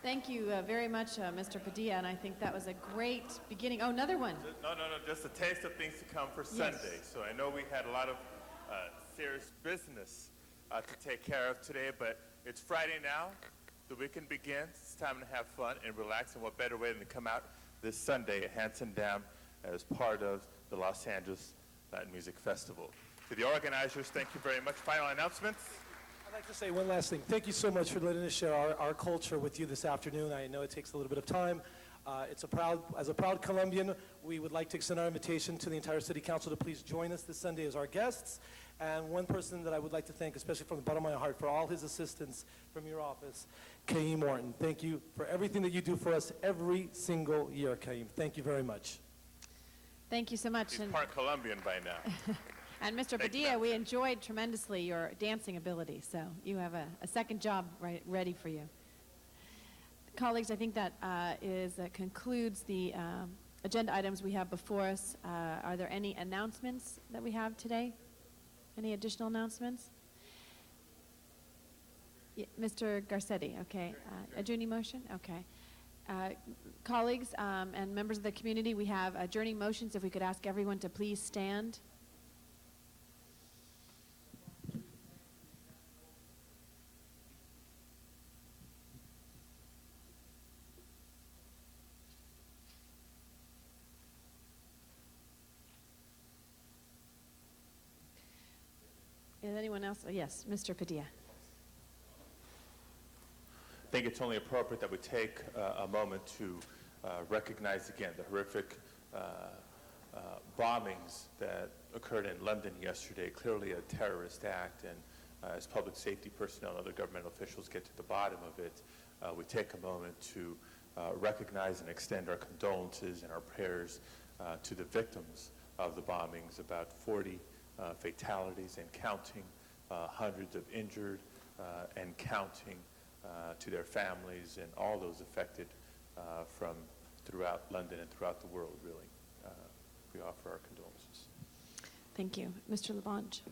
Thank you very much, Mr. Padilla, and I think that was a great beginning. Oh, another one. No, just a taste of things to come for Sunday. So I know we had a lot of serious business to take care of today, but it's Friday now. The weekend begins. It's time to have fun and relax, and what better way than to come out this Sunday at Hanson Dam as part of the Los Angeles Latin Music Festival. To the organizers, thank you very much. Final announcements? I'd like to say one last thing. Thank you so much for letting us share our culture with you this afternoon. I know it takes a little bit of time. As a proud Colombian, we would like to extend our invitation to the entire City Council to please join us this Sunday as our guests. And one person that I would like to thank, especially from the bottom of my heart, for all his assistance from your office, Kaim Morton. Thank you for everything that you do for us every single year, Kaim. Thank you very much. Thank you so much. He's part Colombian by now. And Mr. Padilla, we enjoyed tremendously your dancing ability, so you have a second job ready for you. Colleagues, I think that concludes the agenda items we have before us. Are there any announcements that we have today? Any additional announcements? Mr. Garcetti, okay. Adjourning motion? Okay. Colleagues and members of the community, we have adjourning motions. If we could ask everyone to please stand. Is anyone else? Oh, yes, Mr. Padilla. I think it's only appropriate that we take a moment to recognize again the horrific bombings that occurred in London yesterday, clearly a terrorist act, and as public safety personnel and other governmental officials get to the bottom of it, we take a moment to recognize and extend our condolences and our prayers to the victims of the bombings, about 40 fatalities and counting, hundreds of injured and counting, to their families and all those affected from throughout London and throughout the world, really. We offer our condolences. Thank you. Mr. Labange.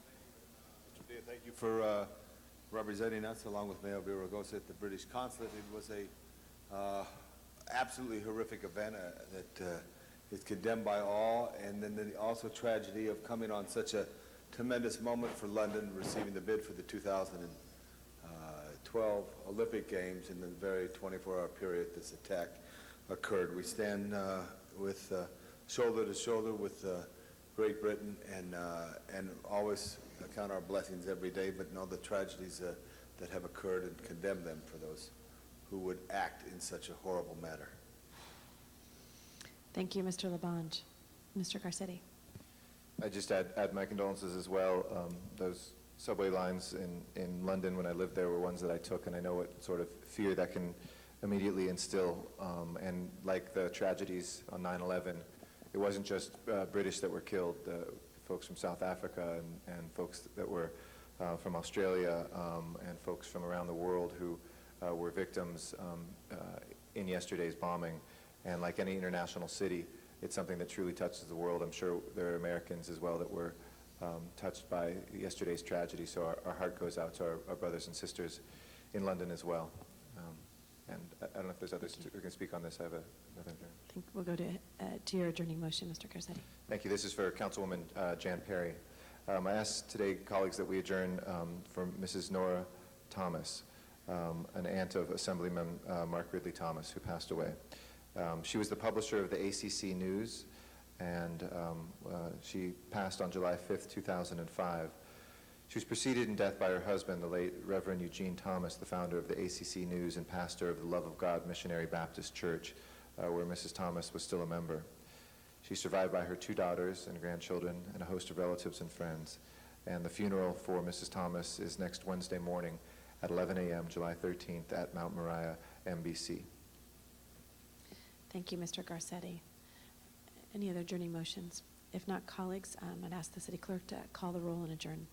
Thank you for representing us, along with Mayor Villaraigosa at the British Consulate. It was a absolutely horrific event that is condemned by all, and then also tragedy of coming on such a tremendous moment for London, receiving the bid for the 2012 Olympic Games. In the very 24-hour period this attack occurred, we stand with shoulder to shoulder with Great Britain, and always count our blessings every day, but know the tragedies that have occurred and condemn them for those who would act in such a horrible manner. Thank you, Mr. Labange. Mr. Garcetti. I just add my condolences as well. Those subway lines in London when I lived there were ones that I took, and I know what sort of fear that can immediately instill. And like the tragedies on 9/11, it wasn't just British that were killed. Folks from South Africa and folks that were from Australia and folks from around the world who were victims in yesterday's bombing. And like any international city, it's something that truly touches the world. I'm sure there are Americans as well that were touched by yesterday's tragedy, so our heart goes out to our brothers and sisters in London as well. And I don't know if there's others who can speak on this. I have another turn. I think we'll go to your adjourning motion, Mr. Garcetti. Thank you. This is for Councilwoman Jan Perry. I asked today, colleagues, that we adjourn for Mrs. Nora Thomas, an aunt of Assemblyman Mark Ridley Thomas, who passed away. She was the publisher of the ACC News, and she passed on July 5th, 2005. She was preceded in death by her husband, the late Reverend Eugene Thomas, the founder of the ACC News and pastor of the Love of God Missionary Baptist Church, where Mrs. Thomas was still a member. She's survived by her 2 daughters and grandchildren and a host of relatives and friends. And the funeral for Mrs. Thomas is next Wednesday morning at 11 a.m., July 13th, at Mount Moriah, MBC. Thank you, Mr. Garcetti. Any other adjourning motions? If not, colleagues, I'd ask the city clerk to call the roll and adjourn.